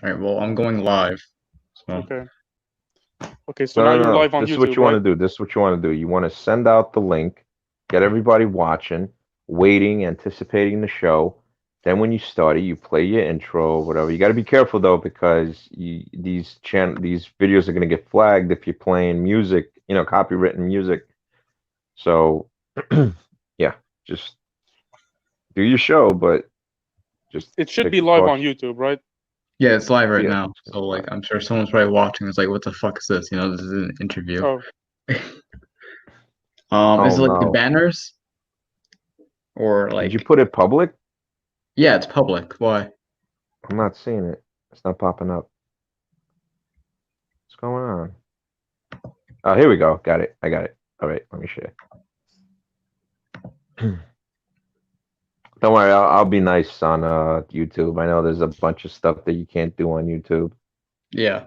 All right, well, I'm going live. So, Okay. Okay, so No, now no, you're no. live on This is what YouTube, you want right? to do. This is what you want to do. You want to send out the link, get everybody watching, waiting, anticipating the show. Then when you start it, you play your intro, whatever. You got to be careful though, because these videos are going to get flagged if you're playing music, copywritten music. So, yeah, just do your show, but just It should pick be the live on parts. YouTube, right? yeah, it's live right Yeah, now. it's gonna So, be like, live. I'm sure someone's probably watching. It's like, what the fuck is this? This is an interview. Oh, Is Oh it like the no. banners or Did you like, put it public? yeah, it's public. Why? I'm not seeing it. It's not popping up. What's going on? Oh, here we go. Got it. I got it. All right, let me share. Don't worry, I'll be nice on YouTube. I know there's a bunch of stuff that you can't do on YouTube. Yeah.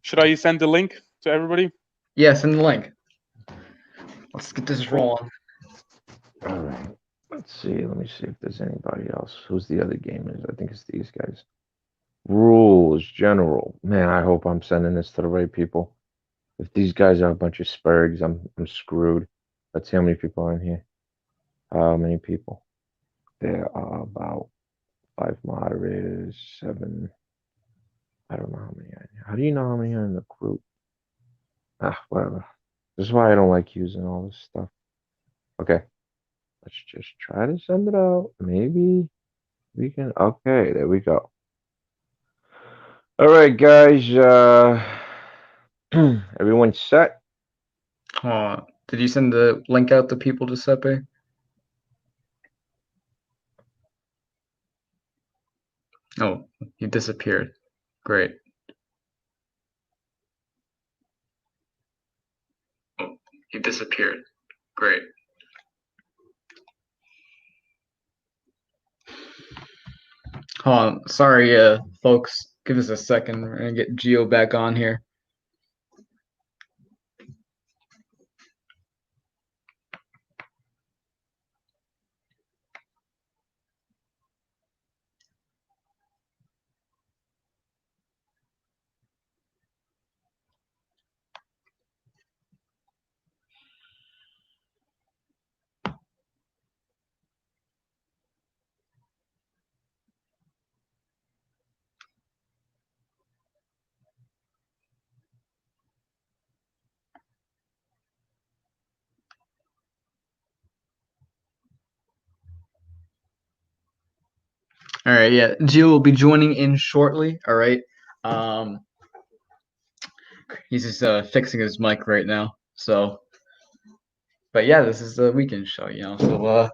should I send the link to everybody? Yeah, send the link. Let's get this Cool. rolling. All right. Let's see. Let me see if there's anybody else. Who's the other gamers? I think it's these guys. Rules, general. Man, I hope I'm sending this to the right people. If these guys are a bunch of spurgs, I'm screwed. Let's see how many people are in here. How many people? There are about 5 moderators, 7. I don't know how many are in here. How do you know how many are in the group? Ah, whatever. This is why I don't like using all this stuff. Okay, let's just try to send it out. Maybe we can. Okay, there we go. All right, guys. Everyone's set. Did you send the link out to people, Giuseppe? Oh, you disappeared. Great. Oh, you disappeared. Great. Hold on. Sorry, folks. Give us a second. We're gonna get Gio back on here. All right, yeah. Gio will be joining in shortly. All right. Um, he's just fixing his mic right now. So, but yeah, this is the weekend show. So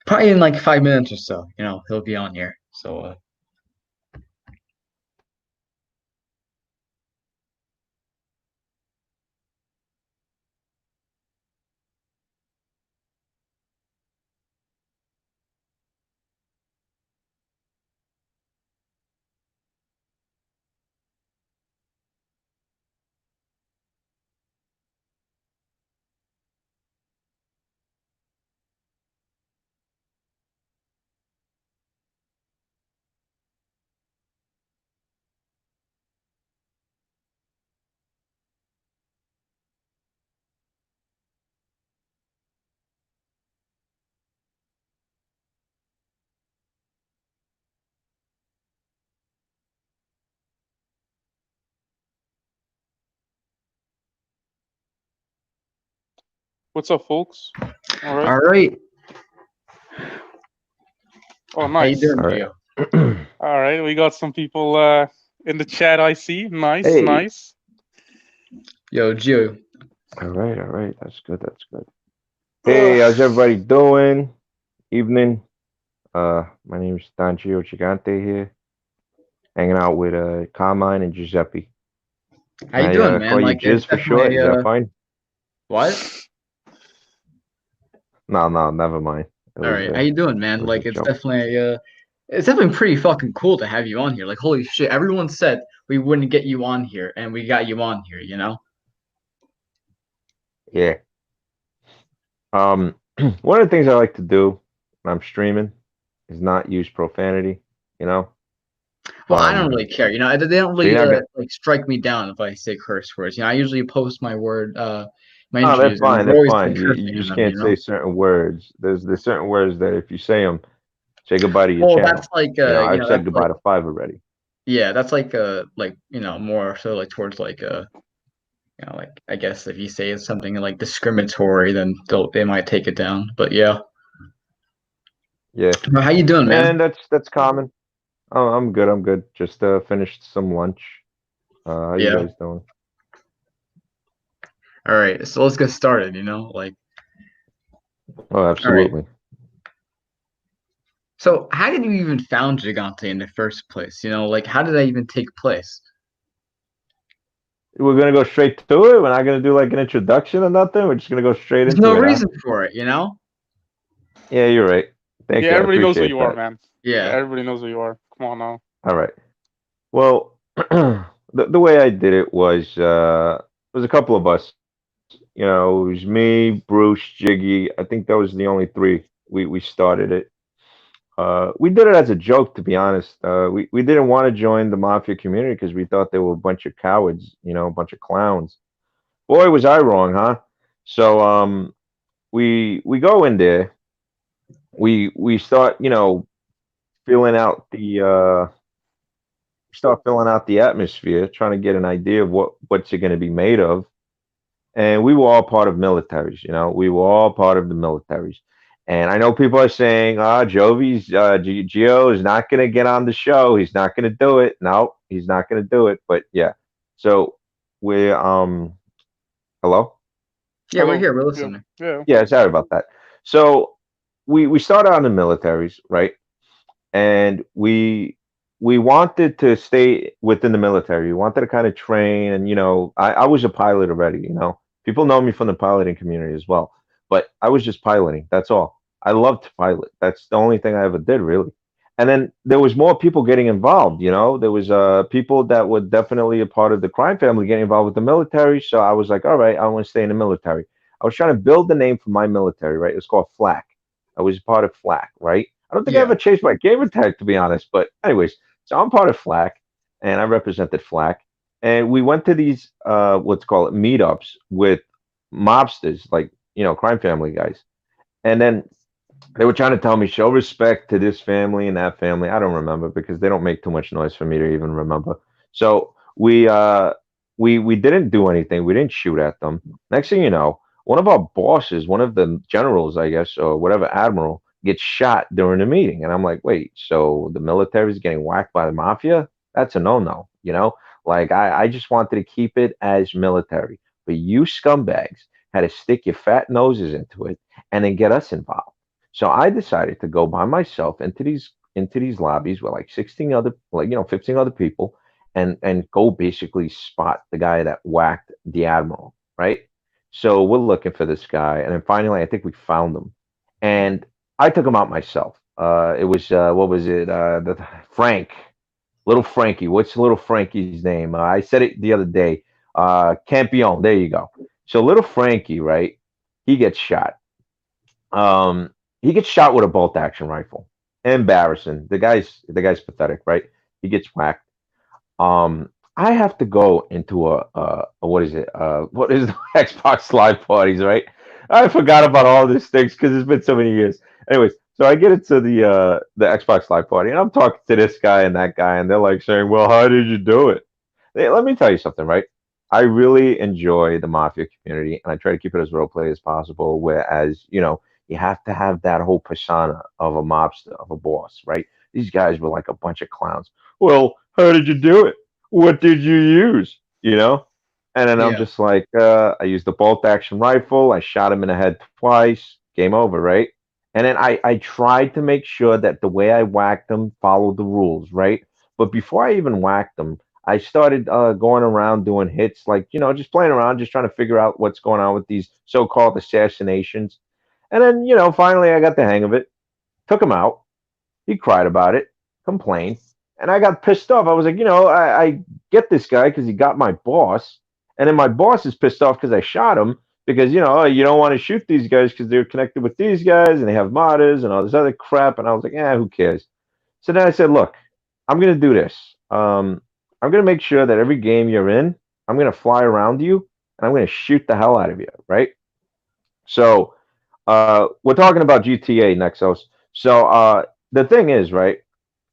probably in like 5 minutes or so, he'll be on here. So What's up, folks? All right. all right. Oh, How you nice. doing, All Gio? right. All right, we got some people in the chat. I see. Nice, Hey. nice. Yo, Gio. All right. All right. That's good. That's good. Hey, how's everybody doing? Evening. My name is Don Gio Gigante here, hanging out with Carmine and Giuseppe. How Can you I doing, man? call you Like, it's Giz for short? definitely Is that fine? what? No, no, never mind. It All was right. How a you doing, it man? was a Like, joke. it's definitely pretty fucking cool to have you on here. Like, holy shit! Everyone said we wouldn't get you on here, and we got you on here. Yeah. One of the things I like to do when I'm streaming is not use profanity. You know. Well, I don't Um. really care. They don't So you're really not gonna. like strike me down if I say curse words. I usually post my No, they're interviews, and fine. they're They're always fine. like You cursing in just them. can't say certain words. There's certain words that if you say them, say goodbye to your Well, that's channel. like I've said that's like goodbye to 5 already. yeah, that's like more so like towards like like I guess if you say something like discriminatory, then they might take it down. But yeah, Yeah, but how you doing, man? and that's common. Oh, I'm good. I'm good. Just finished some lunch. How you Yeah. guys doing? All right, so let's get started. Like Oh, all right. absolutely. So how did you even found Gigante in the first place? Like how did that even take place? We're gonna go straight to it. We're not gonna do like an introduction or nothing. We're just gonna go straight There's no into it, huh? reason for it. Yeah, you're right. Thank Yeah, you. I everybody knows who appreciate you are, that. man. Yeah. Everybody knows who you are. Come on now. All right. Well, the way I did it was a couple of us. It was me, Bruce, Jiggy. I think that was the only three. We started it. We did it as a joke, to be honest. We didn't want to join the mafia community because we thought they were a bunch of cowards, a bunch of clowns. Boy, was I wrong, huh? So we go in there. We start, filling out the atmosphere, trying to get an idea of what's it going to be made of. And we were all part of militaries. We were all part of the militaries. And I know people are saying, Gio is not going to get on the show. He's not going to do it. No, he's not going to do it. But yeah, so we're hello. Yeah, we're Hello. here. We're Yeah. listening. Yeah. Yeah, sorry about that. So we started out in the militaries, right? And we wanted to stay within the military. We wanted to kind of train, and I was a pilot already. People know me from the piloting community as well, but I was just piloting. That's all. I loved to pilot. That's the only thing I ever did, really. And then there was more people getting involved. There was people that were definitely a part of the crime family getting involved with the military. So I was like, all right, I want to stay in the military. I was trying to build the name for my military, right? It was called FLAC. I was part of FLAC, right? I don't think I Yeah. ever changed my gamer tag, to be honest. But anyways, so I'm part of FLAC, and I represented FLAC. And we went to these let's call it meetups with mobsters, like crime family guys. And then they were trying to tell me show respect to this family and that family. I don't remember because they don't make too much noise for me to even remember. So we didn't do anything. We didn't shoot at them. Next thing you know, one of our bosses, one of the generals, I guess, or whatever admiral, gets shot during the meeting. And I'm like, wait, so the military is getting whacked by the mafia? That's a no-no. Like I just wanted to keep it as military. But you scumbags had to stick your fat noses into it and then get us involved. So I decided to go by myself into these lobbies with like 16 other, like 15 other people, and go basically spot the guy that whacked the admiral, right? So we're looking for this guy, and then finally I think we found him, and I took him out myself. It was what was it? The Frank, little Frankie. What's little Frankie's name? I said it the other day. Campion. There you go. So little Frankie, right? He gets shot. He gets shot with a bolt action rifle. Embarrassing. The guy's pathetic, right? He gets whacked. I have to go into a what is it? What is the Xbox Live parties, right? I forgot about all these things because it's been so many years. Anyways, so I get into the Xbox Live party, and I'm talking to this guy and that guy, and they're like saying, "Well, how did you do it?" Hey, let me tell you something, right? I really enjoy the mafia community, and I try to keep it as role play as possible. Whereas, you have to have that whole persona of a mobster, of a boss, right? These guys were like a bunch of clowns. Well, how did you do it? What did you use? And then I'm Yeah. just like, I used the bolt action rifle. I shot him in the head twice. Game over, right? And then I tried to make sure that the way I whacked him followed the rules, right? But before I even whacked him, I started going around doing hits, like, just playing around, just trying to figure out what's going on with these so-called assassinations. And then, finally I got the hang of it, took him out. He cried about it, complained, and I got pissed off. I was like, I get this guy because he got my boss, and then my boss is pissed off because I shot him. because you don't want to shoot these guys because they're connected with these guys and they have modders and all this other crap. And I was like, yeah, who cares? So then I said, look, I'm gonna do this. I'm gonna make sure that every game you're in, I'm gonna fly around you and I'm gonna shoot the hell out of you, right? So we're talking about GTA Nexos. So the thing is, right?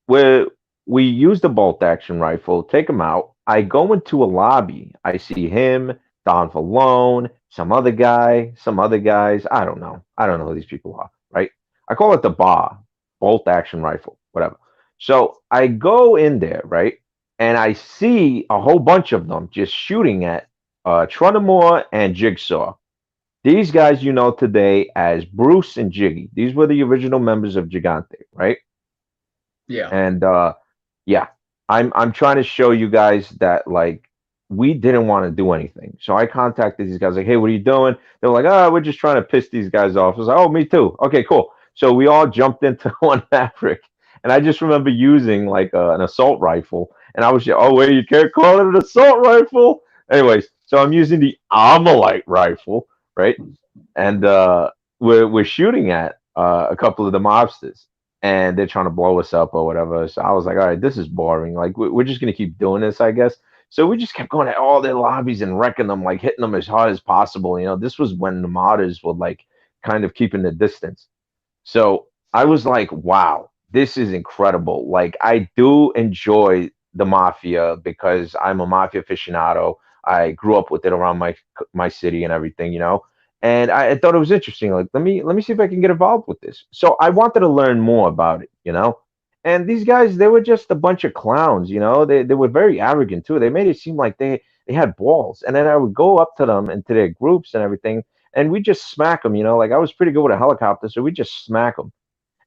Where we use the bolt action rifle, take him out. I go into a lobby. I see him, Don Valone, some other guy, some other guys. I don't know. I don't know who these people are, right? I call it the bar, bolt action rifle, whatever. So I go in there, right? And I see a whole bunch of them just shooting at Trunamore and Jigsaw. These guys you know today as Bruce and Jiggy. These were the original members of Gigante, right? Yeah. And yeah, I'm trying to show you guys that like we didn't want to do anything. So I contacted these guys like, hey, what are you doing? They're like, oh, we're just trying to piss these guys off. I was like, oh, me too. Okay, cool. So we all jumped into one Maverick, and I just remember using like an assault rifle, and I was just, oh wait, you can't call it an assault rifle. Anyways, so I'm using the Armalite rifle, right? And we're shooting at a couple of the mobsters, and they're trying to blow us up or whatever. So I was like, all right, this is boring. Like we're just gonna keep doing this, I guess. So we just kept going at all their lobbies and wrecking them, like hitting them as hard as possible. This was when the modders were like kind of keeping the distance. So I was like, wow, this is incredible. Like I do enjoy the mafia because I'm a mafia aficionado. I grew up with it around my city and everything. And I thought it was interesting. Like, let me see if I can get involved with this. So I wanted to learn more about it. And these guys, they were just a bunch of clowns. They were very arrogant too. They made it seem like they had balls. And then I would go up to them and to their groups and everything, and we just smack them. Like I was pretty good with a helicopter, so we just smack them.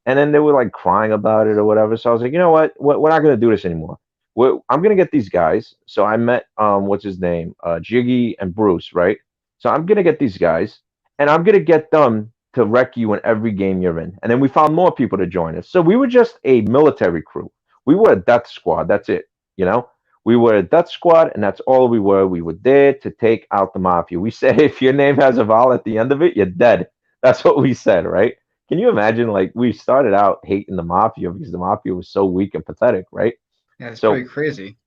And then they were like crying about it or whatever. So I was like, you know what? We're not gonna do this anymore. I'm gonna get these guys. So I met what's his name, Jiggy and Bruce, right? So I'm gonna get these guys, and I'm gonna get them to wreck you in every game you're in. And then we found more people to join us. So we were just a military crew. We were a death squad. That's it. You know, we were a death squad, and that's all we were. We were there to take out the mafia. We said if your name has a vowel at the end of it, you're dead. That's what we said, right? Can you imagine? Like we started out hating the mafia because the mafia was so weak and pathetic, right? Yeah, it's So pretty crazy.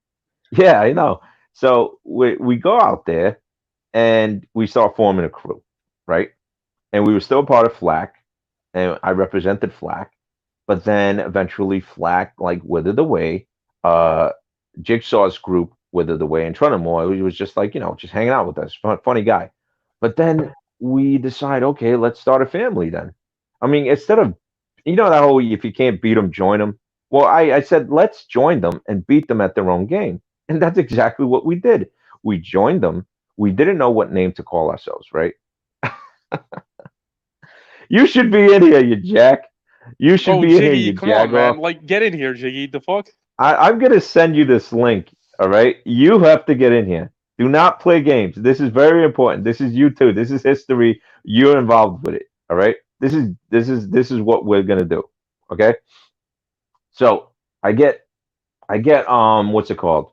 yeah, I know. So we go out there and we start forming a crew, right? And we were still part of Flack, and I represented Flack. But then eventually Flack like withered away. Uh, Jigsaw's group withered away, and Trunamore, he was just like just hanging out with us, funny guy. But then we decide, okay, let's start a family then. I mean, instead of that whole if you can't beat them, join them. Well, I said let's join them and beat them at their own game, and that's exactly what we did. We joined them. We didn't know what name to call ourselves, right? You should be in here, you jack. You should Oh, be in here, Jiggy, you come on, man! jagoff. Like, get in here, Jiggy. The fuck? I'm gonna send you this link. All right, you have to get in here. Do not play games. This is very important. This is you too. This is history. You're involved with it. All right. This is what we're gonna do. Okay. So I get what's it called?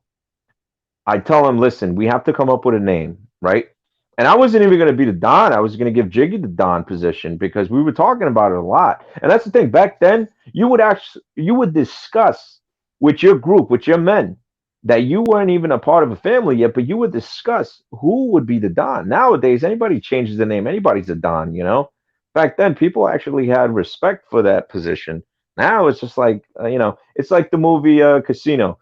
I tell him, listen, we have to come up with a name, right? And I wasn't even going to be the Don. I was going to give Jiggy the Don position because we were talking about it a lot. And that's the thing. Back then, you would discuss with your group, with your men, that you weren't even a part of a family yet, but you would discuss who would be the Don. Nowadays, anybody changes the name, anybody's a Don. Back then, people actually had respect for that position. Now it's just like it's like the movie Casino.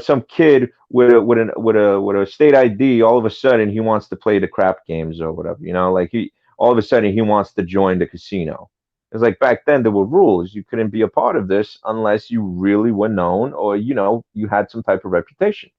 Some kid with a state ID, all of a sudden he wants to play the crap games or whatever. Like he all of a sudden he wants to join the casino. It's like back then there were rules. You couldn't be a part of this unless you really were known or you had some type of reputation.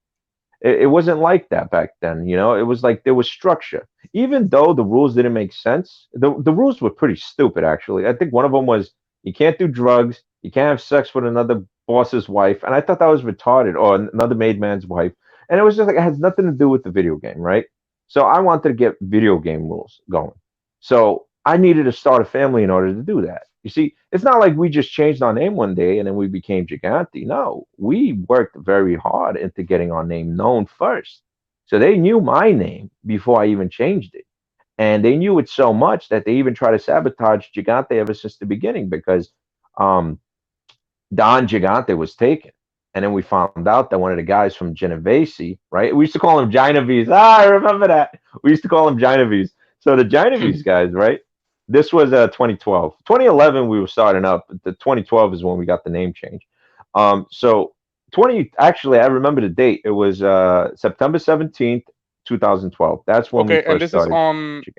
It wasn't like that back then. It was like there was structure. Even though the rules didn't make sense, the rules were pretty stupid actually. I think one of them was you can't do drugs, you can't have sex with another boss's wife, and I thought that was retarded, or another made man's wife. And it was just like it has nothing to do with the video game, right? So I wanted to get video game rules going. So I needed to start a family in order to do that. You see, it's not like we just changed our name one day and then we became Gigante. No, we worked very hard into getting our name known first. So they knew my name before I even changed it. And they knew it so much that they even tried to sabotage Gigante ever since the beginning because um, Don Gigante was taken. And then we found out that one of the guys from Genovese, right? We used to call him Genovese. Ah, I remember that. We used to call him Genovese. So the Genovese guys, right? This was 2012. 2011, we were starting up. The 2012 is when we got the name change. So 20, actually, I remember the date. It was September 17th, 2012. That's when we Okay, and first started.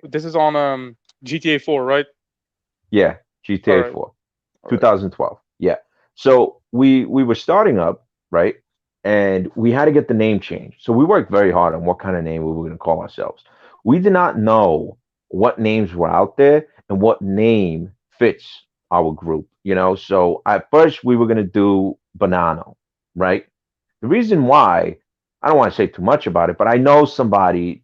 this is on GTA 4, right? Yeah, All GTA right. 4. All right. 2012. Yeah. So we were starting up, right? And we had to get the name changed. So we worked very hard on what kind of name we were going to call ourselves. We did not know what names were out there and what name fits our group, you know? So at first we were going to do Banano, right? The reason why, I don't want to say too much about it, but I know somebody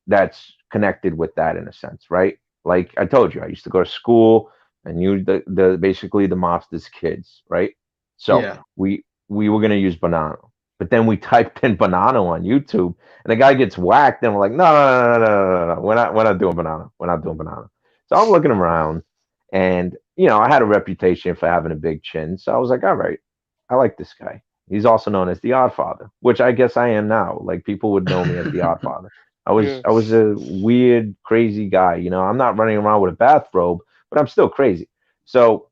that's connected with that in a sense, right? Like I told you, I used to go to school and knew the basically the mobsters kids, right? So Yeah. we were gonna use Banano, but then we typed in Banano on YouTube, and the guy gets whacked, and we're like, no, no, no, no, no, no, no, no. We're not doing Banano. We're not doing Banano. So I'm looking around, and I had a reputation for having a big chin, so I was like, all right, I like this guy. He's also known as the Oddfather, which I guess I am now. Like people would know me as the Oddfather. I was Yeah. I was a weird, crazy guy. I'm not running around with a bathrobe, but I'm still crazy. So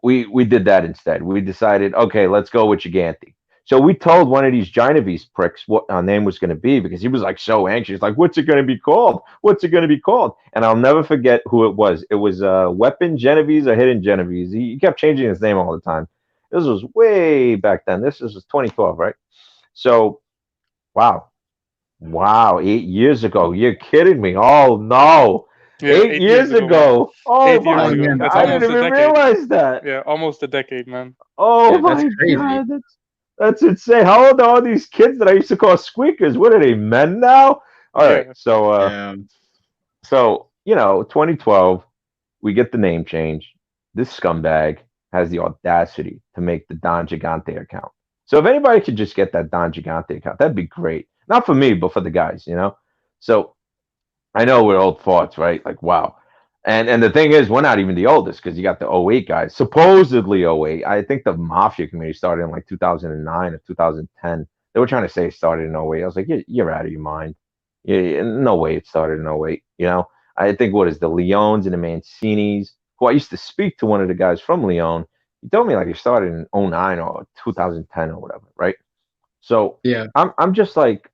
we did that instead. We decided, okay, let's go with Gigante. So we told one of these Genovese pricks what our name was going to be because he was like so anxious, like, what's it going to be called? What's it going to be called? And I'll never forget who it was. It was Weapon Genovese or Hidden Genovese. He kept changing his name all the time. This was way back then. This was 2012, right? So, wow. Wow, 8 years ago. You're kidding me. Oh no. Yeah, Eight 8 years years ago, man. ago. Oh 8 years Oh my ago. man, God. That's I didn't almost a even decade. realize that. Yeah, almost a decade, man. Oh yeah, that's my crazy. God. That's insane. How old are all these kids that I used to call squeakers? What are they, men now? All right. Yeah. So 2012, we get the name change. This scumbag has the audacity to make the Don Gigante account. So if anybody could just get that Don Gigante account, that'd be great. Not for me, but for the guys. So I know we're old farts, right? Like, wow. And the thing is, we're not even the oldest because you got the '08 guys, supposedly '08. I think the Mafia community started in like 2009 or 2010. They were trying to say it started in '08. I was like, you're out of your mind. Yeah, no way it started in '08. I think what is the Leones and the Mancinis, who I used to speak to one of the guys from Leon. He told me like it started in '09 or 2010 or whatever, right? So Yeah. I'm just like,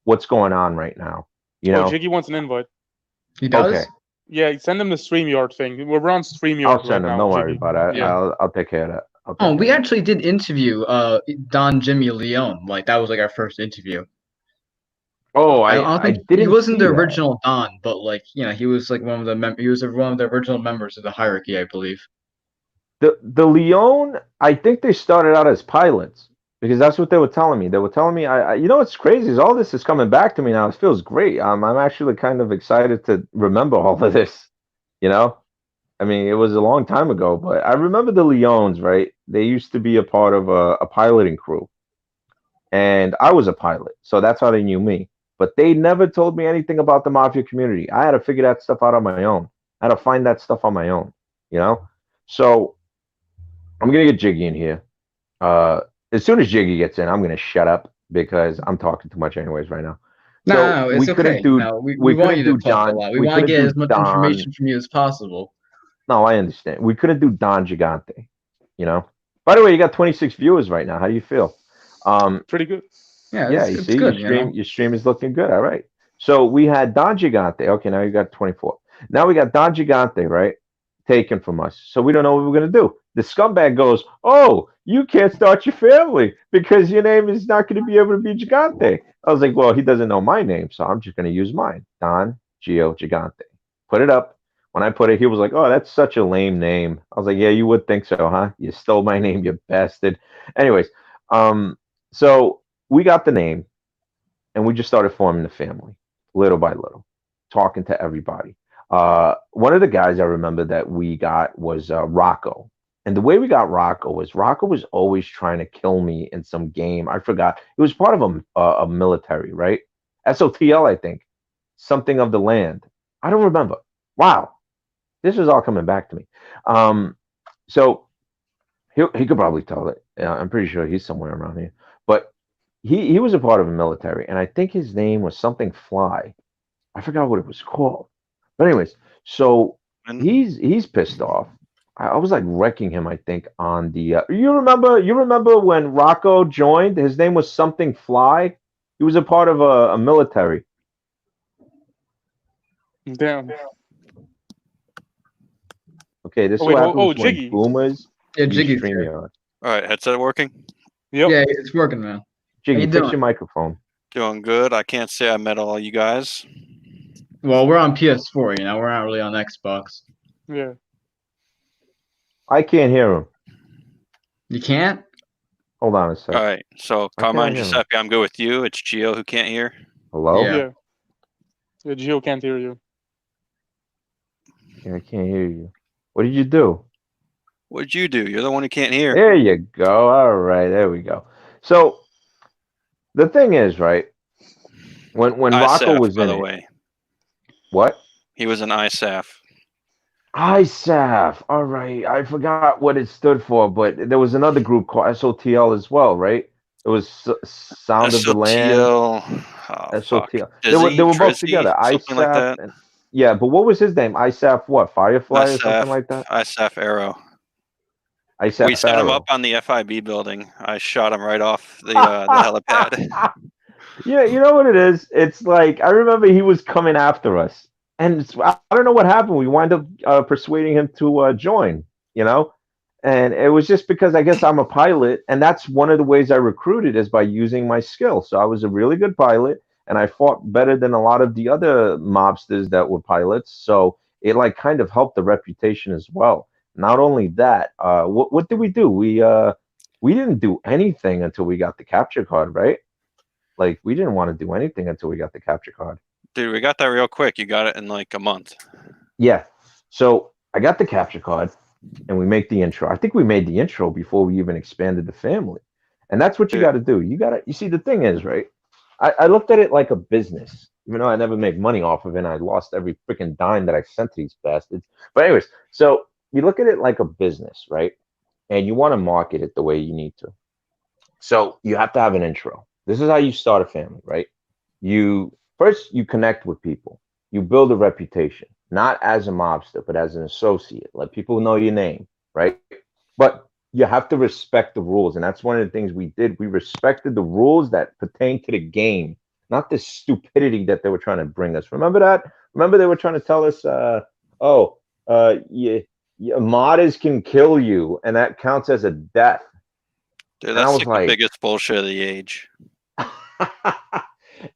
what's going on right now? You Oh, know? Jiggy wants an invite. He Okay. does? Yeah, send him the StreamYard thing. We're on I'll StreamYard right send them. now, Don't worry Jiggy. about it. Yeah. I'll take care of that. I'll Oh, take care we of that. actually did interview Don Jimmy Leone. Like that was like our first interview. Oh, I I don't I think he didn't wasn't see the that. original Don, but like he was like he was one of the original members of the hierarchy, I believe. The Leon, I think they started out as pilots because that's what they were telling me. They were telling me, what's crazy is all this is coming back to me now. It feels great. I'm actually kind of excited to remember all of this. You know, I mean, it was a long time ago, but I remember the Leons, right? They used to be a part of a piloting crew, and I was a pilot, so that's how they knew me. But they never told me anything about the mafia community. I had to figure that stuff out on my own. I had to find that stuff on my own, you know. So I'm gonna get Jiggy in here. Uh, as soon as Jiggy gets in, I'm gonna shut up because I'm talking too much anyways right now. No, So no, it's we couldn't okay. do No, we we want couldn't you to do talk a Don. lot. We We want to couldn't get do as much Don. information from you as possible. No, I understand. We couldn't do Don Gigante. You know. By the way, you got 26 viewers right now. How do you feel? Um, Pretty good. Yeah, Yeah, you it's see, your good, stream is looking good. All right. So we had Don Gigante. Okay, now you got 24. Now we got Don Gigante, right? Taken from us. So we don't know what we're gonna do. The scumbag goes, "Oh, you can't start your family because your name is not going to be able to be Gigante." I was like, "Well, he doesn't know my name, so I'm just going to use mine, Don Gio Gigante." Put it up. When I put it, he was like, "Oh, that's such a lame name." I was like, "Yeah, you would think so, huh? You stole my name, you bastard." Anyways, um, so we got the name and we just started forming the family little by little, talking to everybody. One of the guys I remember that we got was Rocco. And the way we got Rocco was always trying to kill me in some game. I forgot. It was part of a military, right? SOTL, I think. something of the land. I don't remember. Wow, this is all coming back to me. So he could probably tell it. I'm pretty sure he's somewhere around here. But he was a part of the military, and I think his name was something Fly. I forgot what it was called. But anyways, so And he's pissed off. I was like wrecking him, I think, on the you remember when Rocco joined? His name was something Fly. He was a part of a military. Damn. Okay, this Oh, is wait, what oh, happens when Jiggy. boomers Yeah, use Jiggy's here. StreamYard. all right, headset working? Yep. Yeah, it's working, man. Jiggy, you fix doing? your microphone. Doing good. I can't say I met all you guys. Well, we're on PS4, you know. We're not really on Xbox. Yeah. I can't hear him. You can't? Hold on a sec. All right, so I can't Carmine, hear him. Giuseppe, I'm good with you. It's Gio who can't hear. Hello? Yeah. Yeah. Yeah. Gio can't hear you. Yeah, I can't hear you. What did you do? What'd you do? You're the one who can't hear. There you go. All right, there we go. So the thing is, right? When Rocco ISAF, was by in the it, way. what? He was an ISAF. ISAF. All right, I forgot what it stood for, but there was another group called SOTL as well, right? It was Sound of the Land. SOTL. Oh, fuck. SOTL. They were both Drizzy, together. something like ISAF that. and yeah, but what was his name? ISAF what? Firefly or something ISAF, like that? ISAF Arrow. ISAF We set him Arrow. up on the FIB building. I shot him right off the helipad. Yeah, you know what it is? It's like I remember he was coming after us, and I don't know what happened. We wind up persuading him to join, you know, and it was just because I guess I'm a pilot, and that's one of the ways I recruited is by using my skill. So I was a really good pilot, and I fought better than a lot of the other mobsters that were pilots. So it like kind of helped the reputation as well. Not only that, what did we do? We didn't do anything until we got the capture card, right? Like we didn't want to do anything until we got the capture card. Dude, we got that real quick. You got it in like a month. Yeah. So I got the capture card and we make the intro. I think we made the intro before we even expanded the family. And that's what you Yeah. got to do. You see, the thing is, right? I looked at it like a business, even though I never make money off of it. And I lost every freaking dime that I sent to these bastards. But anyways, so you look at it like a business, right? And you want to market it the way you need to. So you have to have an intro. This is how you start a family, right? You connect with people. You build a reputation, not as a mobster, but as an associate. Let people know your name, right? But you have to respect the rules, and that's one of the things we did. We respected the rules that pertain to the game, not the stupidity that they were trying to bring us. Remember that? Remember they were trying to tell us, modders can kill you, and that counts as a death. Dude, And I that's was like like, the biggest bullshit of the age.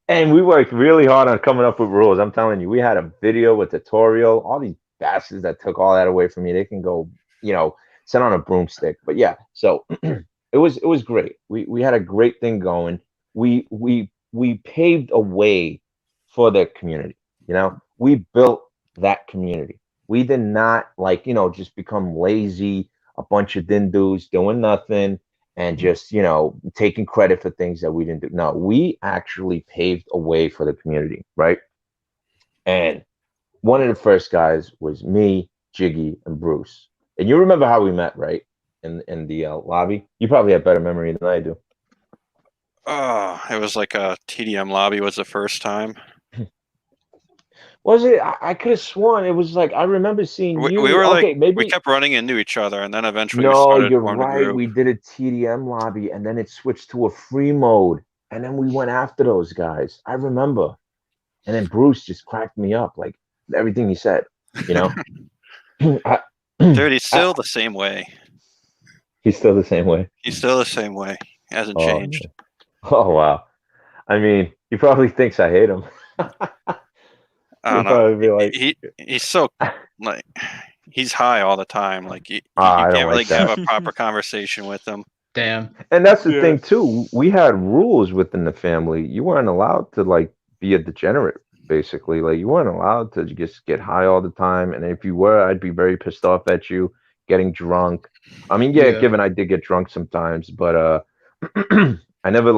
and we worked really hard on coming up with rules. I'm telling you, we had a video, a tutorial. All these bastards that took all that away from me, they can go, sit on a broomstick. But yeah, so it was great. We had a great thing going. We paved a way for the community. We built that community. We did not just become lazy, a bunch of dindus doing nothing and just taking credit for things that we didn't do. No, we actually paved a way for the community, right? And one of the first guys was me, Jiggy, and Bruce. And you remember how we met, right? In the lobby. You probably have better memory than I do. Oh, it was like a TDM lobby was the first time. Was it? I could have sworn it was like I remember seeing We you. were Okay, like, maybe. we kept running into each other, and then eventually we No, started you're forming a right. group. We did a TDM lobby, and then it switched to a free mode, and then we went after those guys. I remember. And then Bruce just cracked me up, like everything he said. Dude, he's still the same way. He's still the same way. He's still the same way. Hasn't changed. Man. Oh wow. I mean, he probably thinks I hate him. I don't probably be know. like, He's so like he's high all the time. Like you I don't can't really like that. have a proper conversation with him. Damn. And that's the Yeah. thing too. We had rules within the family. You weren't allowed to be a degenerate, basically. Like you weren't allowed to just get high all the time. And if you were, I'd be very pissed off at you, getting drunk. I mean, yeah, Yeah. given I did get drunk sometimes, but I never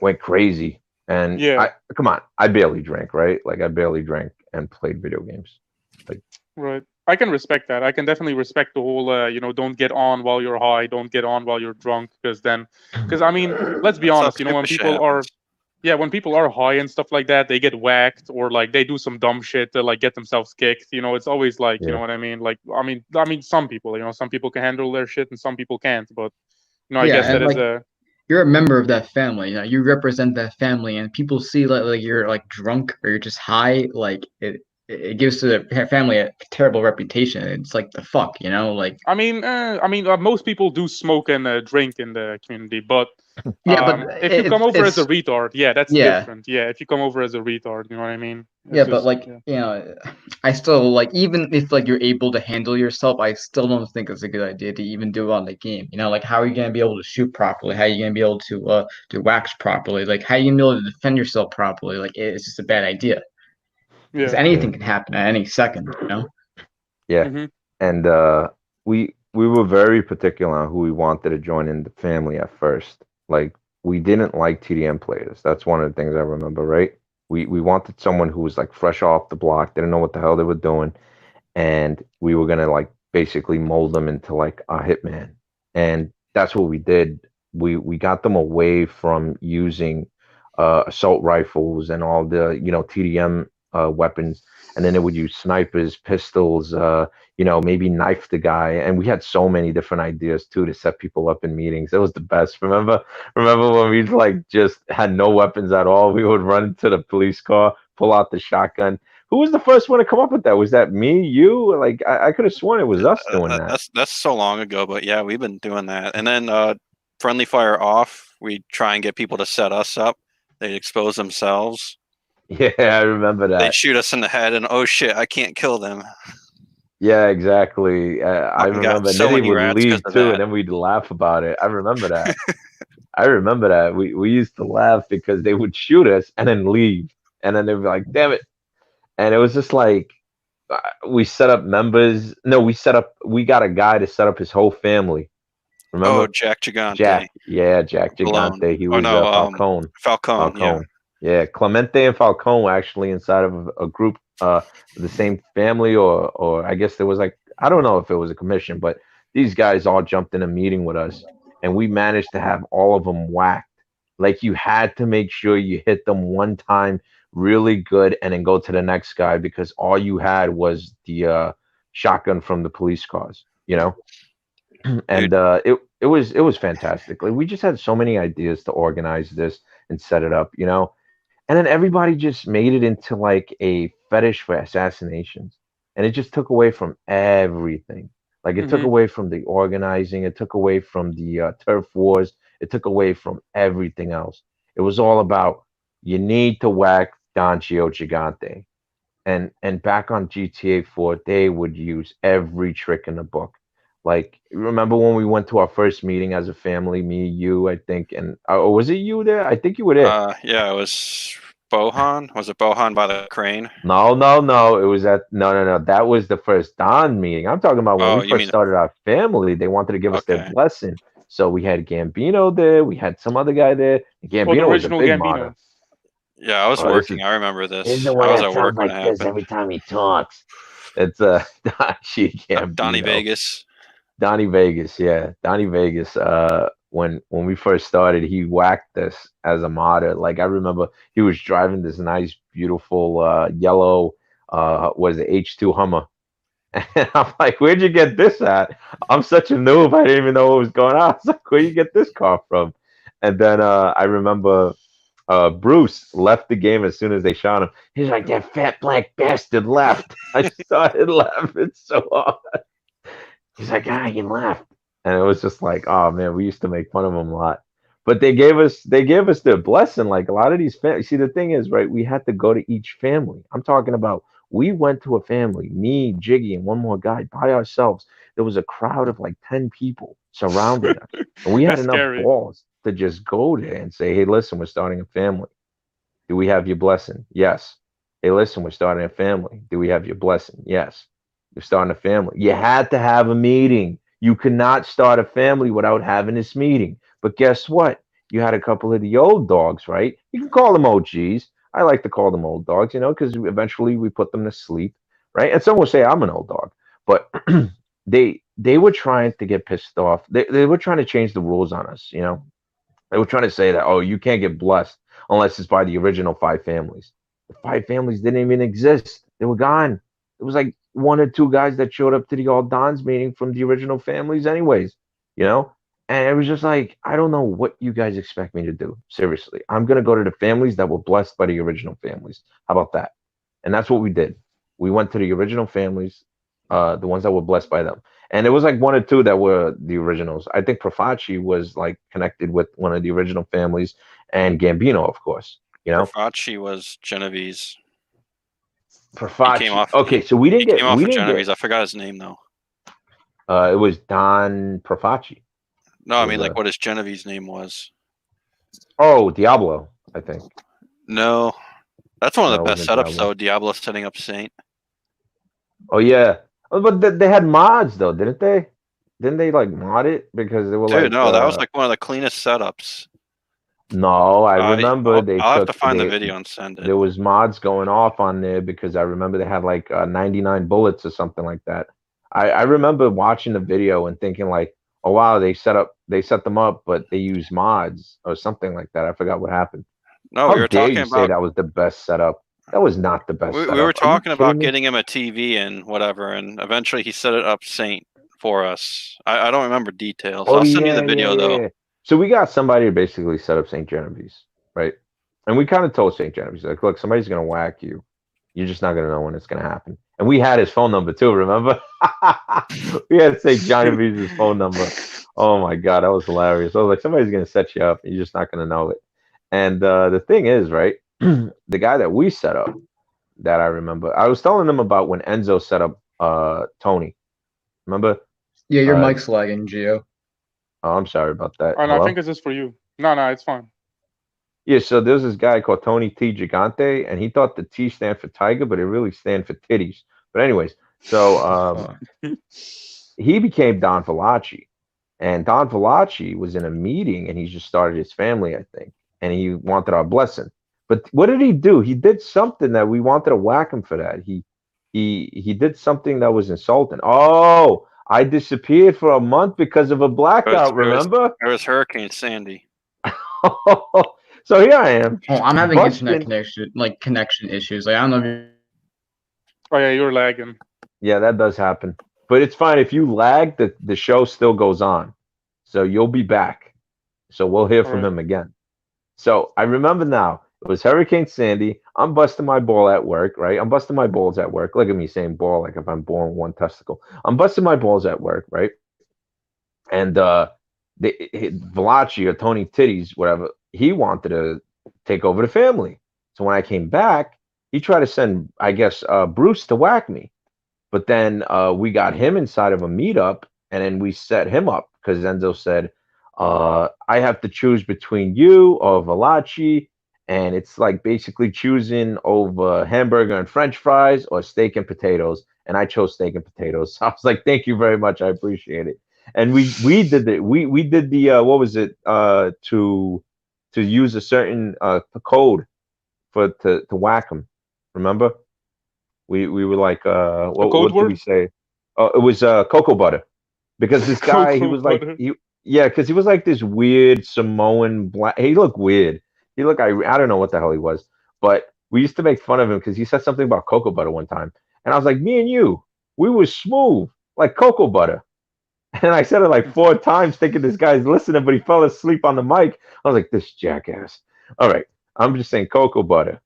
went crazy And Yeah. come on, I barely drank, right? Like I barely drank and played video games. Like, Right. I can respect that. I can definitely respect the whole, don't get on while you're high, don't get on while you're drunk, because I mean, let's be Some honest, when stupid shit people are, happens. yeah, when people are high and stuff like that, they get whacked or like they do some dumb shit to like get themselves kicked. It's always like, you yeah, know what I mean? Like, some people, some people can handle their shit and some people can't. But I Yeah, guess that and is like a you're a member of that family. You represent that family, and people see like you're like drunk or you're just high. Like it gives to the family a terrible reputation. It's like the fuck, like most people do smoke and drink in the community, but yeah, but if you come over as a it's retard, yeah, that's yeah. different. Yeah, if you come over as a retard, you know what I mean? Yeah, It's but just, like, yeah. I still like even if like you're able to handle yourself, I still don't think it's a good idea to even do it on the game. Like how are you gonna be able to shoot properly? How are you gonna be able to do wax properly? Like how are you gonna be able to defend yourself properly? Like it's just a bad idea because Yeah. yeah, anything can happen at any second. yeah. Hmm. And we were very particular on who we wanted to join in the family at first. Like we didn't like TDM players. That's one of the things I remember, right? We wanted someone who was like fresh off the block, didn't know what the hell they were doing, and we were gonna like basically mold them into like a hitman. And that's what we did. We got them away from using assault rifles and all the TDM weapons, and then they would use snipers, pistols, maybe knife the guy. And we had so many different ideas too to set people up in meetings. It was the best. Remember when we like just had no weapons at all? We would run to the police car, pull out the shotgun. Who was the first one to come up with that? Was that me, you? Like I could have sworn it was us doing that. That's so long ago, but yeah, we've been doing that. And then friendly fire off, we try and get people to set us up. They expose themselves. Yeah, I remember They'd that. shoot us in the head, and oh shit, I can't kill them. Yeah, exactly. I Fucking got remember. And then so he many would rats because leave of too, and that. then we'd laugh about it. I remember that. I remember that. We used to laugh because they would shoot us and then leave, and then they'd be like, "Damn it!" And it was just like we set up members. No, we got a guy to set up his whole family. Oh, Remember? Jack Gigante, Jack. Yeah, Jack Malone. Gigante. He Oh was no, Falcone. Falcone. Yeah. Falcone. Yeah, Clemente and Falcone were actually inside of a group, the same family, or I guess there was like I don't know if it was a commission, but these guys all jumped in a meeting with us, and we managed to have all of them whacked. Like you had to make sure you hit them one time really good, and then go to the next guy because all you had was the shotgun from the police cars. And Dude, it was fantastic. Like we just had so many ideas to organize this and set it up, and then everybody just made it into like a fetish for assassinations, and it just took away from everything. Like it took Hmm. away from the organizing, it took away from the turf wars, it took away from everything else. It was all about you need to whack Don Gio Gigante, and back on GTA 4, they would use every trick in the book. Like, remember when we went to our first meeting as a family, me, you, I think, and was it you there? I think you were there. yeah, it was Bohan. Was it Bohan by the crane? No, no, no. It was no. That was the first Don meeting. I'm talking about when Oh, we you first mean started our family. They wanted to give us their okay? blessing. So we had Gambino there. We had some other guy there. Oh, the Gambino was a original big modder. Gambino. Yeah, I was Oh, working. I remember this is this. the I one was that at sounds work when like it this happened. every time he talks. It's Don G. Donnie Gambino. Vegas. Donnie Vegas, yeah. Donnie Vegas, when we first started, he whacked us as a modder. Like I remember he was driving this nice, beautiful yellow was it H2 Hummer. And I'm like, where'd you get this at? I'm such a noob. I didn't even know what was going on. I was like, where'd you get this car from? And then I remember Bruce left the game as soon as they shot him. He's like, that fat black bastard left. I started laughing so hard. He's like, he left. And it was just like, oh man, we used to make fun of him a lot. But they gave us their blessing. Like a lot of these families. See, the thing is, right? We had to go to each family. I'm talking about we went to a family, me, Jiggy, and one more guy by ourselves. There was a crowd of like 10 people surrounding us. And we had That's enough scary. balls to just go there and say, hey, listen, we're starting a family. Do we have your blessing? Yes. Hey, listen, we're starting a family. Do we have your blessing? Yes. We're starting a family. You had to have a meeting. You could not start a family without having this meeting. But guess what? you had a couple of the old dogs, right? You can call them OGs. I like to call them old dogs, because eventually we put them to sleep, right? And some will say I'm an old dog, but they were trying to get pissed off. They were trying to change the rules on us, They were trying to say that, oh, you can't get blessed unless it's by the original five families. The five families didn't even exist. They were gone. It was like one or two guys that showed up to the All Dons meeting from the original families, anyways, you know? And it was just like, I don't know what you guys expect me to do. Seriously. I'm going to go to the families that were blessed by the original families. How about that? And that's what we did. We went to the original families, the ones that were blessed by them. And it was like one or two that were the originals. I think Profaci was like connected with one of the original families, and Gambino, of course. Profaci was Genovese. Profaci. Okay, so we didn't get. Came off We of didn't Genovese. get. I forgot his name though. It was Don Profaci. No, I mean like what his Genovese name was. Oh, Diablo, I think. No, that's one of the No, it best wasn't setups Diablo. though. Diablo setting up Saint. Oh yeah, but they had mods though, didn't they? Didn't they like mod it because they were Dude, like? no, that was like one of the cleanest setups. No, I remember I'll have to find the video and send it. There was mods going off on there because I remember they had like 99 bullets or something like that. I remember watching the video and thinking like, oh wow, they set them up, but they used mods or something like that. I forgot what happened. No, How we were dare talking you about say that was the best setup? That was not the best setup. We were talking about me? getting him a TV and whatever, and eventually he set it up Saint for us. I don't remember details. Oh, I'll send you the video though. So we got somebody to basically set up St. Genevieve, right? And we kind of told St. Genevieve, like, look, somebody's gonna whack you. You're just not gonna know when it's gonna happen. And we had his phone number too, remember? We had St. Genevieve's phone number. Oh my god, that was hilarious. I was like, somebody's gonna set you up, and you're just not gonna know it. And the thing is, right? The guy that we set up, that I remember, I was telling them about when Enzo set up Tony. Remember? Yeah, your mic's lagging, Gio. Oh, I'm sorry about that. Oh, no, I think it's just for you. No, it's fine. Yeah, so there's this guy called Tony T. Gigante, and he thought the T stand for tiger, but it really stand for titties. But anyways, so he became Don Valachi, and Don Valachi was in a meeting, and he just started his family, I think, and he wanted our blessing. But what did he do? He did something that we wanted to whack him for that. He did something that was insulting. Oh, I disappeared for a month because of a blackout, remember? It was Hurricane Sandy. So here I am. Oh, I'm having internet connection issues. Like I don't know if you... Oh yeah, you're lagging. Yeah, that does happen. But it's fine. If you lag, the show still goes on. So you'll be back. So we'll hear from him again. So I remember now. It was Hurricane Sandy. I'm busting my ball at work, right? I'm busting my balls at work. Look at me saying ball like if I'm born one testicle. I'm busting my balls at work, right? And Valachi or Tony Titties, whatever, he wanted to take over the family. So when I came back, he tried to send, I guess, Bruce to whack me. But then we got him inside of a meetup, and then we set him up because Enzo said, I have to choose between you or Valachi. And it's like basically choosing over hamburger and French fries or steak and potatoes. And I chose steak and potatoes. So I was like, thank you very much. I appreciate it. And we did the we did the what was it to use a certain code to whack him. Remember? We were like what did we say? It was cocoa butter. Because this guy he was like because he was like this weird Samoan black. He looked weird. He looked, I don't know what the hell he was, but we used to make fun of him because he said something about cocoa butter one time. And I was like, me and you, we were smooth like cocoa butter. And I said it like 4 times thinking this guy's listening, but he fell asleep on the mic. I was like, this jackass. All right. I'm just saying cocoa butter.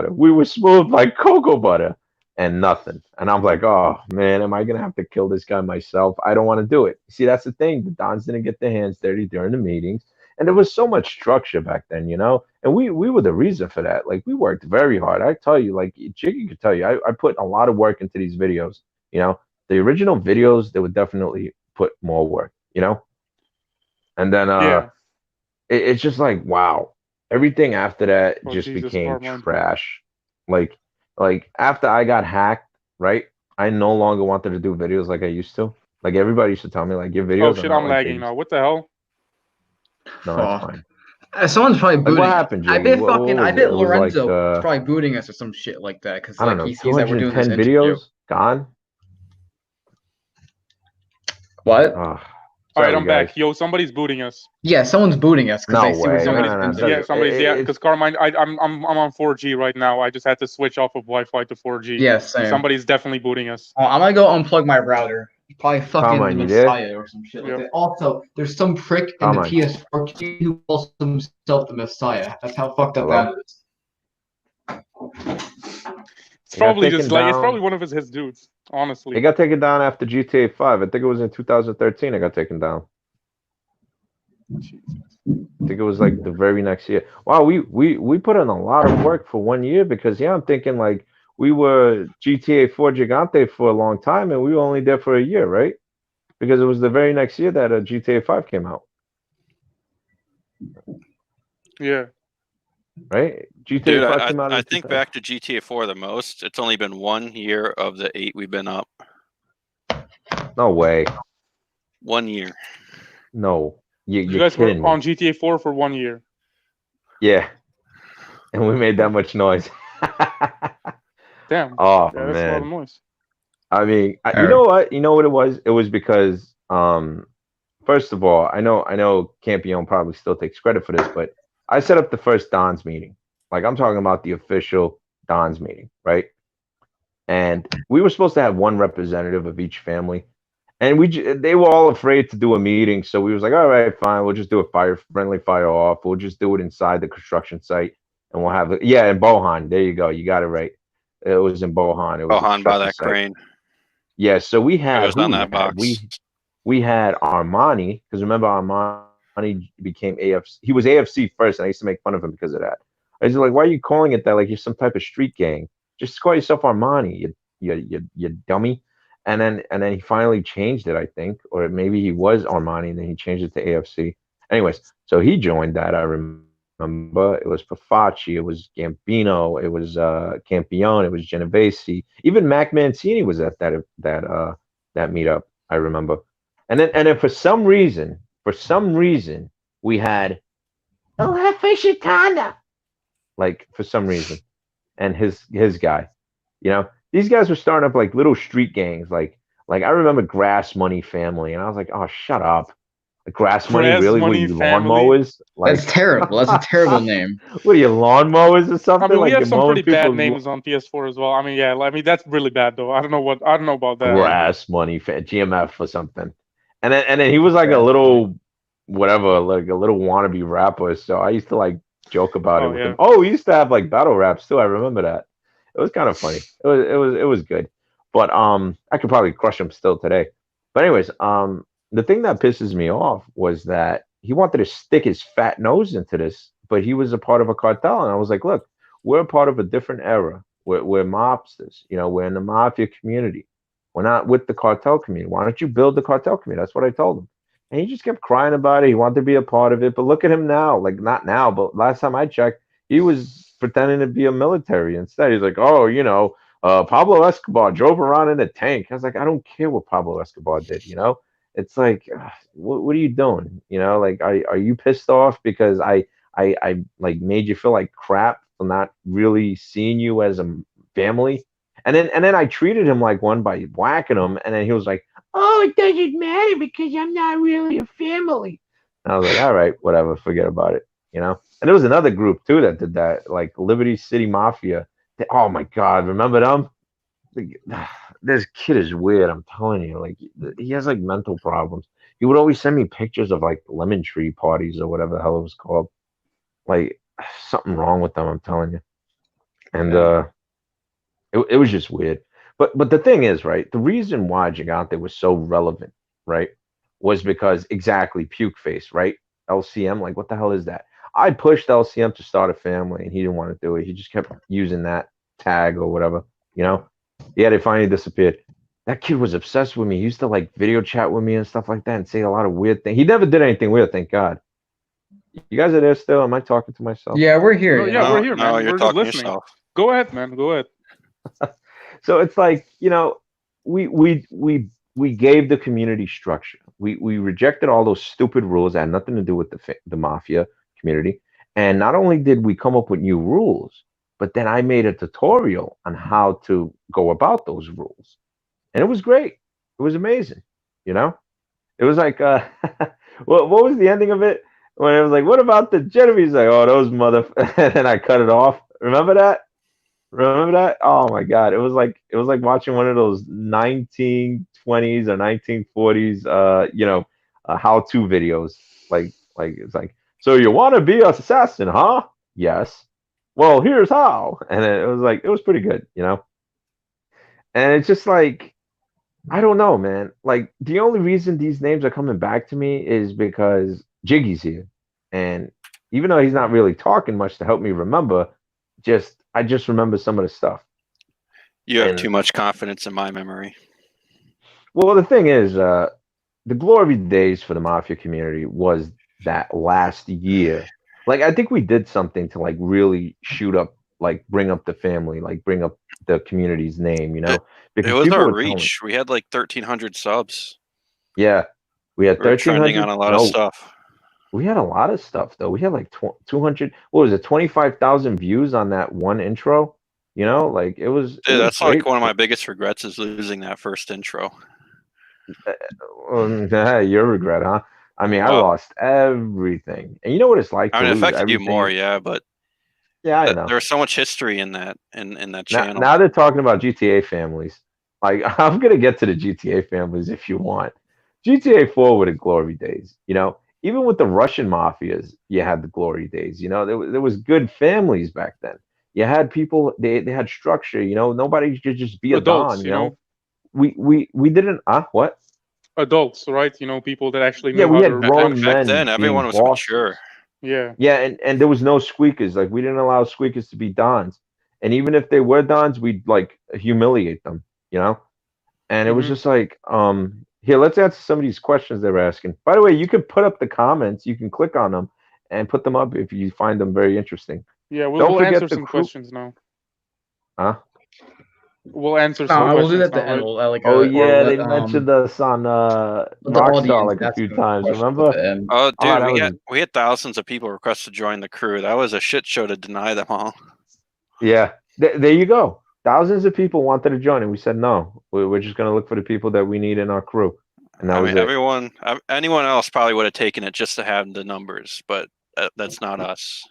We were smooth like cocoa butter and nothing. And I'm like, oh man, am I going to have to kill this guy myself? I don't want to do it. See, that's the thing. The Dons didn't get their hands dirty during the meetings. And there was so much structure back then, and we were the reason for that. Like, we worked very hard. I tell you, like, Jiggy could tell you, I put a lot of work into these videos, The original videos, they would definitely put more work, And then it's just like, wow. Everything after that just became trash. Like after I got hacked, right? I no longer wanted to do videos like I used to. Like, everybody used to tell me, like, your videos Oh, shit, I'm lagging now. What the hell? No, that's fine. Someone's probably Like, booting. what us. happened, I Jiggy? bet What fucking. was I it? bet It was like, Lorenzo is probably booting us or some shit like that because I don't like know, he sees that we're doing this 210 interview. videos gone. What? Oh, All right, sorry, I'm back. guys. Yo, somebody's booting us. Yeah, someone's booting us because No they see we're way. doing No, this no, no. interview. Yeah, somebody's It's because Carmine, I'm on 4G right now. I just had to switch off of Wi-Fi to 4G. Yeah, So same. somebody's definitely booting us. I'm gonna go unplug my router. Probably fucking Carmine, the you there? Messiah or some shit like Yep. that. Also, there's some prick in the Carmine. PS4 community who calls himself the Messiah. That's how fucked up Hello? that is. It's It got probably just taken like it's down. probably one of his dudes. It Honestly, got taken down after GTA 5. I think it was in 2013 it got taken down. I think it was like the very next year. Wow, we put in a lot of work for 1 year because I'm thinking like we were GTA 4 Gigante for a long time and we were only there for a year, right? Because it was the very next year that GTA 5 came out, yeah. right? GTA Dude, 5 came out I in think 2000. back to GTA 4 the most. It's only been 1 year of the 8 we've been up. No way. 1 year. No. You You're guys were kidding me. on GTA 4 for 1 year. Yeah. And we made that much noise. Damn. Oh Yeah, that's a lot of man. noise. I mean, you Alright. know what? You know what it was? It was because first of all, I know Campione probably still takes credit for this, but I set up the first Don's meeting. Like I'm talking about the official Don's meeting, right? And we were supposed to have one representative of each family. And they were all afraid to do a meeting, so we was like, all right, fine, we'll just do a friendly fire off. We'll just do it inside the construction site, and we'll have yeah, in Bohan. There you go, you got it right. It was in Bohan. It was a Behind by construction that site. crane. Yeah, so we had Goes who down we that had? box. We had Armani because remember Armani became AFC. He was AFC first, and I used to make fun of him because of that. I was like, why are you calling it that? Like you're some type of street gang. Just call yourself Armani, you dummy. And then he finally changed it, I think, or maybe he was Armani and then he changed it to AFC. Anyways, so he joined that. I remember it was Profaci, it was Gambino, it was Campione, it was Genovese. Even Mac Mancini was at that meetup. I remember. And then for some reason, we had El Jefe Shitana. Like for some reason, and his guy, these guys were starting up like little street gangs. Like I remember Grass Money Family, and I was like, oh, shut up. Like, Grass Money, Grass really? What are Money you, Family? lawnmowers? Like, That's terrible. That's a terrible name. what are you, lawnmowers or something? I mean, we like have you're some mowing pretty bad people's names on PS4 as well. I mean, yeah, I mean that's really bad though. I don't know about that. Grass Money, GMF or something. And then he was like a little whatever, like a little wannabe rapper. So I used to like joke about it with him. Oh, he used to have like battle raps too. I remember that. It was kind of funny. It was good. But I could probably crush him still today. But anyways, the thing that pisses me off was that he wanted to stick his fat nose into this, but he was a part of a cartel, and I was like, look, we're a part of a different era. We're mobsters. We're in the mafia community. We're not with the cartel community. Why don't you build the cartel community? That's what I told him. And he just kept crying about it. He wanted to be a part of it. But look at him now. Like, not now, but last time I checked, he was pretending to be a military instead. He's like, oh, Pablo Escobar drove around in a tank. I was like, I don't care what Pablo Escobar did, It's like, what are you doing? Like, are you pissed off because I like made you feel like crap for not really seeing you as a family? And then I treated him like one by whacking him, and then he was like, oh, it doesn't matter because I'm not really a family. And I was like, all right, whatever, forget about it, And there was another group too that did that, like Liberty City Mafia. Oh my God, remember them? This kid is weird. I'm telling you, like he has like mental problems. He would always send me pictures of like lemon tree parties or whatever the hell it was called. Like something wrong with them. I'm telling you. And it was just weird. But the thing is, right? The reason why Gigante was so relevant, right, was because exactly puke face, right? LCM, like what the hell is that? I pushed LCM to start a family, and he didn't want to do it. He just kept using that tag or whatever, Yeah, they finally disappeared. That kid was obsessed with me. He used to like video chat with me and stuff like that, and say a lot of weird things. He never did anything weird, thank God. You guys are there still? Am I talking to myself? Yeah, we're here. No, yeah, we're here, man. No, you're We're just talking listening. yourself. Go ahead, man. Go ahead. So it's like, we gave the community structure. We rejected all those stupid rules that had nothing to do with the mafia. community. And not only did we come up with new rules, but then I made a tutorial on how to go about those rules. And it was great. It was amazing. You know, it was like, what was the ending of it? When it was like, what about the Genevieve's? Like, oh, those mother, and then I cut it off. Remember that? Remember that? Oh my God. It was like watching one of those 1920s or 1940s how-to videos. Like it's like, so you want to be an assassin, huh? Yes. Well, here's how. And it was pretty good, you know? And it's just like, I don't know, man. Like the only reason these names are coming back to me is because Jiggy's here. And even though he's not really talking much to help me remember, I just remember some of the stuff. You have And too much confidence in my memory. well, the thing is, the glory days for the Mafia community was that last year. Like I think we did something to like really shoot up, like bring up the family, like bring up the community's name, you It, know? it Because was people our were telling me, reach. We had like 1,300 subs. yeah, we had We were trending on 1,300. a lot of No, stuff. we had a lot of stuff though. We had like 200. What was it? 25,000 views on that one intro. You know, like it Dude, was that's like great. one of my biggest regrets is losing that first intro. Your regret, huh? I mean, I Well, lost everything, and you know what it's like I to mean, it lose affected you more, everything. yeah, but Yeah, I know. there's so much history in that in that Now, channel. now they're talking about GTA families. Like, I'm gonna get to the GTA families if you want. GTA 4 were the glory days. You know, even with the Russian mafias, you had the glory days. You know, there was good families back then. You had people. They had structure. You know, nobody could just be a Adults, don. you You know, know, we didn't. What? adults, right? You know, people that actually Yeah, knew we how had to grown function. Back then, men being everyone was mature. bosses. Yeah. Yeah, and there was no squeakers. Like we didn't allow squeakers to be dons. And even if they were dons, we'd like humiliate them, you know? And it was Hmm. just like, here, let's answer some of these questions they were asking. By the way, you can put up the comments, you can click on them and put them up if you find them very interesting. Yeah, Don't we'll answer forget the some crew. questions now. Huh? We'll answer No, some I will do that questions at the now, end. right? We'll Oh we'll yeah, they let mentioned us on the Rockstar audience like a ask few them times, questions at remember? the end. Oh, Oh, dude, that was we had thousands of people request to join the crew. That was a shit show to deny them all. yeah. There you go. Thousands of people wanted to join, and we said no. We're just gonna look for the people that we need in our crew, and that I was mean, it. anyone else probably would have taken it just to have the numbers, but that's not us.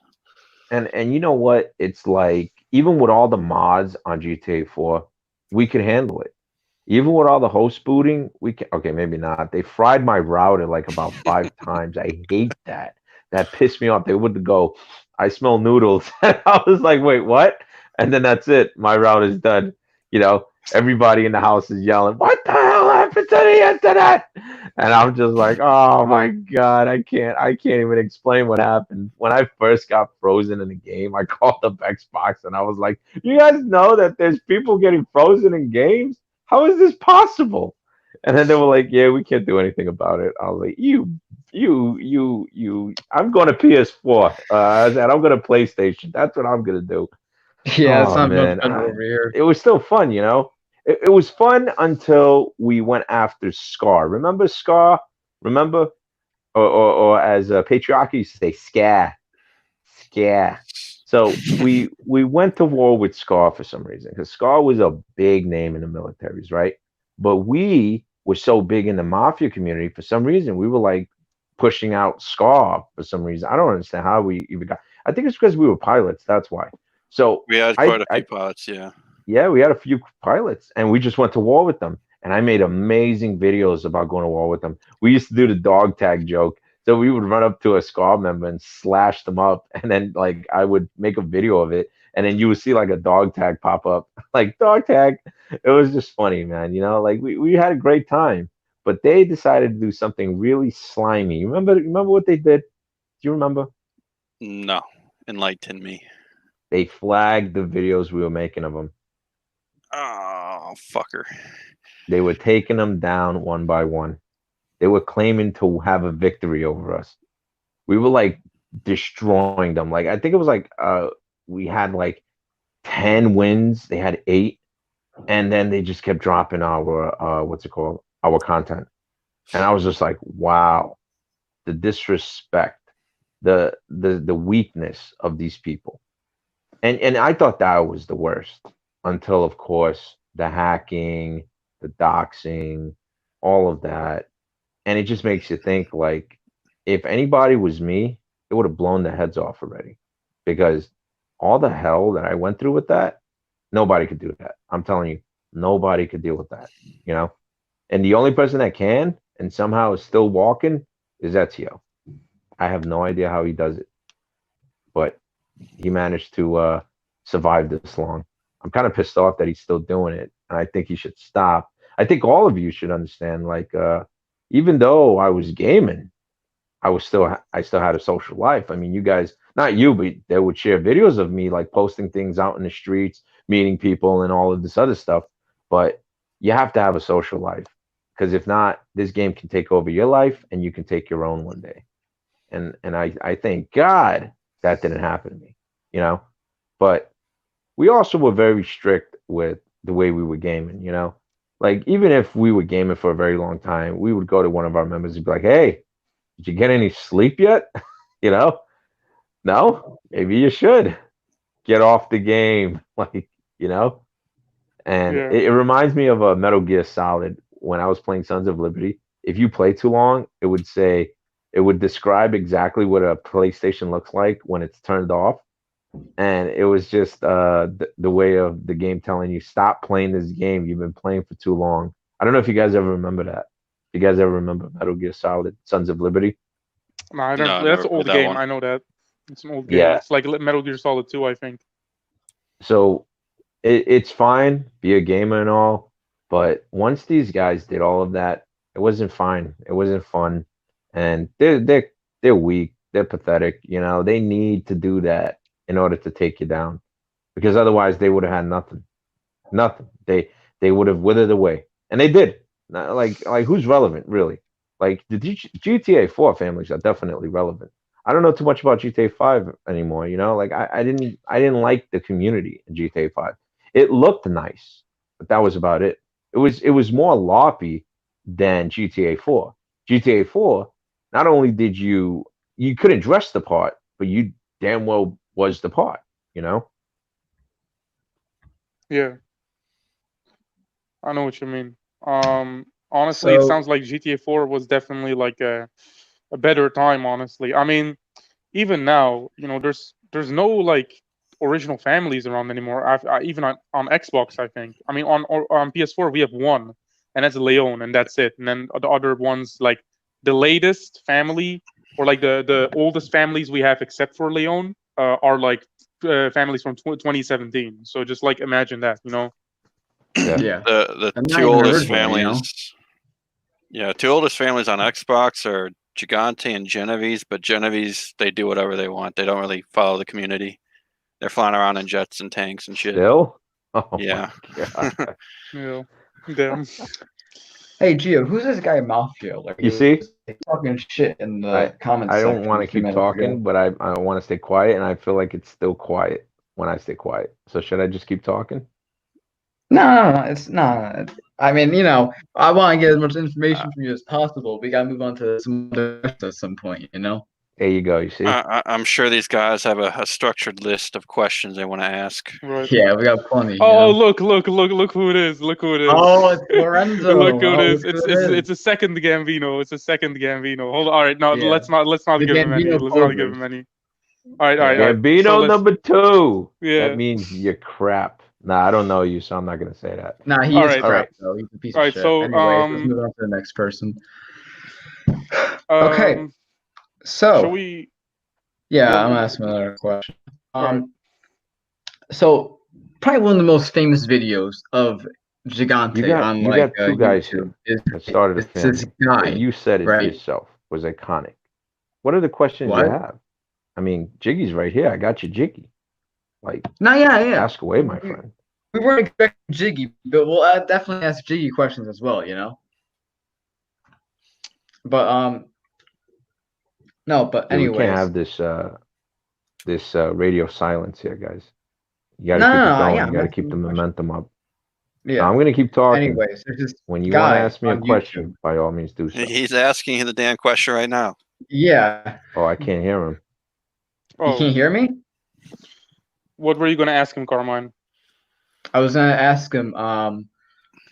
And you know what? It's like even with all the mods on GTA 4, we could handle it. Even with all the host booting, we can. Okay, maybe not. They fried my router like about 5 times. I hate that. That pissed me off. They would go, I smell noodles. And I was like, wait, what? And then that's it. My router's done. You know, everybody in the house is yelling, what the hell happened to the internet? And I'm just like, oh my God, I can't even explain what happened. When I first got frozen in the game, I called up Xbox and I was like, you guys know that there's people getting frozen in games? How is this possible? And then they were like, yeah, we can't do anything about it. I was like, I'm going to PS4. I said, I'm going to PlayStation. That's what I'm going to do. Yeah, it's Oh, not much man. better over here. It was still fun, you know? It was fun until we went after Scar. Remember Scar? Remember? Or as Patriarchy used to say, Scare. Scare. So we went to war with Scar for some reason because Scar was a big name in the militaries, right? But we were so big in the mafia community for some reason. We were like pushing out Scar for some reason. I don't understand how we even got. I think it's because we were pilots. That's why. So We had I, quite a I few pilots, yeah. yeah, we had a few pilots and we just went to war with them. And I made amazing videos about going to war with them. We used to do the dog tag joke. So we would run up to a squad member and slash them up. And then like I would make a video of it. And then you would see like a dog tag pop up. Like dog tag. It was just funny, man. You know, like we had a great time. But they decided to do something really slimy. Remember what they did? Do you remember? No, enlighten me. They flagged the videos we were making of them. Oh, fucker. They were taking them down one by one. They were claiming to have a victory over us. We were like destroying them. Like I think it was like we had like 10 wins. They had 8, and then they just kept dropping our what's it called? Our content. And I was just like, wow, the disrespect the weakness of these people. And I thought that was the worst until, of course, the hacking, the doxing, all of that. And it just makes you think, like, if anybody was me, it would have blown their heads off already. Because all the hell that I went through with that, nobody could do that. I'm telling you, nobody could deal with that, you know? And the only person that can and somehow is still walking is Ezio. I have no idea how he does it, but he managed to survive this long. I'm kind of pissed off that he's still doing it, and I think he should stop. I think all of you should understand, like, even though I was gaming, I still had a social life. I mean, you guys, not you, but they would share videos of me like posting things out in the streets, meeting people, and all of this other stuff. But you have to have a social life, because if not, this game can take over your life, and you can take your own one day. And I thank God that didn't happen to me, you know. But we also were very strict with the way we were gaming, you know. Like, even if we were gaming for a very long time, we would go to one of our members and be like, "Hey, did you get any sleep yet?" You know? No? Maybe you should get off the game. Like, you know? And Yeah. it reminds me of a Metal Gear Solid when I was playing Sons of Liberty. If you play too long, it would describe exactly what a PlayStation looks like when it's turned off. And it was just the way of the game telling you, stop playing this game. You've been playing for too long. I don't know if you guys ever remember that. You guys ever remember Metal Gear Solid, Sons of Liberty? No, I don't. No, That's never an old played that game. one. I know that. It's an old game. Yeah. It's like Metal Gear Solid 2, I think. So it's fine, be a gamer and all, but once these guys did all of that, it wasn't fine. It wasn't fun, and they're weak. They're pathetic. You know, they need to do that in order to take you down, because otherwise they would have had nothing. Nothing. They would have withered away, and they did. Like who's relevant really? Like the GTA 4 families are definitely relevant. I don't know too much about GTA 5 anymore. You know, like I didn't like the community in GTA 5. It looked nice, but that was about it. It was more loppy than GTA 4. GTA 4, not only did you couldn't dress the part, but you damn well was the part. You know. Yeah, I know what you mean. Honestly, it So- sounds like GTA 4 was definitely like a better time. Honestly, I mean, even now, there's no like original families around anymore. Even on Xbox, I think. I mean, on PS4 we have one, and that's Leon, and that's it. And then the other ones, like the latest family or like the oldest families we have, except for Leon, are like families from 2017. So just like imagine that, Yeah. Yeah. The I'm not two even oldest original, you know? families. Yeah, two oldest families on Xbox are Gigante and Genovese, but Genovese, they do whatever they want. They don't really follow the community. They're flying around in jets and tanks and shit. Still? Oh Yeah. my God. Yeah. Damn. Hey, Gio, who's this guy Mafia? Like, You he see? was talking shit in the comments I don't section want a to few keep minutes ago. talking, but I want to stay quiet, and I feel like it's still quiet when I stay quiet. So should I just keep talking? No, it's not. I mean, I want to get as much information from you as possible. We got to move on to some other questions at some point, There you go. You see? I'm sure these guys have a structured list of questions they want to ask. Right. Yeah, we got plenty. you Oh, know? look who it is. Look who it is. Oh, it's Lorenzo. Look who it Oh, is. look It's who it is. it's a second Gambino. It's a second Gambino. Hold on. All right, no, Yeah. let's not The give him any. Gambino Let's not give posers. him any. All right, all right, all right. Gambino So let's- number 2. Yeah. That means you're crap. Nah, I don't know you, so I'm not gonna say that. Nah, he All is right. crap, though. He's a piece All of right, shit. so, Anyways, let's move on to the next person. Okay, Shall so we? yeah, Yeah, I'm we- gonna ask another question. Alright. So probably one of the most famous videos of Gigante You got on you like got two guys here YouTube is that started a it's this family. guy. And you said it right? yourself was iconic. What are the questions What? you have? I mean, Jiggy's right here. I got you, Jiggy. Like, No, yeah. ask away, my friend. We weren't expecting Jiggy, but we'll definitely ask Jiggy questions as well, But no, but Dude, we anyways, can't have this radio silence here, guys. You gotta No, keep no, it no, going. yeah, You I'm gotta asking keep the you a question. momentum up. yeah. I'm gonna keep talking. Anyways, there's this When you want to guy ask me a on question, YouTube. by all means do so. He's asking the damn question right now. Yeah. Oh, I can't hear him. You Oh, can't hear me? what were you gonna ask him, Carmine? I was gonna ask him.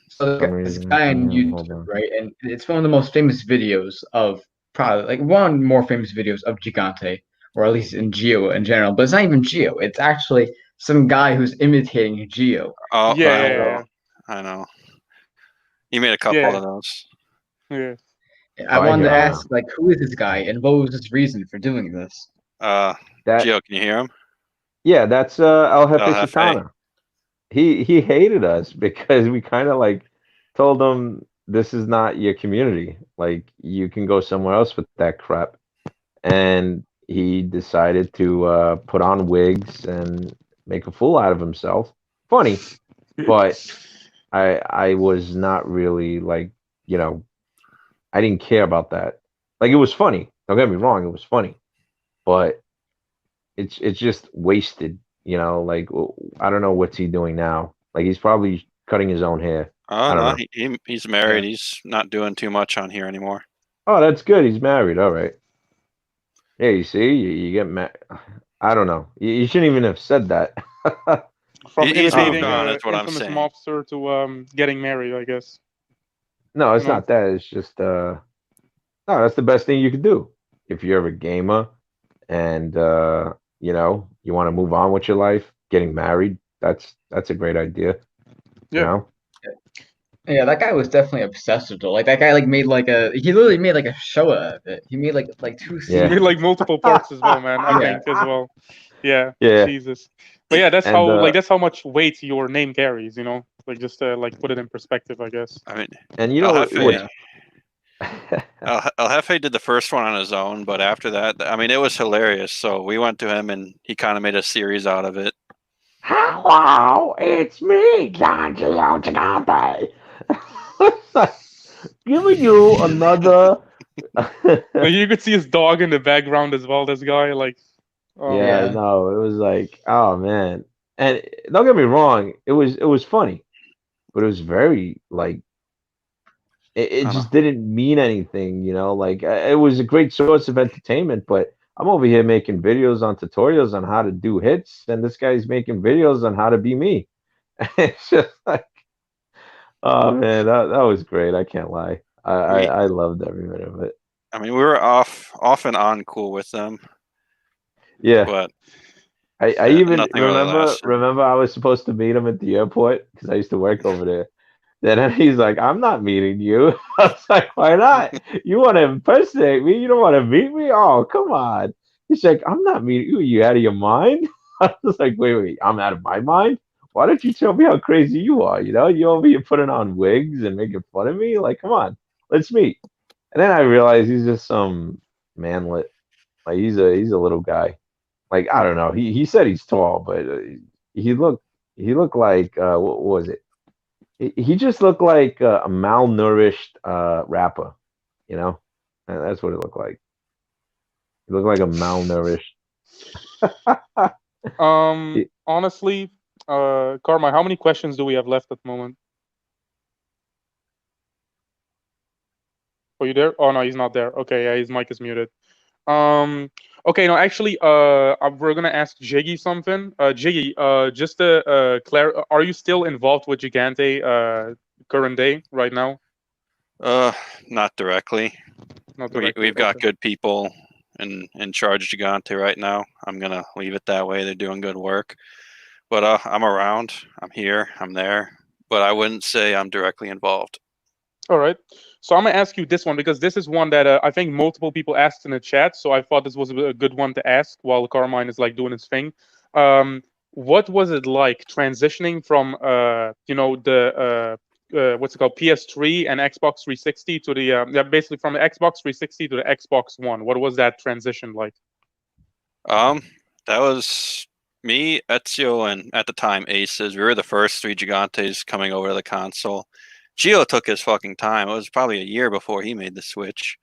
So For some this reason, guy on yeah, hold YouTube, on. right? And it's one of the most famous videos of probably like one of the more famous videos of Gigante, or at least in Gio in general. But it's not even Gio. It's actually some guy who's imitating Gio. Oh, Yeah, I yeah, know. yeah, I know. He made a yeah, couple of those. yeah. I Oh, I wanted hear to him Um, now. ask, like, who is this guy and what was his reason for doing this? That Gio, can you hear him? yeah, that's El El Jefe Jefe. Chicana. He hated us because we kind of like told him this is not your community. Like you can go somewhere else with that crap. And he decided to put on wigs and make a fool out of himself. Funny, but I was not really like, you know, I didn't care about that. Like it was funny. Don't get me wrong, it was funny, but it's just wasted. You know, like I don't know what's he doing now. Like he's probably cutting his own hair. Oh I don't no, know. he's married. Yeah. He's not doing too much on here anymore. Oh, that's good. He's married. All right. Yeah, you see, you get mad. I don't know. You shouldn't even have said that. from He's moved imitating on, a is what I'm infamous saying. mobster to getting married, I guess. No, You it's know. not that. It's just no, that's the best thing you could do. If you're a gamer and you know, you want to move on with your life, getting married, that's a great idea, you Yeah. know? Yeah, that guy was definitely obsessed with it. Like that guy like made like a he literally made like a show out of it. He made like two He Yeah. made seasons. like multiple parts as well, man. I Yeah. think as well. Yeah. Yeah. Jesus. But yeah, that's And how that's how much weight your name carries. You know, like just to like put it in perspective, I guess. I mean, you El know what's Jefe. El Jefe did the first one on his own, but after that, I mean, it was hilarious. So we went to him, and he kind of made a series out of it. Hello, it's me, Don Gio Gigante. Giving you another Like you could see his dog in the background as well. This guy, like, oh Yeah, Yeah. man, no, it was like, oh man. And don't get me wrong, it was funny, but it was very like it I don't know. just didn't mean anything, you know. Like it was a great source of entertainment, but I'm over here making videos on tutorials on how to do hits, and this guy's making videos on how to be me. It's just like, oh man, that was great. I can't lie. I loved every minute of it. I mean, we were off and on cool with them, Yeah. but I even nothing really lasted. remember I was supposed to meet him at the airport because I used to work over there. Then he's like, "I'm not meeting you." I was like, "Why not? You want to impersonate me? You don't want to meet me? Oh, come on!" He's like, "I'm not meeting you. You out of your mind?" I was like, "Wait, I'm out of my mind? Why don't you tell me how crazy you are? You know, you over here putting on wigs and making fun of me? Like, come on, let's meet." And then I realized he's just some manlet. Like he's a little guy. Like I don't know. He said he's tall, but he looked like what was it? He just looked like a malnourished rapper. You know, and that's what it looked like. He looked like a malnourished. honestly, Carmine, how many questions do we have left at the moment? Are you there? Oh no, he's not there. Okay, yeah, his mic is muted. Um, okay, no, actually, we're gonna ask Jiggy something. Jiggy, just to are you still involved with Gigante, current day, right now? Uh, not directly. Not directly. We've got Okay. good people in charge of Gigante right now. I'm gonna leave it that way. They're doing good work. But I'm around. I'm here. I'm there. But I wouldn't say I'm directly involved. All right. So I'm gonna ask you this one because this is one that I think multiple people asked in the chat. So I thought this was a good one to ask while Carmine is like doing his thing. What was it like transitioning from what's it called, PS3 and Xbox 360 to the basically from the Xbox 360 to the Xbox One? What was that transition like? That was me, Ezio, and at the time Aces. We were the first three Gigantes coming over to the console. Gio took his fucking time. It was probably a year before he made the switch.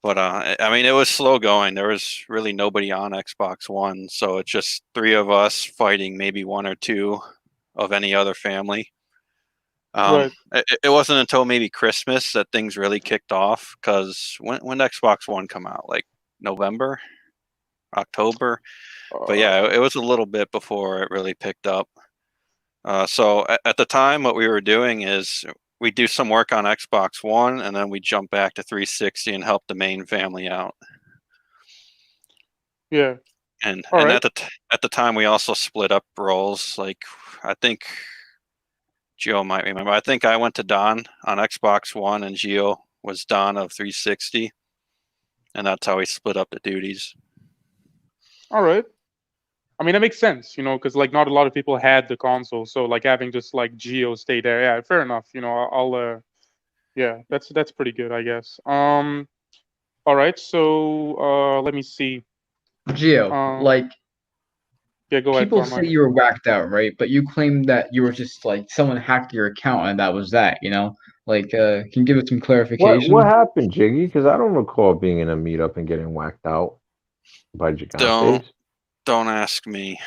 But I mean, it was slow going. There was really nobody on Xbox One, so it's just three of us fighting maybe one or two of any other family. Right. It wasn't until maybe Christmas that things really kicked off. Because when did Xbox One come out? Like November? October. But yeah, it was a little bit before it really picked up. So at the time, what we were doing is we do some work on Xbox One, and then we jump back to 360 and help the main family out. Yeah. And All right. at the time, we also split up roles. Like I think Gio might remember. I think I went to Don on Xbox One, and Gio was Don of 360, and that's how we split up the duties. All right. I mean, that makes sense, because like not a lot of people had the console, so like having just like Geo stay there, yeah, fair enough. Yeah, that's pretty good, I guess. All right, so let me see. Gio, like Yeah, go ahead, people say Carmine. you were whacked out, right? But you claim that you were just like someone hacked your account and that was that, you know? Like, can you give us some clarification? What happened, Jiggy? Because I don't recall being in a meetup and getting whacked out by Gigantes. Don't ask me.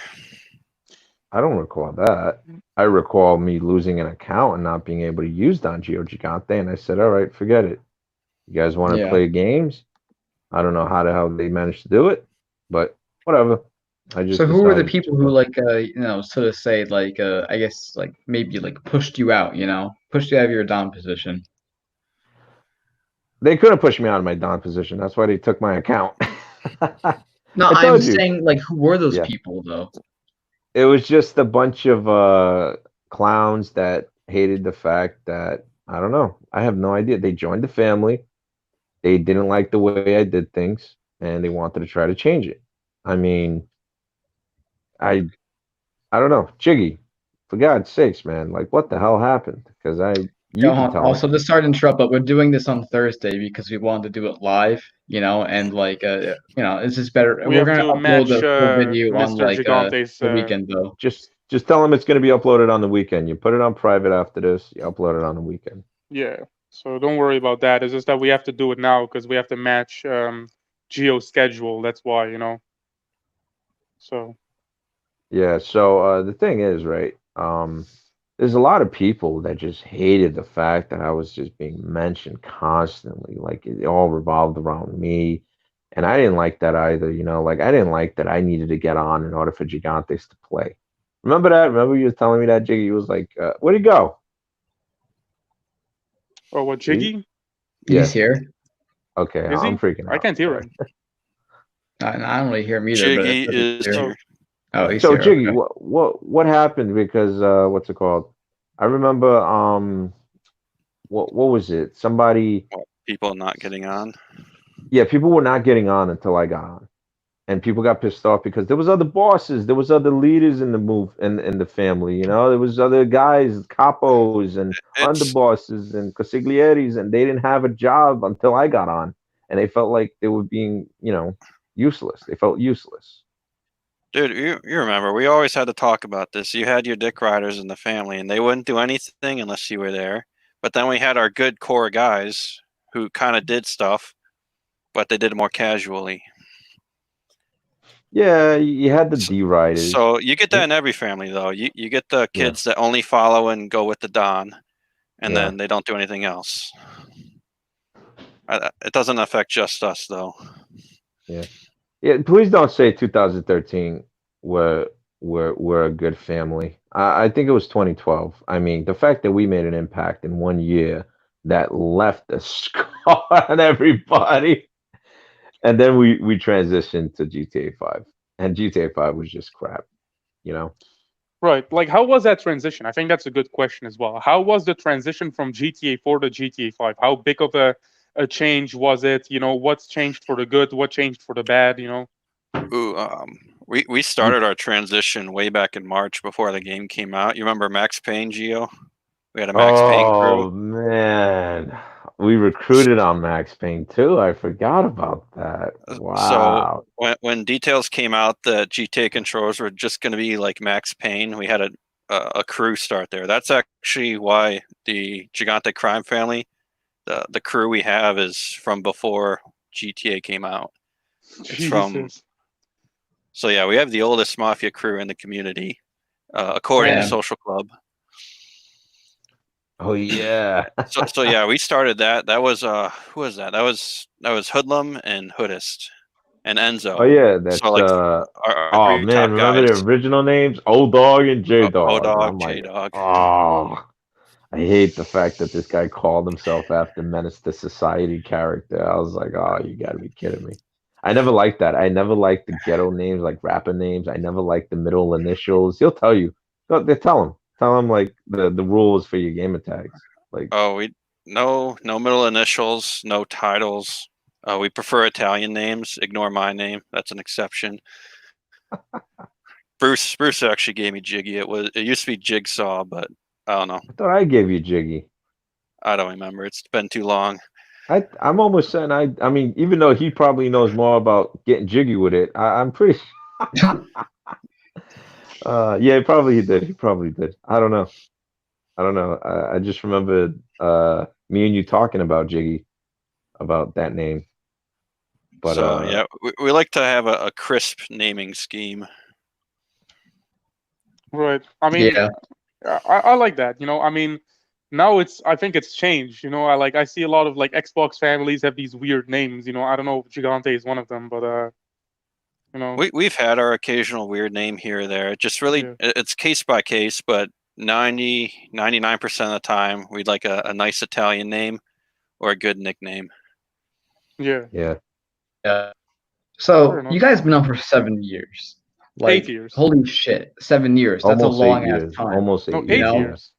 I don't recall that. I recall me losing an account and not being able to use Don Gio Gigante, and I said, "All right, forget it. You guys want to Yeah. play games? I don't know how the hell they managed to do it, but whatever." I just So who were the decided people to, who like sort of say like I guess like maybe like pushed you out, pushed you out of your Dom position? They couldn't push me out of my Don position. That's why they took my account. No, I I'm told you. saying like who were those Yeah. people though? It was just a bunch of clowns that hated the fact that I don't know. I have no idea. They joined the family. They didn't like the way I did things, and they wanted to try to change it. I mean, I don't know, Chiggy. For God's sakes, man! Like, what the hell happened? Because you can tell me. Also, just sorry to interrupt, but we're doing this on Thursday because we wanted to do it live, and like it's just better. We We're have gonna to upload match the full video on Mr. like Gigante's. the weekend though. Just tell them it's going to be uploaded on the weekend. You put it on private after this. You upload it on the weekend. Yeah, so don't worry about that. It's just that we have to do it now because we have to match Geo's schedule. That's why, So. Yeah. So the thing is, right? There's a lot of people that just hated the fact that I was just being mentioned constantly. Like it all revolved around me. And I didn't like that either, like I didn't like that I needed to get on in order for Gigantes to play. Remember that? Remember you was telling me that, Jiggy? You was like, where'd he go? Oh, what, Jiggy? He's here. Okay, Is I'm he? freaking out. I can't hear him. I don't really hear him either. Jiggy but is here. Oh, he's So here. Jiggy, Okay. what happened? Because what's it called? I remember what was it? Somebody People not getting on. Yeah, people were not getting on until I got on. And people got pissed off because there was other bosses, there was other leaders in the in the family, there was other guys, capos and It's underbosses and consiglieris, and they didn't have a job until I got on, and they felt like they were being, useless. They felt useless. Dude, you remember we always had to talk about this. You had your dick riders in the family, and they wouldn't do anything unless you were there. But then we had our good core guys who kind of did stuff, but they did it more casually. Yeah, you had the D riders. So you get that in every family, though. You get the kids that only follow and go with the Don, and then they don't do anything else. It doesn't affect just us, though. Yeah. Please don't say 2013 were a good family. I think it was 2012. I mean, the fact that we made an impact in 1 year that left a scar on everybody, and then we transitioned to GTA 5, and GTA 5 was just crap, Right. Like, how was that transition? I think that's a good question as well. How was the transition from GTA 4 to GTA 5? How big of a change was it? What's changed for the good? What changed for the bad? Ooh, we started our transition way back in March before the game came out. You remember Max Payne, Gio? We had a Max Payne crew. Oh man, we recruited on Max Payne too. I forgot about that. Wow. So when details came out that GTA controllers were just going to be like Max Payne, we had a crew start there. That's actually why the Gigante crime family, the crew we have is from before GTA came out. It's from. So yeah, we have the oldest mafia crew in the community, according to Social Club. Oh yeah. so yeah, we started that. That was who was that? That was Hoodlum and Hoodist. and Enzo. Oh yeah, that's So like our oh three man, top remember guys. the original names? Old Dog and J Dog. O-Dog, I'm like, J-Dog. oh, I hate the fact that this guy called himself after Menace to Society character. I was like, oh, you gotta be kidding me. I never liked that. I never liked the ghetto names, like rapper names. I never liked the middle initials. He'll tell you. They tell him like the rules for your gamer tags. Like, Oh, we no middle initials, no titles. We prefer Italian names. Ignore my name. That's an exception. Bruce actually gave me Jiggy. It used to be Jigsaw, but I don't know. I thought I gave you Jiggy. I don't remember. It's been too long. I'm almost saying I mean, even though he probably knows more about getting jiggy with it, I'm pretty. Yeah, he did. He probably did. I don't know. I don't know. I just remember me and you talking about Jiggy, about that name. But So yeah, we like to have a crisp naming scheme. Right. I mean, Yeah. I like that. I mean, now I think it's changed. I see a lot of like Xbox families have these weird names. I don't know if Gigante is one of them, but We've had our occasional weird name here or there. It just really Yeah. it's case by case, but 99% of the time we'd like a nice Italian name or a good nickname. Yeah. yeah, Yeah. Fair So enough. you guys been on for 7 years. 8 Like, years. holy shit, 7 years. That's a almost eight long ass years. time. Almost No, 8 eight years. know? Yeah. years.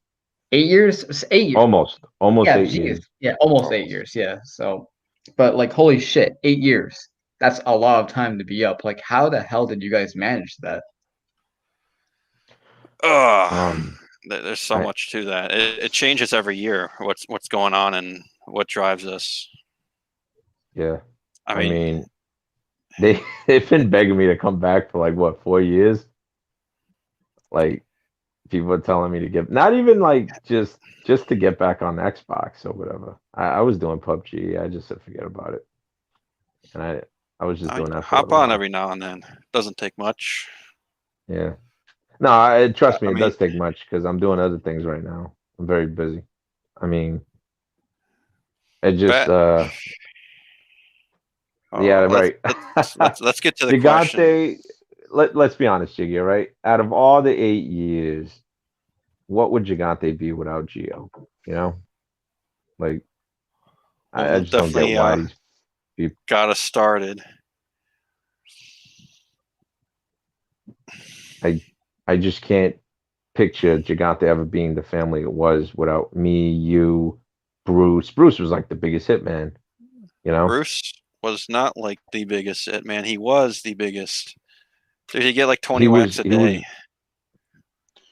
8 years? 8 years. Almost Yeah, 8 geez. years. Yeah, almost Almost. 8 years. Yeah. So, but like, holy shit, 8 years. That's a lot of time to be up. Like, how the hell did you guys manage that? Um, There's so I much to that. It changes every year. What's going on and what drives us. yeah. I I mean, mean, they've been begging me to come back for like what 4 years. Like people are telling me to get not even like just to get back on Xbox or whatever. I was doing PUBG. I just said forget about it, and I was just I doing that for a hop little on while. every now and then. Doesn't take much. Yeah. No, trust me, I it mean, does take much because I'm doing other things right now. I'm very busy. I mean, it just bet. yeah, Oh, right. let's get to the question. Gigante, let's be honest, Jiggy, right? Out of all the 8 years, what would Gigante be without Gio? You know? Like I Well, just don't get definitely why these people got us started. I I just can't picture Gigante ever being the family it was without me, you, Bruce. Bruce was like the biggest hit man, you know? Bruce was not like the biggest hit man. He was the biggest. Dude, he get like 20 He was whacks a he was day.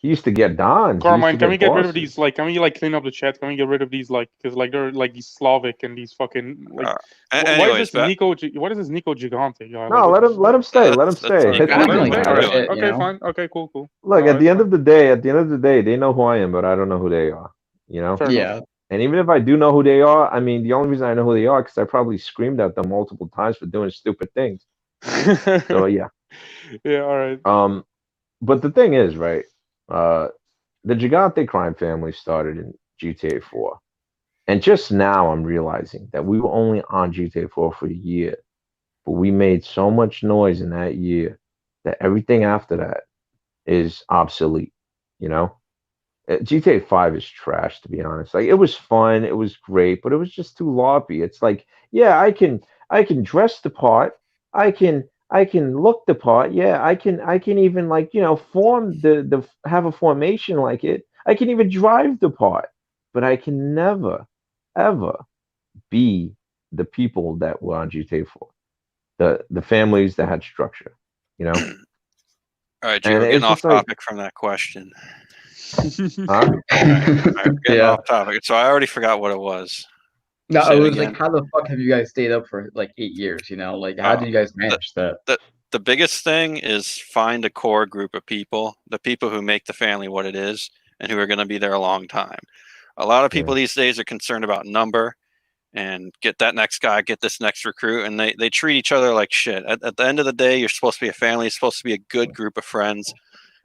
he used to get Dons. He used to Carmine, can we get get rid of these? bosses. Like, can we like clean up the chat? Can we get rid of these? Like, because like they're like these Slavic and these fucking like. Why is Anyways, this Nico? What is this Nico Gigante guy? Like, No, what? let him stay. Let him that's stay. It Nico. I Let him doesn't don't stay. give All a matter. right. shit, Okay. Fine. Okay. Cool. Cool. Look, All right. Fine. at the end of the day, they know who I am, but I don't know who they are. You know? Fair enough. Yeah. And even if I do know who they are, I mean, the only reason I know who they are because I probably screamed at them multiple times for doing stupid things. So yeah. Yeah. All right. But the thing is, right? Uh, the Gigante crime family started in GTA 4, and just now I'm realizing that we were only on GTA 4 for a year, but we made so much noise in that year that everything after that is obsolete. You know? GTA 5 is trash, to be honest. Like it was fun, it was great, but it was just too loppy. It's like, yeah, I can dress the part, I can look the part, yeah, I can even like, form the have a formation like it. I can even drive the part, but I can never ever be the people that were on GTA 4. The families that had structure, you know? All right, G, And we're getting it's off just like, topic from that question. huh? All right, we're getting Yeah. off topic. So I already forgot what it was. No, Say it it was like, again. how the fuck have you guys stayed up for like 8 years? Like, how did you guys The, manage that? the biggest thing is find a core group of people, the people who make the family what it is, and who are going to be there a long time. A lot of people Yeah. these days are concerned about number and get that next guy, get this next recruit, and they treat each other like shit. At the end of the day, you're supposed to be a family, you're supposed to be a good group of friends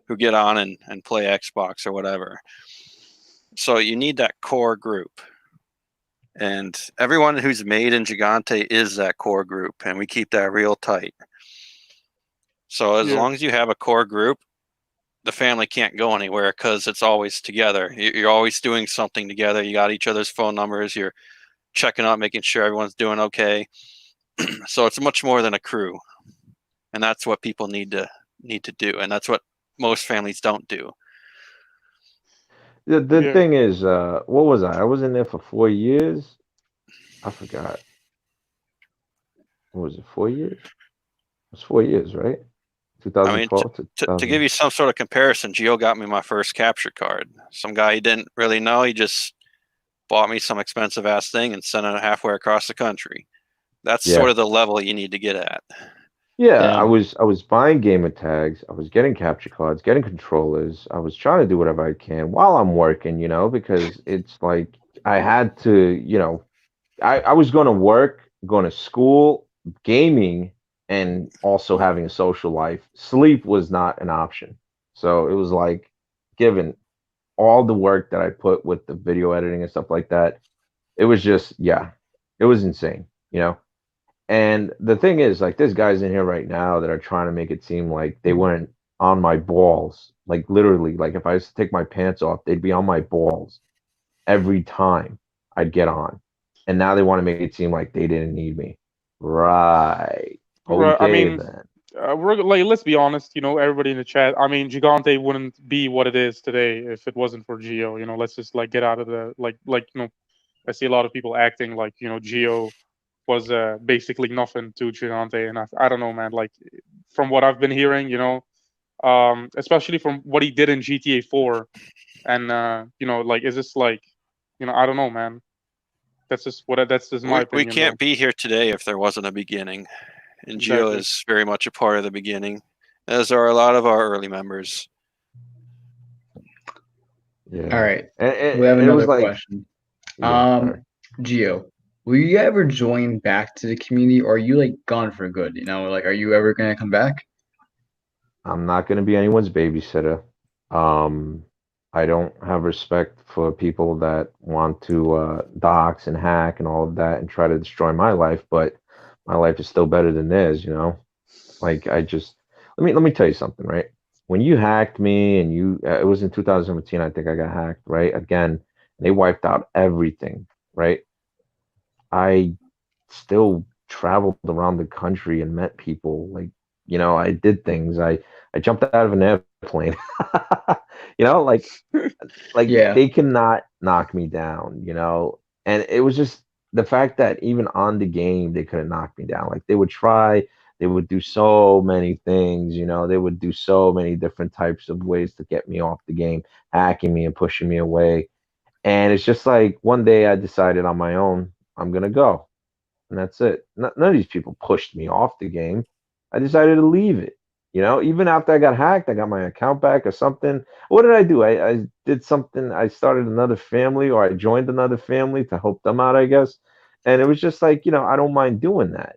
who get on and play Xbox or whatever. So you need that core group. And everyone who's made in Gigante is that core group, and we keep that real tight. So as long as you have a core group, the family can't go anywhere because it's always together. You're always doing something together. You got each other's phone numbers. You're checking up, making sure everyone's doing okay. So it's much more than a crew, and that's what people need to do, and that's what most families don't do. The thing is, what was I? I was in there for 4 years. I forgot. What was it? 4 years? It was 4 years, right? I mean, 2012 to to give you some sort of comparison, Gio got me my first capture card. Some guy he didn't really know, he just bought me some expensive ass thing and sent it halfway across the country. That's Yeah. sort of the level you need to get at. Yeah, Yeah. I was buying gamer tags, I was getting capture cards, getting controllers. I was trying to do whatever I can while I'm working, because it's like I had to, I was going to work, going to school, gaming, and also having a social life. Sleep was not an option. So it was like, given all the work that I put with the video editing and stuff like that, it was just, yeah, it was insane, you know? And the thing is, like, there's guys in here right now that are trying to make it seem like they weren't on my balls. Like, literally, like, if I was to take my pants off, they'd be on my balls every time I'd get on. And now they want to make it seem like they didn't need me. Right. Right. I Okay, mean, then. we're like, let's be honest. Everybody in the chat. I mean, Gigante wouldn't be what it is today if it wasn't for Gio. Let's just like get out of the like. I see a lot of people acting like Gio was basically nothing to Gigante, and I don't know, man. Like from what I've been hearing, especially from what he did in GTA 4, and like is this like, I don't know, man. That's just my We opinion, though. can't be here today if there wasn't a beginning. And Gio Exactly. is very much a part of the beginning, as are a lot of our early members. Yeah. All right. And We have it was another like, question. yeah, sorry. Gio, will you ever join back to the community, or are you like gone for good? Like, are you ever gonna come back? I'm not going to be anyone's babysitter. Um, I don't have respect for people that want to dox and hack and all of that and try to destroy my life, but my life is still better than theirs. Like I just let me tell you something, right? When you hacked me and it was in 2017, I think I got hacked, right? Again, they wiped out everything, right? I still traveled around the country and met people. Like, I did things. I jumped out of an airplane. Like Yeah. they cannot knock me down. And it was just the fact that even on the game they couldn't knock me down. Like they would try, they would do so many things. They would do so many different types of ways to get me off the game, hacking me and pushing me away. And it's just like one day I decided on my own, I'm gonna go. And that's it. None of these people pushed me off the game. I decided to leave it. Even after I got hacked, I got my account back or something. What did I do? I did something. I started another family, or I joined another family to help them out, I guess. And it was just like, I don't mind doing that.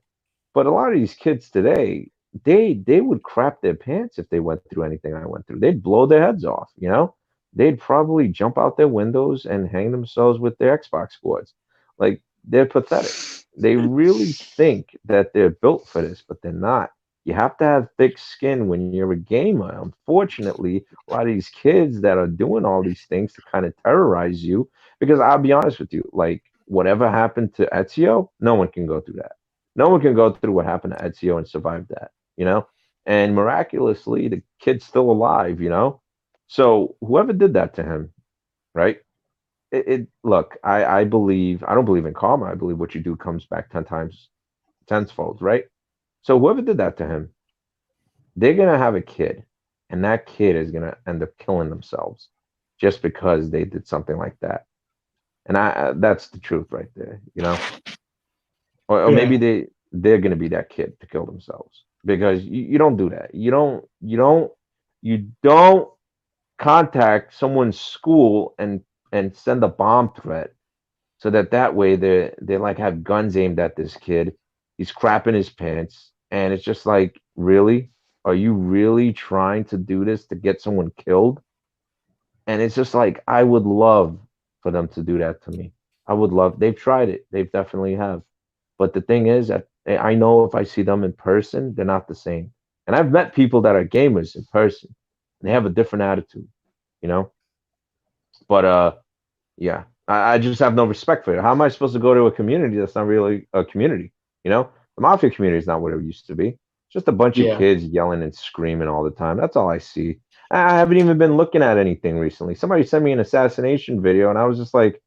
But a lot of these kids today, they would crap their pants if they went through anything I went through. They'd blow their heads off. They'd probably jump out their windows and hang themselves with their Xbox cords. Like they're pathetic. They really think that they're built for this, but they're not. You have to have thick skin when you're a gamer. Unfortunately, a lot of these kids that are doing all these things to kind of terrorize you, because I'll be honest with you, like whatever happened to Ezio, no one can go through that. No one can go through what happened to Ezio and survive that. And miraculously, the kid's still alive. So whoever did that to him, right? Look, I believe I don't believe in karma. I believe what you do comes back 10 times tenfold, right? So whoever did that to him, they're gonna have a kid, and that kid is gonna end up killing themselves just because they did something like that. And that's the truth right there. Or maybe Yeah. they're gonna be that kid to kill themselves because you don't do that. You don't contact someone's school and send a bomb threat so that way they like have guns aimed at this kid. He's crapping his pants, and it's just like, really? Are you really trying to do this to get someone killed? And it's just like I would love for them to do that to me. I would love. They've tried it. They've definitely have. But the thing is that I know if I see them in person, they're not the same. And I've met people that are gamers in person, and they have a different attitude, you know. But yeah, I just have no respect for it. How am I supposed to go to a community that's not really a community? You know, the mafia community is not what it used to be. It's just a bunch of Yeah. kids yelling and screaming all the time. That's all I see. I haven't even been looking at anything recently. Somebody sent me an assassination video, and I was just like,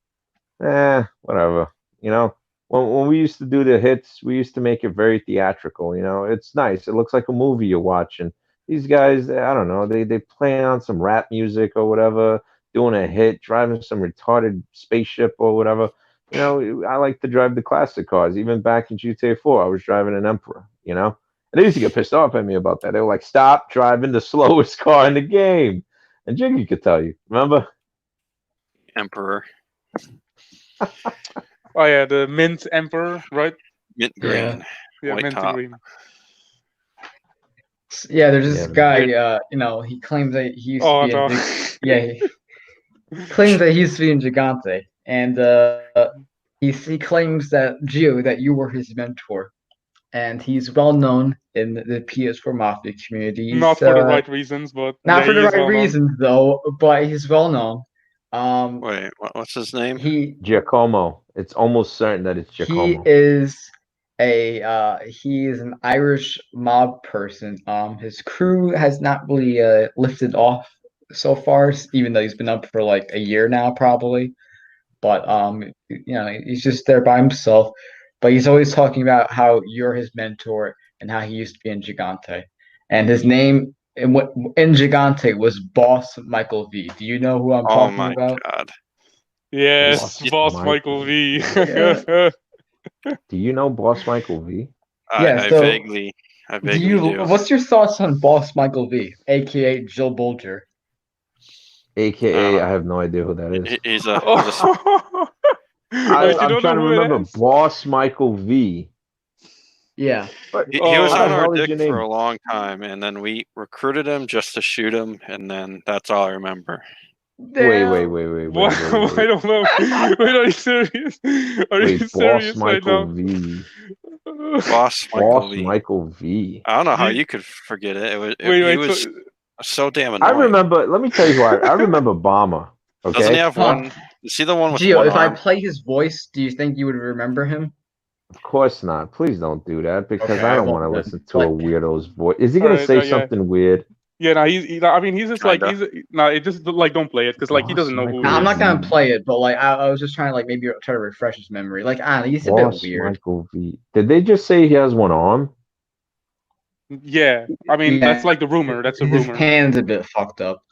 whatever. You know, when we used to do the hits, we used to make it very theatrical. You know, it's nice. It looks like a movie you're watching. These guys, I don't know, they play on some rap music or whatever, doing a hit, driving some retarded spaceship or whatever. You know, I like to drive the classic cars. Even back in GTA 4, I was driving an Emperor. You know, and they used to get pissed off at me about that. They were like, "Stop driving the slowest car in the game." And Jiggy could tell you. Remember? Emperor. Oh yeah, the Mint Emperor, right? Mint Yeah. green. Yeah, White mint top. green. Yeah, there's this Yeah, guy. He claims that he used to Oh be no. in. He claims that he used to be in Gigante, and he claims that Gio, that you were his mentor, and he's well known in the PS4 Mafia community. Not for the right reasons, but Not yeah, for he the is right well known. reasons though, but he's well known. Wait, what's his name? He Giacomo. It's almost certain that it's he Giacomo. is he is an Irish mob person. His crew has not really lifted off so far, even though he's been up for like a year now, probably. But he's just there by himself. But he's always talking about how you're his mentor and how he used to be in Gigante, and his name in Gigante was Boss Michael V. Do you know who I'm Oh talking my about? god. Yes, Boss Boss Michael V. Yeah. Do you know Boss Michael V? Yeah, I so vaguely do. What's your thoughts on Boss Michael V, aka Jill Bulger? AKA, I have no idea who that is. He's a Oh. Wait, you I'm don't trying to know who remember. it is? Boss Michael V. Yeah. But he was Oh. how on the our hell is dick your for name? a long time, and then we recruited him just to shoot him, and then that's all I remember. Wait. What? I don't know. Wait, are you serious? Are you Wait, Boss serious right Michael now? V. Boss Michael Boss V. Michael V. I don't know how You- you could forget it. Wait, He was so damn I annoying. remember. Let me tell you who I remember. Bomber. Okay. Doesn't he have Huh. one? Is he the one with Gio, one if I arm? play his voice, do you think you would remember him? Of course not. Please don't do that because Okay, I I don't want to won't then. listen to a weirdo's voice. Is he All gonna right, say yeah. something weird? Yeah, no, I mean, he's just like Kinda. it just like don't play it because like he Boss doesn't know who Michael Nah, he I'm is. not gonna V. play it, but like I was just trying to like maybe try to refresh his memory. Like, he's a bit Boss weird. Michael V. Did they just say he has one arm? Yeah, I mean Yeah, that's like the rumor. That's a his rumor. hand's a bit fucked up.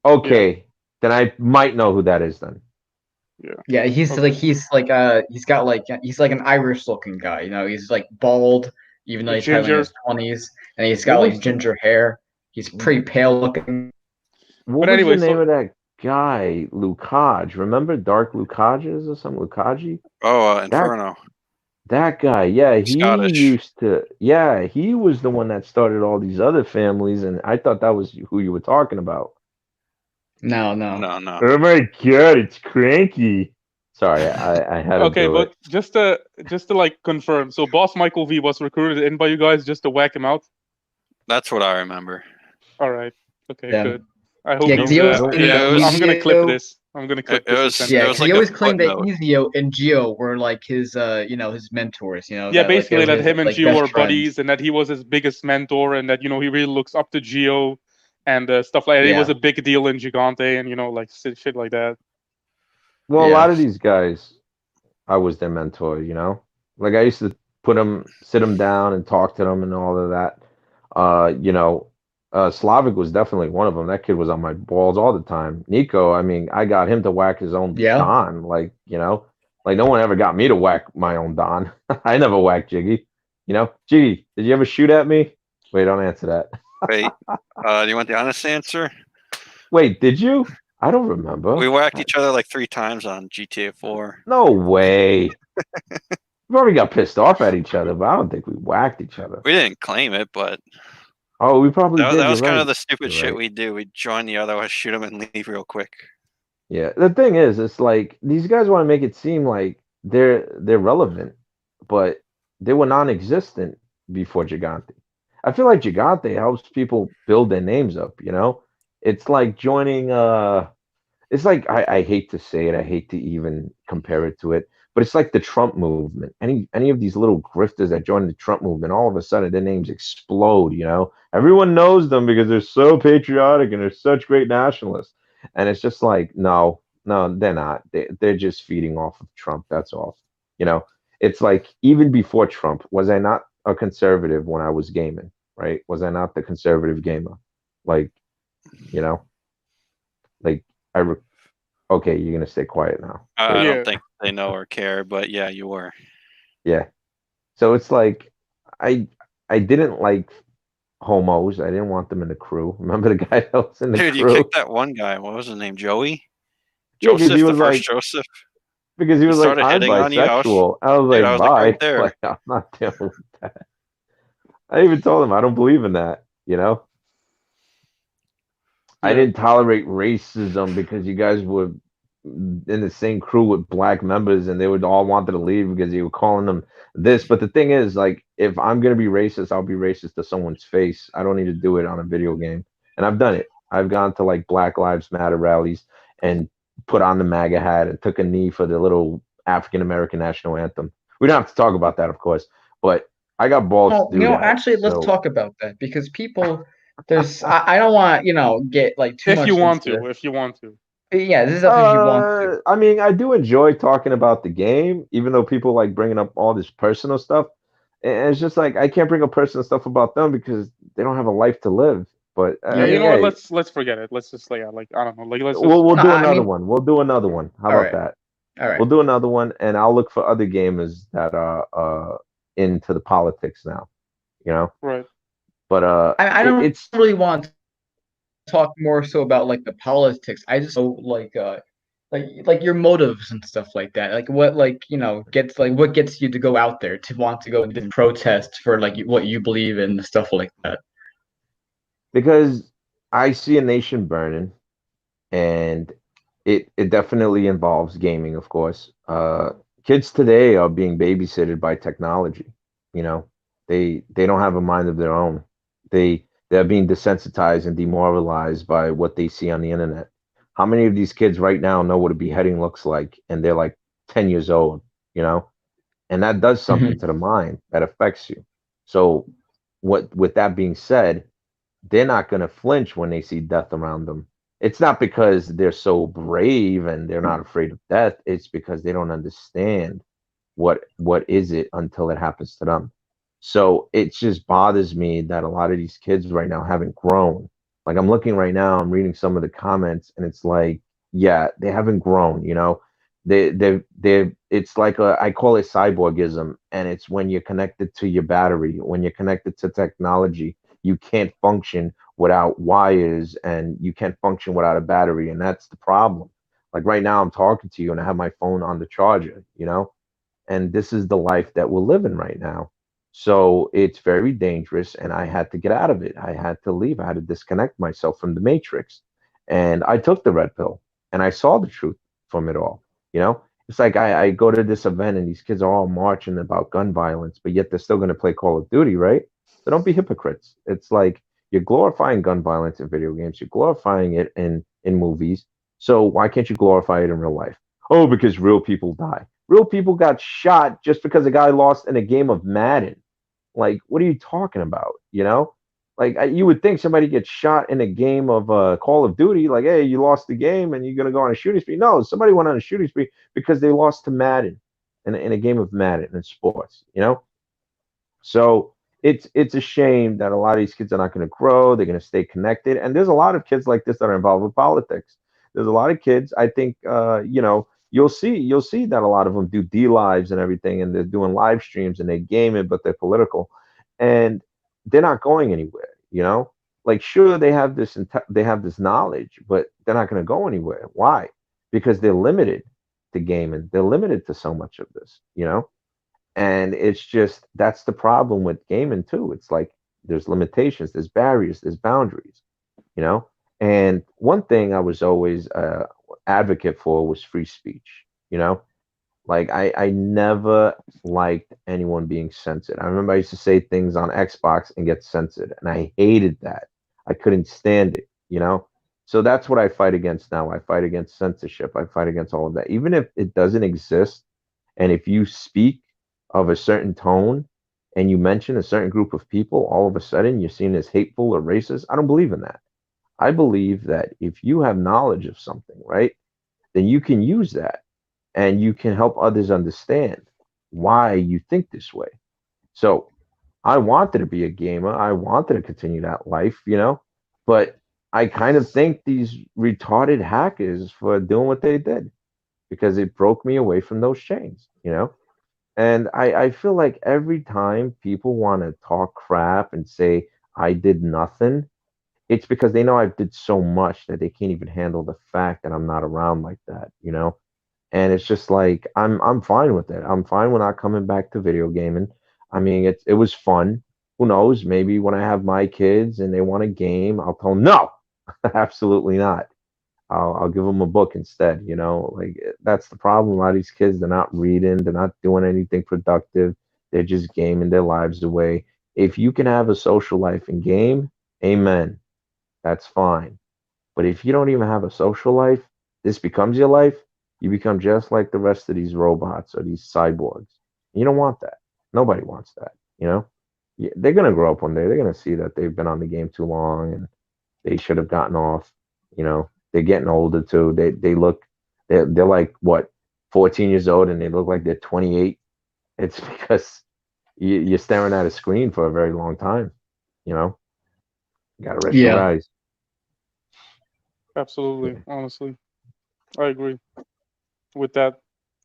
Okay, then I might know who that is then. Yeah, he's Okay. like he's got like he's like an Irish looking guy. You know, he's like bald, even though he's probably in his Ginger. 20s, and he's got What like was- ginger hair. He's pretty pale looking. What But was anyway, the name so- of that guy? Lucage. Remember Dark Lucages or something? Lucagi? Oh, Inferno. That guy, yeah, he Scottish. used to, yeah, he was the one that started all these other families, and I thought that was who you were talking about. No. No. Oh my god, it's Cranky. Sorry, I had to Okay, do but it. just to like confirm, so Boss Michael V was recruited in by you guys just to whack him out. That's what I remember. All right. Okay, Yeah. good. I hope Yeah, he's. Gio's Yeah, it was- I'm gonna clip Gio- this. I'm gonna clip It this. and was- send Yeah, it. it because like he a always claimed that footnote. Ezio and Gio were like his his mentors. You know, Yeah, that, like, they basically were that his, him and like, Gio best were friends. buddies, and that he was his biggest mentor, and that he really looks up to Gio, and stuff like that. He Yeah. was a big deal in Gigante, and like shit like that. Well, a Yeah. lot of these guys, I was their mentor, you know? Like, I used to sit them down and talk to them and all of that. Slavic was definitely one of them. That kid was on my balls all the time. Nico, I mean, I got him to whack his own Yeah. Don. Like no one ever got me to whack my own Don. I never whacked Jiggy. Jiggy, did you ever shoot at me? Wait, don't answer that. Wait, do you want the honest answer? Wait, did you? I don't remember. We whacked each other like 3 times on GTA 4. No way. We probably got pissed off at each other, but I don't think we whacked each other. We didn't claim it, but Oh, we probably did. that was You're kind right. of the stupid You're shit right. we do. We'd join the other, shoot them, and leave real quick. Yeah, the thing is, it's like these guys want to make it seem like they're relevant, but they were non-existent before Gigante. I feel like Gigante helps people build their names up, you know? It's like joining it's like I hate to say it, I hate to even compare it to it, but it's like the Trump movement. Any of these little grifters that join the Trump movement, all of a sudden their names explode, you know? Everyone knows them because they're so patriotic and they're such great nationalists. And it's just like, no, no, they're not. They're just feeding off of Trump. That's all. You know, it's like even before Trump, was I not a conservative when I was gaming, right? Was I not the conservative gamer? Like, you know, like I re okay, you're gonna stay quiet now. I Great. don't Yeah. think they know or care, but yeah, you were. Yeah. So it's like I I didn't like homos. I didn't want them in the crew. Remember the guy that was in the Dude, you crew? kicked that one guy. What was his name? Joey? Yeah, because he Joseph, the was first like Joseph. because he He was like, started I'm hitting on you. bisexual. I was Dude, I like, was like right bye. there. Like, I'm not dealing with that. I even told him I don't believe in that, you know? I Yeah. didn't tolerate racism because you guys were in the same crew with black members and they would all wanted to leave because you were calling them this. But the thing is, like, if I'm gonna be racist, I'll be racist to someone's face. I don't need to do it on a video game. And I've done it. I've gone to like Black Lives Matter rallies and put on the MAGA hat and took a knee for the little African American national anthem. We don't have to talk about that, of course, but I got balls to Oh, do that. actually, let's So talk about that because I don't want, get like too If you much want into. to, if you want to. Yeah, this is up if you want to. I mean, I do enjoy talking about the game, even though people like bringing up all this personal stuff. And it's just like I can't bring up personal stuff about them because they don't have a life to live. But Yeah, I you mean, know what? hey, Let's forget it. Let's just like, yeah, like I don't know, like let's we'll just we'll No, do I another mean, one. We'll do another one. How all about right, that? all right. We'll do another one, and I'll look for other gamers that are into the politics now. You know, right. but I don't it's really want to talk more so about like the politics. I just know like your motives and stuff like that. Like what gets like what gets you to go out there to want to go and protest for like what you believe in and stuff like that. because I see a nation burning, and it definitely involves gaming, of course. Kids today are being babysitted by technology. You know, they don't have a mind of their own. They're being desensitized and demoralized by what they see on the internet. How many of these kids right now know what a beheading looks like, and they're like 10 years old? You know, and that does something Mhm. to the mind that affects you. So, what with that being said, they're not going to flinch when they see death around them. It's not because they're so brave and they're not afraid of death. It's because they don't understand what is it until it happens to them. So it just bothers me that a lot of these kids right now haven't grown. Like I'm looking right now, I'm reading some of the comments, and it's like, yeah, they haven't grown. You know, they it's like I call it cyborgism, and it's when you're connected to your battery, when you're connected to technology, you can't function without wires, and you can't function without a battery, and that's the problem. Like right now, I'm talking to you, and I have my phone on the charger. You know, and this is the life that we're living right now. So it's very dangerous, and I had to get out of it. I had to leave. I had to disconnect myself from the matrix. And I took the red pill, and I saw the truth from it all. You know, it's like I go to this event and these kids are all marching about gun violence, but yet they're still going to play Call of Duty, right? So don't be hypocrites. It's like you're glorifying gun violence in video games, you're glorifying it in movies. So why can't you glorify it in real life? Oh, because real people die. Real people got shot just because a guy lost in a game of Madden. Like, what are you talking about? You know, like you would think somebody gets shot in a game of Call of Duty. Like, hey, you lost the game and you're gonna go on a shooting spree. No, somebody went on a shooting spree because they lost to Madden in a game of Madden in sports. You know, so it's a shame that a lot of these kids are not going to grow. They're going to stay connected, and there's a lot of kids like this that are involved with politics. There's a lot of kids. I think you'll see that a lot of them do D lives and everything, and they're doing live streams and they game it, but they're political, and they're not going anywhere. You know, like sure they have this knowledge, but they're not going to go anywhere. Why? Because they're limited to gaming. They're limited to so much of this. You know, and it's just that's the problem with gaming too. It's like there's limitations, there's barriers, there's boundaries, you know. And one thing I was always advocate for was free speech. You know, like I never liked anyone being censored. I remember I used to say things on Xbox and get censored, and I hated that. I couldn't stand it, you know? So that's what I fight against now. I fight against censorship. I fight against all of that. Even if it doesn't exist, and if you speak of a certain tone and you mention a certain group of people, all of a sudden you're seen as hateful or racist. I don't believe in that. I believe that if you have knowledge of something, right, then you can use that and you can help others understand why you think this way. So I wanted to be a gamer. I wanted to continue that life, you know, but I kind of thank these retarded hackers for doing what they did because it broke me away from those chains, you know. And I feel like every time people want to talk crap and say I did nothing, it's because they know I did so much that they can't even handle the fact that I'm not around like that, you know? And it's just like I'm fine with it. I'm fine with not coming back to video gaming. I mean, it was fun. Who knows? Maybe when I have my kids and they want a game, I'll tell them no, absolutely not. I'll give them a book instead. You know, like that's the problem. A lot of these kids, they're not reading, they're not doing anything productive. They're just gaming their lives away. If you can have a social life and game, amen. That's fine. But if you don't even have a social life, this becomes your life, you become just like the rest of these robots or these cyborgs. You don't want that. Nobody wants that, you know? They're going to grow up one day. They're going to see that they've been on the game too long and they should have gotten off, you know? They're getting older too. They're like what, 14 years old and they look like they're 28. It's because you're staring at a screen for a very long time, you know? You got to rest your Yeah. eyes. Absolutely. Honestly, I agree with that.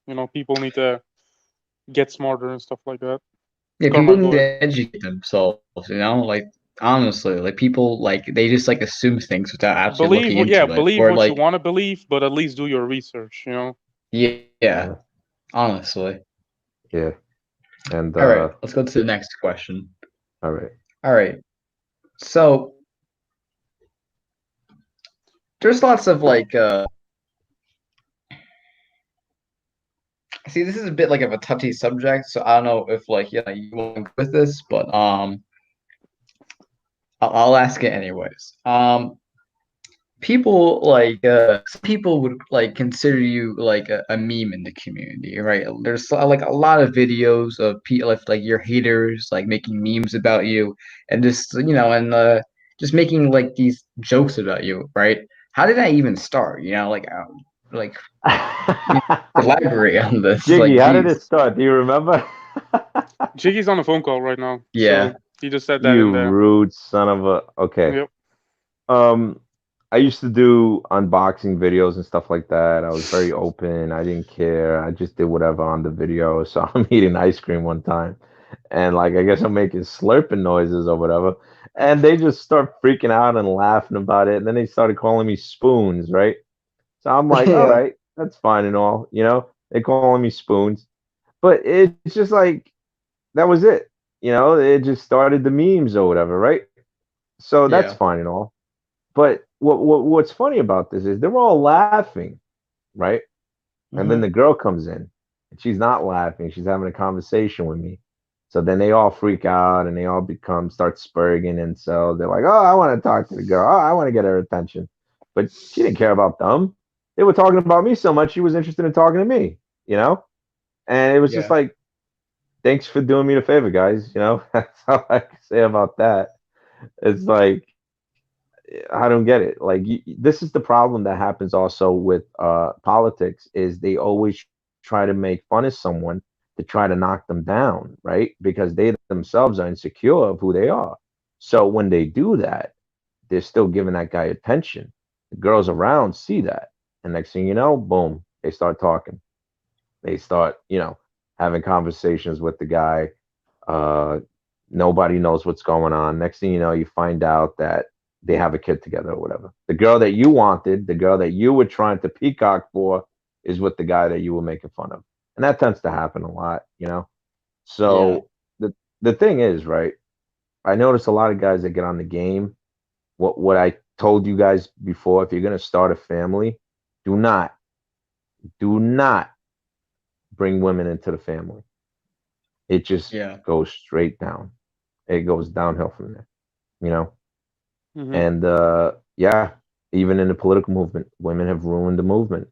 You know, people need to get smarter and stuff like that. Yeah, people Carmine, need go ahead. to educate themselves, you know? Like honestly, like people like they just like assume things without actually Believe looking what, yeah, into it. believe Or what you like want to believe, but at least do your research. You know. yeah, Yeah. honestly. Yeah. And All right, let's go to the next question. all right. All right. So there's lots of like see this is a bit like of a touchy subject, so I don't know if like you want to go with this, but I'll ask it anyways. People like some people would like consider you like a meme in the community, right? There's like a lot of videos of people like your haters like making memes about you and just and just making like these jokes about you, right? How did that even start? Like elaborate on this. Like, Jiggy, how did geez, it start? Do you remember? Jiggy's on a phone call right now, yeah, so he just said that You in the. rude son of a. Okay. Yep. Um, I used to do unboxing videos and stuff like that. I was very open. I didn't care. I just did whatever on the video. So I'm eating ice cream one time, and like I guess I'm making slurping noises or whatever, and they just start freaking out and laughing about it. And then they started calling me spoons, right? So I'm like, all yeah, right, that's fine and all, you know. They calling me spoons, but it's just like that was it. You know, it just started the memes or whatever, right? So that's yeah, fine and all. But what's funny about this is they're all laughing, right? And then hmm the girl comes in and she's not laughing. She's having a conversation with me. So then they all freak out and they all start spurging. And so they're like, oh, I want to talk to the girl. Oh, I want to get her attention. But she didn't care about them. They were talking about me so much she was interested in talking to me, you know? And it was just yeah, like, thanks for doing me the favor, guys. You know, that's all I can say about that. It's like, I don't get it. Like this is the problem that happens also with politics is they always try to make fun of someone to try to knock them down, right? Because they themselves are insecure of who they are. So when they do that, they're still giving that guy attention. The girls around see that, and next thing you know, boom, they start talking. They start, having conversations with the guy. Uh, Nobody knows what's going on. Next thing you know, you find out that they have a kid together or whatever. The girl that you wanted, the girl that you were trying to peacock for, is with the guy that you were making fun of, and that tends to happen a lot, you know. yeah, So the thing is, right? I notice a lot of guys that get on the game. What I told you guys before, if you're gonna start a family, Do not, do not bring women into the family. It just Yeah. goes straight down. It goes downhill from there, you know? Hmm. And yeah, even in the political movement, women have ruined the movement.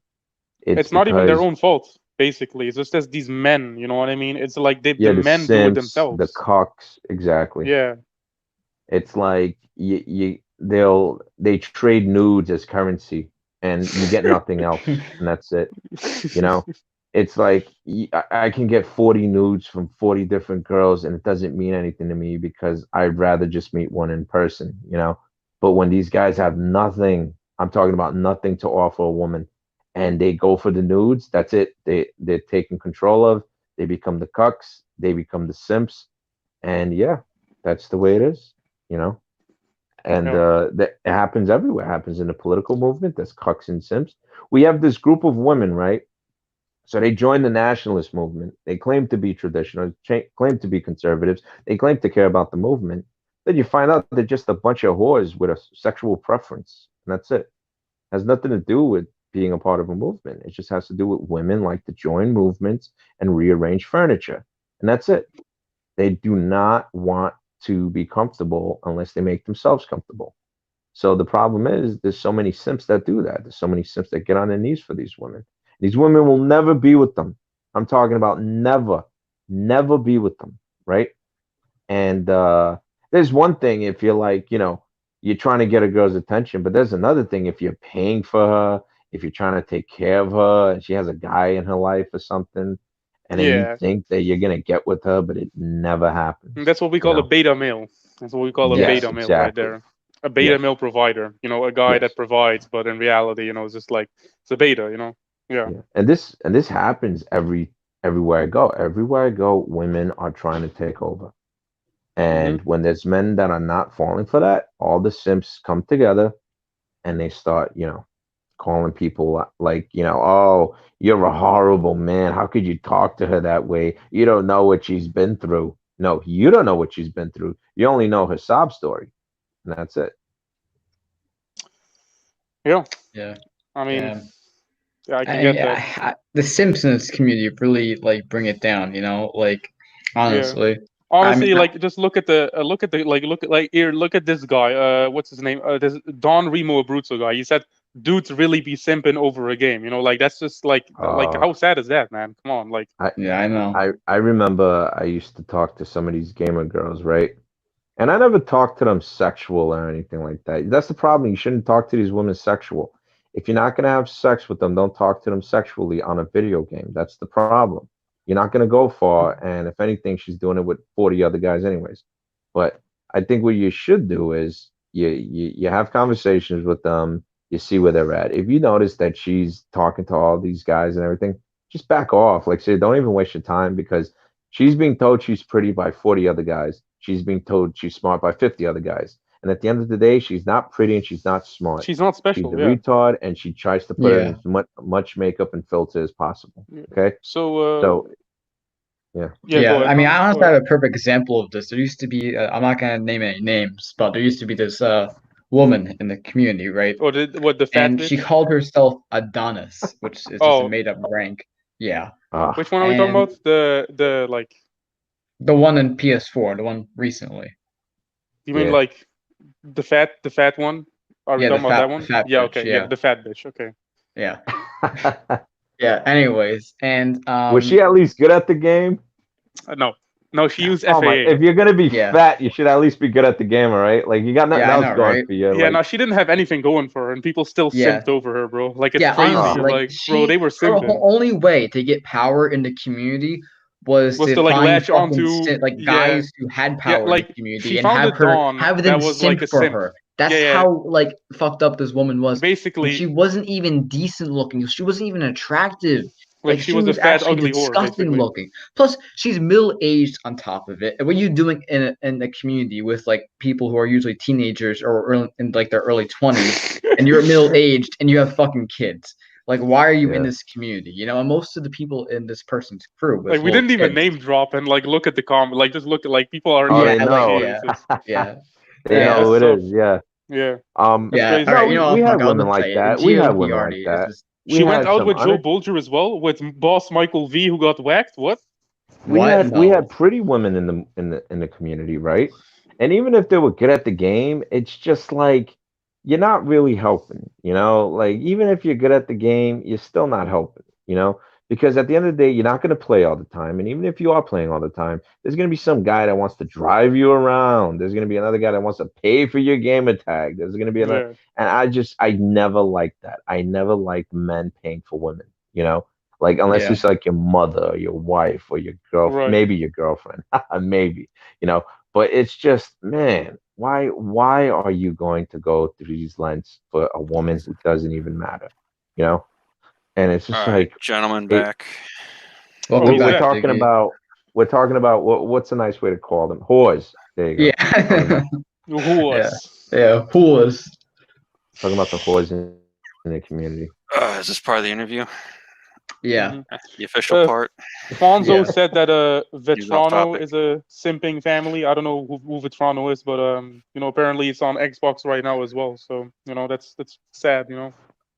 It's It's not even their because, own fault, basically. It's just as these men, you know what I mean? It's like the yeah, the men do it simps, the themselves. cucks, exactly. Yeah. It's like they trade nudes as currency, and you get nothing else, and that's it. You know, it's like I can get 40 nudes from 40 different girls, and it doesn't mean anything to me because I'd rather just meet one in person. You know, but when these guys have nothing, I'm talking about nothing to offer a woman, and they go for the nudes, that's it. They're taken control of. They become the cucks. They become the simps, and yeah, that's the way it is. You know. And Yeah. that it happens everywhere. It happens in the political movement. There's cucks and simps. We have this group of women, right? So they join the nationalist movement. They claim to be traditional, claim to be conservatives. They claim to care about the movement. Then you find out they're just a bunch of whores with a sexual preference, and that's it. Has nothing to do with being a part of a movement. It just has to do with women like to join movements and rearrange furniture, and that's it. They do not want to be comfortable unless they make themselves comfortable. So the problem is there's so many simps that do that. There's so many simps that get on their knees for these women. These women will never be with them. I'm talking about never, never be with them, right? And there's one thing if you're like, you're trying to get a girl's attention, but there's another thing if you're paying for her, if you're trying to take care of her, and she has a guy in her life or something, and then you Yeah. think that you're gonna get with her, but it never And happens. that's what we You call a know? beta male. That's what we call a Yeah. Yes, beta male right exactly. there. A beta Yes, male provider. A guy yes. that provides, but in reality, it's just like it's a beta. Yeah. Yeah, and this happens everywhere I go. Everywhere I go, women are trying to take over. Hmm. And when there's men that are not falling for that, all the simps come together and they start, calling people like, oh, you're a horrible man. How could you talk to her that way? You don't know what she's been through. No, you don't know what she's been through. You only know her sob story, and that's it. Yeah. Yeah. I mean, Yeah. yeah, I can get that. The Simpsons community really like bring it down, like Yeah. honestly. I mean, Honestly, like just look at this guy. What's his name? This Don Remo Abruzzo guy. He said dudes really be simping over a game. Like that's just like Uh, how sad is that, man? Come on, like I yeah, I know. I remember I used to talk to some of these gamer girls, right? And I never talked to them sexual or anything like that. That's the problem. You shouldn't talk to these women sexual. If you're not going to have sex with them, don't talk to them sexually on a video game. That's the problem. You're not going to go far. And if anything, she's doing it with 40 other guys, anyways. But I think what you should do is you have conversations with them. You see where they're at. If you notice that she's talking to all these guys and everything, just back off. Like, say, don't even waste your time because she's being told she's pretty by 40 other guys. She's being told she's smart by 50 other guys. And at the end of the day, she's not pretty and she's not smart. she's not She's a special. Yeah. retard and she tries to put in Yeah. as much makeup and filter as possible. Yeah. Okay? So So, yeah. yeah, go Yeah, ahead. I mean, No, I go honestly ahead. have a perfect example of this. There used to be, I'm not gonna name any names, but there used to be this woman in the community, right? Or what the fat And she bitch? called herself Adonis, which is just a Oh, made up rank. Yeah. Ah, which one are we talking And about? The like the one in PS4, the one recently. you mean yeah. like the fat one? Are we Yeah, talking about that the one? fat Yeah. bitch. Okay. Yeah, Yeah. the fat bitch. Okay. Yeah. Yeah. Anyways, and Was she at least good at the game? No, no, she used Oh my! FAA. If you're gonna be yeah. fat, you should at least be good at the game, all right? Like you got nothing Yeah, I else know, going right? for you. Yeah, Like, no, she didn't have anything going for her, and people still Yeah. simped over her, bro. Like it's Yeah, crazy. honestly, oh, like Like, bro, they were her simping. only way to get power in the community was Was to to like find latch fucking onto, like yeah, guys who had yeah, power in the like she community and found a Dawn have them that was like simp a for simp. her. Yeah, That's yeah. how like fucked up this woman was. And she Basically, wasn't even decent looking. She wasn't even attractive. like Like she she was a was fat, actually ugly whore, disgusting basically. looking. Plus, she's middle aged on top of it. And what are you doing in a community with like people who are usually teenagers or in like their early 20s, and you're middle aged and you have fucking kids? Like, why are you in yeah. this community? And most of the people in this person's crew Like was we little didn't even kids. name drop and like look at the comment. Like just look at like people are Oh, Yeah, they like like know. yeah, geniuses. yeah, They Yeah, know yeah, who that's it tough. is. Yeah. Yeah, that's yeah. All crazy. right, No, you we know we what? Fuck, have I'll women just like say it. that. We have women like GOGRD is that. just She went had out some with Joe Bulger as well, with boss Michael V, who got whacked. What? we What? had we No. had pretty women in the community, right? And even if they were good at the game, it's just like you're not really helping, you know? Like even if you're good at the game, you're still not helping, you know? Because at the end of the day, you're not going to play all the time, and even if you are playing all the time, there's going to be some guy that wants to drive you around. There's going to be another guy that wants to pay for your gamer tag. There's going to be another, Yeah. and I never liked that. I never liked men paying for women, you know? Like unless Yeah. it's like your mother or your wife or your girl, Right. maybe your girlfriend, maybe, you know. But it's just, man, why are you going to go through these lengths for a woman who doesn't even matter, you know? And it's just All right, like gentlemen, it. back. Welcome who's We're back, that? talking Jiggy. about what's a nice way to call them? Whores. There you go. Talking Yeah. about Who Yeah. was? Yeah. Who was? the whores in the community. Is this part of the interview? Yeah. Mhm. The official Uh, part? Fonzo Yeah. said that He's off Vetrano topic. is a simping family. I don't know who Vetrano is, but apparently it's on Xbox right now as well. So that's sad. That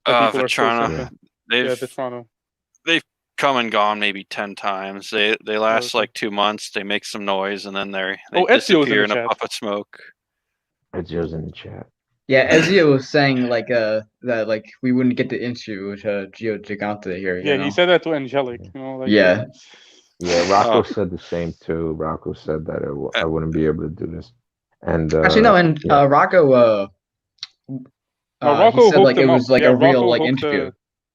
people are still Vetrano. simping. Yeah. Yeah, They've Vetrano. come and gone maybe 10 times. They last Okay. like 2 months. They make some noise and then they Oh, Ezio's in disappear the in a chat. puff of smoke. It's just in the chat. Yeah. Ezio was saying like that like we wouldn't get the interview with Gio Gigante here. Yeah, You know. he said that to Angelic. Yeah. Yeah, Rocco Oh, said the same too. Rocco said that I uh, wouldn't be able to do this, and Actually, no. And yeah, Rocco. No, He Rocco said hooked like it him up. was like Yeah, a real Rocco like hooked. interview.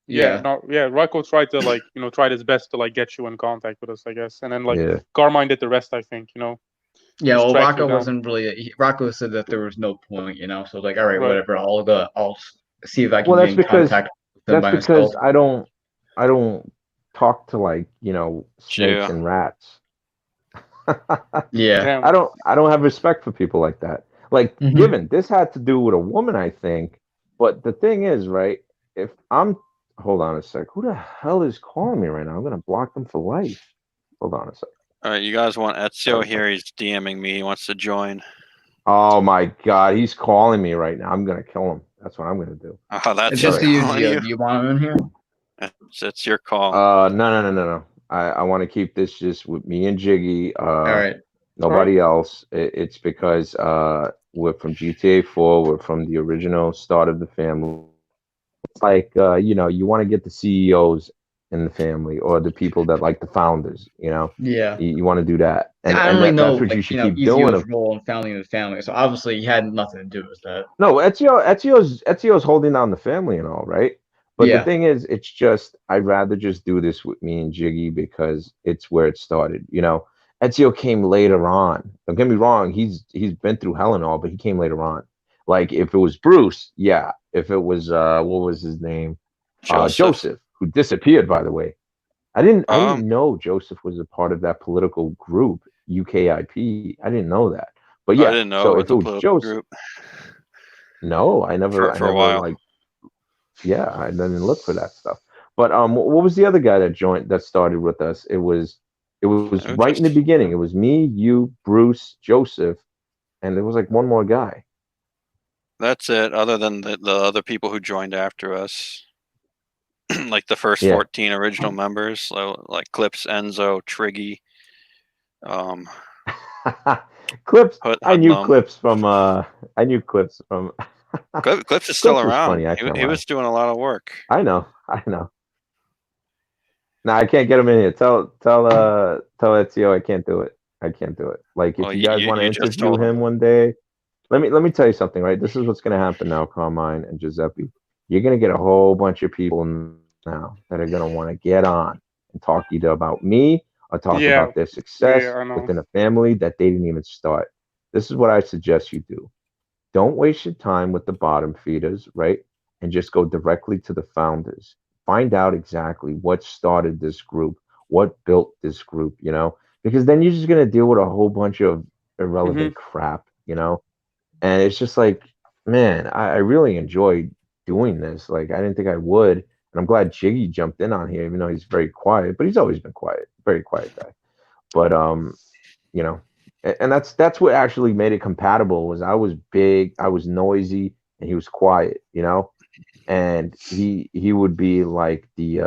Yeah, Yeah. no, yeah. Rocco tried to tried his best to get you in contact with us, I guess, and then yeah. Carmine did the rest, I think. Yeah. Just Well, tracked you Rocco down. wasn't really. Rocco said that there was no point. You know. So like, all right, Right. whatever. I'll go. I'll see if I can Well, get in contact with them by myself. I don't talk to like snakes Gio. and rats. Yeah. Damn. I don't have respect for people like that. Like, Mhm. given this had to do with a woman, I think. But the thing is, right? If I'm hold on a sec, who the hell is calling me right now? I'm gonna block them for life. Hold on a sec. All right, you guys want Ezio Sorry. here? He's DMing me. He wants to join. Oh my God, he's calling me right now. I'm gonna kill him. That's what I'm gonna do. Oh, that's It's his just you, calling Gio. you? Do you want him in here? It's your call. No. I want to keep this just with me and Jiggy. All right. Nobody else. It's because we're from GTA 4. We're from the original start of the family. It's like you want to get the CEOs in the family or the people that like the founders. Yeah. You want to do that, and I don't really that's know, what you like, should keep Ezio's doing. role in founding the family. So obviously, he had nothing to do with that. No, Ezio's holding down the family and all, right? But the Yeah. thing is, it's just I'd rather just do this with me and Jiggy because it's where it started. Ezio came later on. Don't get me wrong, he's been through hell and all, but he came later on. Like if it was Bruce, yeah. If it was what was his name? Joseph, who disappeared, by the way. I didn't know Joseph was a part of that political group, UKIP. I didn't know that. But I yeah, didn't know so it if was it a was political Joseph, group no, I for a never while. like, yeah, I didn't look for that stuff. But what was the other guy that started with us? It was It right in the just beginning. It was me, you, Bruce, Joseph, and there was like one more guy. that's it. Other than the other people who joined after us, like the first Yeah. 14 original members, so like Clips, Enzo, Triggy, Clips. I knew Hoodlum. Clips from. I knew Clips from. Clips is still Clips was around. funny. I can't He lie. was doing a lot of work. I know. No, I can't get him in here. Tell Ezio I can't do it. I can't do it. Like if Well, you guys want to you just interview told him. him one day, let me tell you something, right? This is what's gonna happen now, Carmine and Giuseppe. You're gonna get a whole bunch of people now that are gonna want to get on and talk either about me or talk Yeah, about their yeah, success I know. within a family that they didn't even start. This is what I suggest you do. Don't waste your time with the bottom feeders, right? And just go directly to the founders. Find out exactly what started this group, what built this group, because then you're just going to deal with a whole bunch of hmm irrelevant crap, And it's just like, man, I really enjoyed doing this. Like, I didn't think I would. And I'm glad Jiggy jumped in on here, even though he's very quiet, but he's always been quiet, very quiet guy. But, you know, and that's what actually made it compatible was I was big, I was noisy, and he was quiet, and he would be like the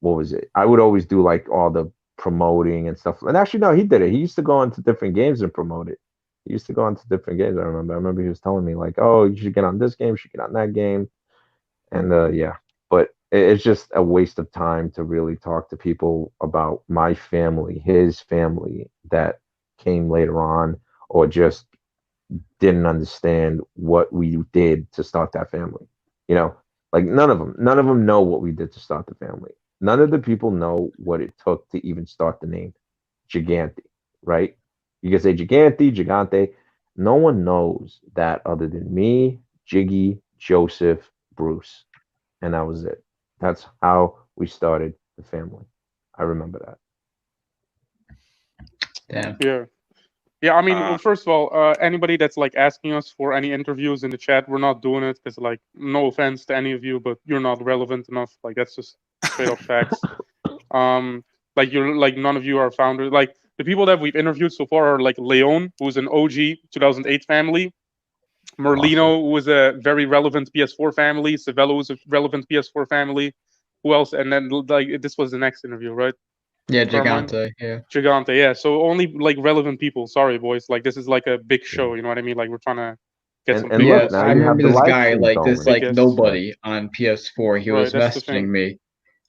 what was it? I would always do like all the promoting and stuff. And actually, no, he did it. He used to go into different games and promote it. He used to go into different games. I remember. I remember he was telling me like, "Oh, you should get on this game. You should get on that game." And yeah, but it's just a waste of time to really talk to people about my family, his family that came later on, or just didn't understand what we did to start that family. You know, like none of them know what we did to start the family. None of the people know what it took to even start the name Gigante, right? You can say Gigante. No one knows that other than me, Jiggy, Joseph, Bruce, and that was it. That's how we started the family. I remember that. Damn. Yeah. Yeah, I mean, Uh, well, first of all, anybody that's like asking us for any interviews in the chat, we're not doing it because, like, no offense to any of you, but you're not relevant enough. Like, that's just straight up facts. Like, you're like none of you are founders. Like, the people that we've interviewed so far are like Leon, who's an OG 2008 family, Merlino, Awesome. who was a very relevant PS4 family, Savello was a relevant PS4 family. Who else? And then like this was the next interview, right? Yeah, Carmine? Gigante. Yeah. Gigante, yeah. So only like relevant people. Sorry, boys. Like this is like a big show. You know what I mean? Like we're trying to get some And big Yeah, look, guests, now I you have remember the this live guy, stream like this, going. big like guests. Yeah, nobody on PS4. He Right. was That's the thing. messaging me,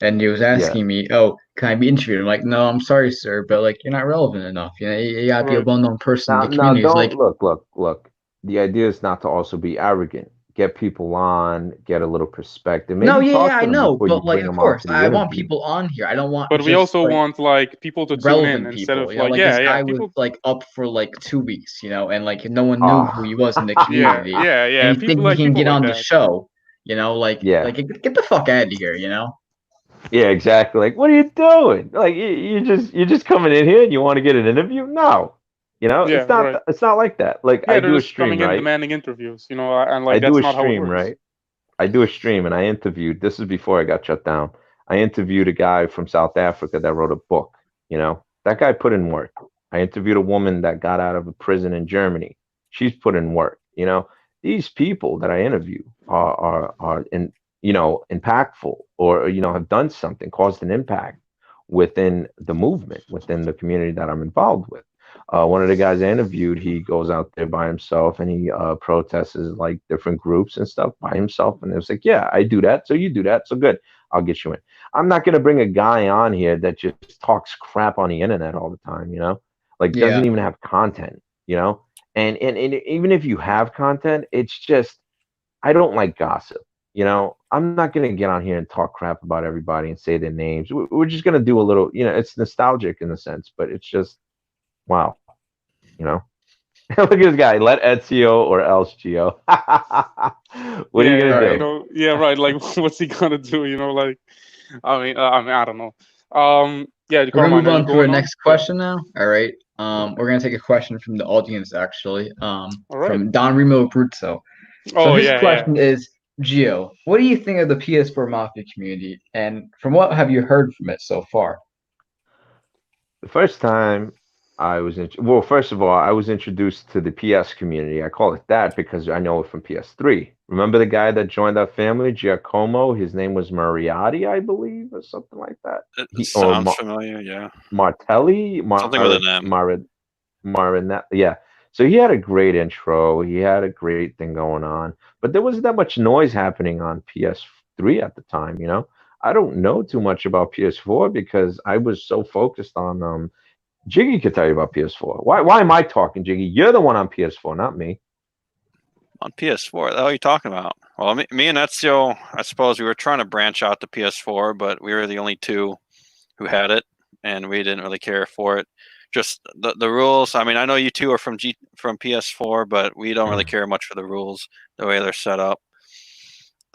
and he was yeah. asking me, "Oh, can I be interviewed?" I'm like, "No, I'm sorry, sir, but like you're not relevant enough. You know, you gotta be a Right. well-known person in Now, the now, community." He's don't like, look. The idea is not to also be arrogant. Get people on, get a little perspective. "No, Maybe yeah, yeah, talk I to them know, before you but like, bring of them on course, to the I want interview. people on here. I don't want But we just also like want like people to tune in relevant instead people. of You know, like like this yeah, guy was people. like up for like 2 weeks, you know, and like no one knew who he Ah, was in the Yeah, community, yeah, and yeah. you think People he like can people get like on the that. show, you know, yeah, like get the fuck out of here, you know? yeah, exactly. Like, what are you doing? Like, you're just coming in here and you want to get an interview? No, Yeah, right. it's not like that. Like, Yeah, I they're do a just stream, coming in right? demanding interviews, you know, and I like do that's a not how it stream, works. right? I do a stream and I interviewed, this is before I got shut down. I interviewed a guy from South Africa that wrote a book, you know. That guy put in work. I interviewed a woman that got out of a prison in Germany. She's put in work, you know. These people that I interview are in, you know, impactful, or you know, have done something, caused an impact within the movement, within the community that I'm involved with. One of the guys I interviewed, he goes out there by himself and he protests like different groups and stuff by himself. And it was like, yeah, I do that. So you do that. So good. I'll get you in. I'm not going to bring a guy on here that just talks crap on the internet all the time, you know, like doesn't Yeah, even have content, you know, and even if you have content, it's just, I don't like gossip. You know, I'm not going to get on here and talk crap about everybody and say their names. We're just going to do a little, you know, it's nostalgic in a sense, but it's just, wow, you know. Look at this guy. Let Ezio or else Gio. What are you Yeah, gonna yeah, right. do? yeah, right. Like, what's he gonna do? You know, like, I mean, I don't know. Yeah, We're gonna Carmine, move are you on to our going on? next Yeah. question now. All right. We're gonna take a question from the audience actually. All right. From Don Abruzzo. So Oh his yeah, yeah. question is, Gio, what do you think of the PS4 Mafia community, and from what have you heard from it so far? The first time well, first of all, I was introduced to the PS community. I call it that because I know it from PS3. Remember the guy that joined our family, Giacomo? His name was Mariotti, I believe, or something like that. it He or sounds familiar. Yeah, Martelli, something with an M. Marin, yeah. So he had a great intro. He had a great thing going on, but there wasn't that much noise happening on PS3 at the time. You know, I don't know too much about PS4 because I was so focused on Jiggy could tell you about PS4. Why am I talking, Jiggy? You're the one on PS4, not me. On PS4. What the hell are you talking about? Well, me and Ezio, I suppose we were trying to branch out to PS4, but we were the only two who had it, and we didn't really care for it. Just the rules. I mean, I know you two are from PS4, but we don't really care much for the rules the way they're set up.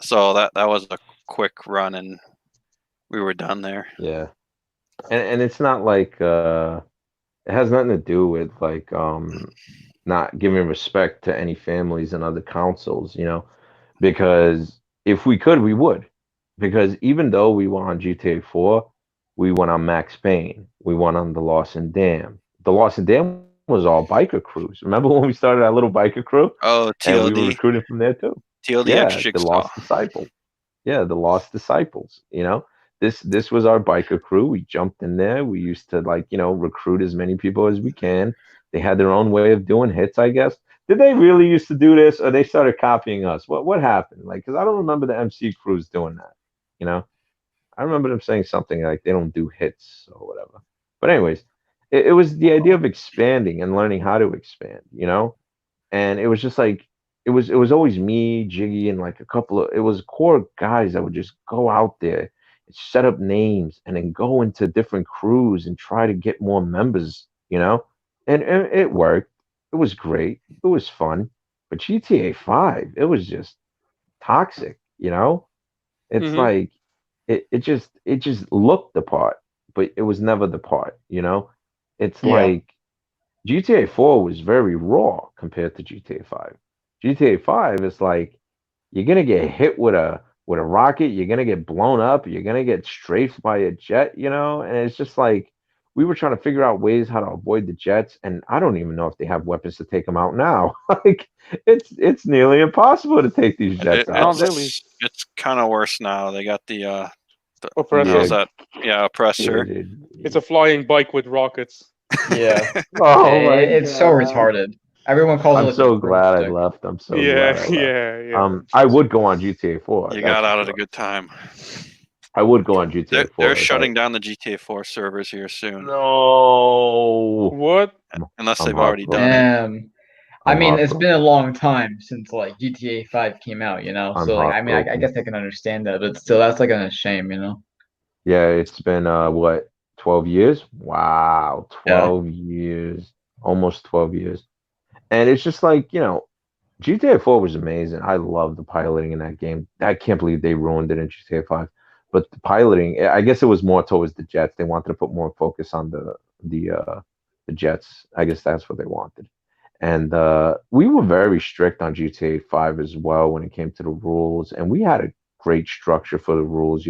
So that was a quick run, and we were done there. Yeah, and it's not like it has nothing to do with like not giving respect to any families and other councils, you know, because if we could, we would. Because even though we went on GTA 4, we went on Max Payne, we went on the Lost and Dam. The Lost and Dam was all biker crews. Remember when we started our little biker crew Oh, and we were TLD, recruiting from there too? TLD X Yeah, the Jigsaw. Lost Disciple. Yeah, the Lost Disciples. This was our biker crew. We jumped in there. We used to like recruit as many people as we can. They had their own way of doing hits, I guess. Did they really used to do this, or they started copying us? What happened? Like, because I don't remember the MC crews doing that. You know, I remember them saying something like they don't do hits or whatever. But anyways, it was the idea of expanding and learning how to expand. And it was just like it was always me, Jiggy, and like a couple of it was core guys that would just go out there and set up names and then go into different crews and try to get more members. And it worked. It was great. It was fun. But GTA 5, it was just toxic. It's Hmm. like it just looked the part, but it was never the part. It's Yeah. like GTA 4 was very raw compared to GTA 5. GTA 5 is like you're gonna get hit with a rocket, you're gonna get blown up, you're gonna get strafed by a jet, and it's just like we were trying to figure out ways how to avoid the jets, and I don't even know if they have weapons to take them out now. Like it's nearly impossible to take these jets out. Not really. It's kind of worse now. They got the Yeah, Oppressor. how's that? Yeah, yeah, oppressor. dude. It's a flying bike with rockets. Yeah. Oh my It's so god. retarded. Everyone calls it I'm like the so glad I broomstick. left. I'm so Yeah, glad I left. yeah, yeah. I Trust me. would go on GTA 4, You that's got for out at a sure. good time. I would go on GTA They're 4 if I shutting down the GTA 4 servers here soon, No. What? unless I'm they've already done heartbroken. it. I I'm mean, it's been a heartbroken. long time since like GTA 5 came out. I'm So like, I mean, I heartbroken. guess I can understand that, but still, that's like a shame. Yeah, it's been what, 12 years? Wow, Yeah. 12 years. Almost 12 years. And it's just like, GTA 4 was amazing. I love the piloting in that game. I can't believe they ruined it in GTA 5. But the piloting, I guess it was more towards the jets. They wanted to put more focus on the jets. I guess that's what they wanted. And we were very strict on GTA 5 as well when it came to the rules. And we had a great structure for the rules.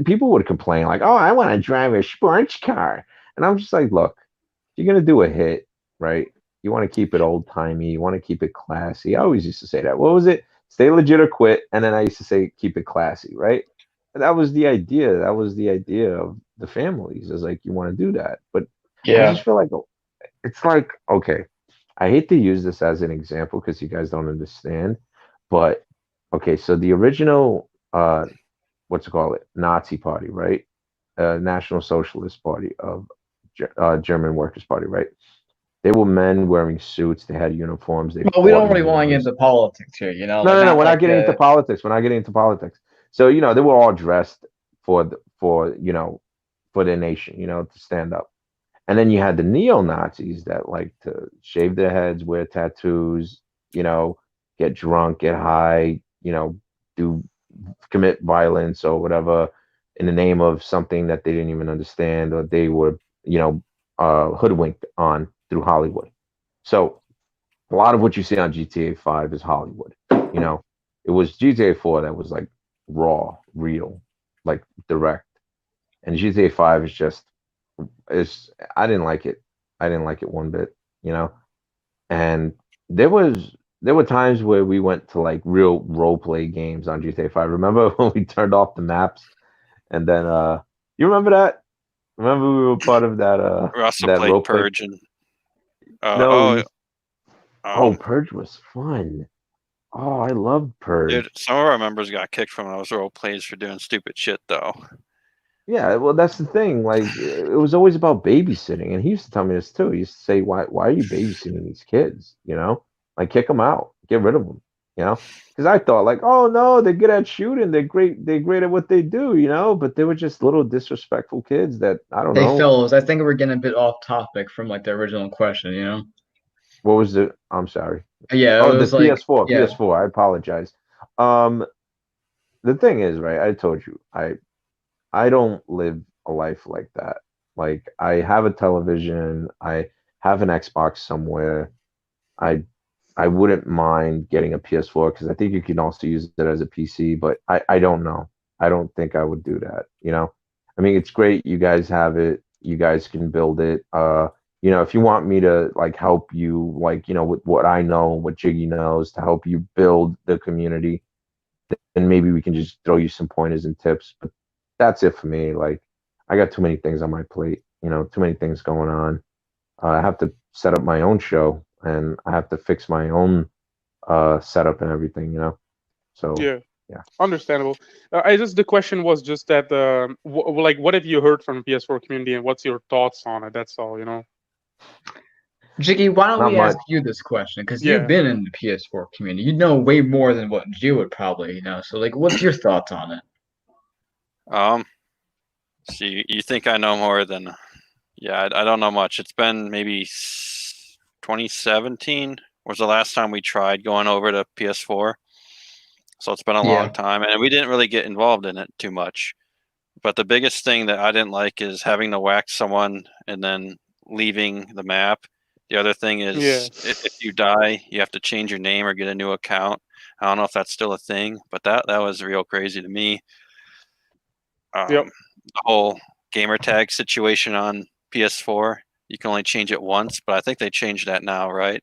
People would complain like, "Oh, I want to drive a sports car," and I'm just like, "Look, if you're gonna do a hit, right? You want to keep it old timey. You want to keep it classy." I always used to say that. What was it? Stay legit or quit. And then I used to say keep it classy, right? And that was the idea. That was the idea of the families. Is like you want to do that, but I Yeah. just feel like it's like okay. I hate to use this as an example because you guys don't understand, but okay. So the original, what's it called? It Nazi Party, right? National Socialist Party of German Workers' Party, right? They were men wearing suits. They had uniforms. They Well, we fought don't in really want to get wars. into politics here. No, Like no, no. not We're not like getting into politics. We're not getting into politics. So they were all dressed for their nation. To stand up. And then you had the neo Nazis that like to shave their heads, wear tattoos, you know, get drunk, get high, do commit violence or whatever in the name of something that they didn't even understand or they were, hoodwinked on through Hollywood. So a lot of what you see on GTA 5 is Hollywood. You know, it was GTA 4 that was like raw, real, like direct. And GTA 5 is just it's I didn't like it. I didn't like it one bit. And there was there were times where we went to like real role play games on GTA 5. Remember when we turned off the maps and then you remember that? Remember we were part of that We also that played role play? Purge and No, we used um Purge was fun. Oh, I loved dude, Purge. some of our members got kicked from those role plays for doing stupid shit though. Yeah, well, that's the thing. Like, it was always about babysitting, and he used to tell me this too. He used to say, "Why are you babysitting these kids? Like kick them out, get rid of them." Because I thought, like, oh no, they're good at shooting, they're great at what they do, but they were just little disrespectful kids that I don't Hey, know fellas, I think we're getting a bit off topic from like the original question. what was the. I'm sorry. Yeah, it Oh, the was like, PS4, yeah, PS4. I apologize. Um, the thing is, right? I told you, I don't live a life like that. Like I have a television, I have an Xbox somewhere. I I wouldn't mind getting a PS4 because I think you can also use it as a PC, but I don't know. I don't think I would do that. I mean, it's great you guys have it. You guys can build it. If you want me to like help you like, with what I know, what Jiggy knows to help you build the community, then maybe we can just throw you some pointers and tips. But that's it for me. Like, I got too many things on my plate, too many things going on. I have to set up my own show, and I have to fix my own setup and everything. So Yeah. yeah. Understandable. The question was just that, like, what have you heard from the PS4 community, and what's your thoughts on it? That's all, Jiggy, why don't Not we ask much. you this question? Because you've Yeah. been in the PS4 community. You know way more than what Gio would probably know. So, like, what's your thoughts on it? So you think I know more than? Yeah, I don't know much. It's been maybe 2017 was the last time we tried going over to PS4. So it's been a long time, and we didn't really get involved in it too much. But the biggest thing that I didn't like is having to whack someone and then leaving the map. The other thing is if you die, you have to change your name or get a new account. I don't know if that's still a thing, but that was real crazy to me. Yep. The whole gamer tag situation on PS4, you can only change it once, but I think they changed that now, right?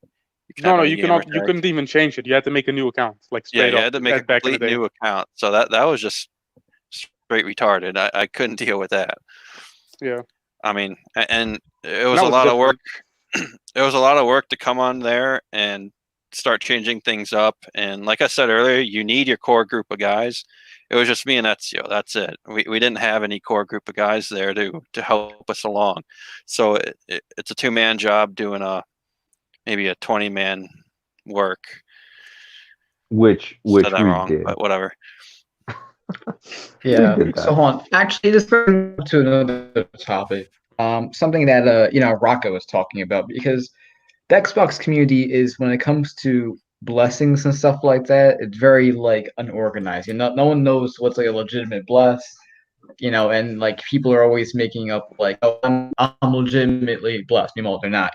No, you cannot. You couldn't even change it. You had to make a new account, like straight you up. had to make a back in the complete day. new account. So that was just straight retarded. I couldn't deal with that. Yeah. I mean, and it was That a was lot of work. different. It was a lot of work to come on there and start changing things up. And like I said earlier, you need your core group of guys. It was just me and Ezio. That's it. We didn't have any core group of guys there to help us along. So it's a 2-man job doing maybe a 20-man work. Which Said that we wrong, did. but whatever. Yeah. We did that. So hold on. Actually, this brings up to another topic. Something that Rocco was talking about, because the Xbox community is, when it comes to blessings and stuff like that, it's very like unorganized. No one knows what's like a legitimate bless. And like people are always making up like, oh, I'm legitimately blessed. Meanwhile, they're not.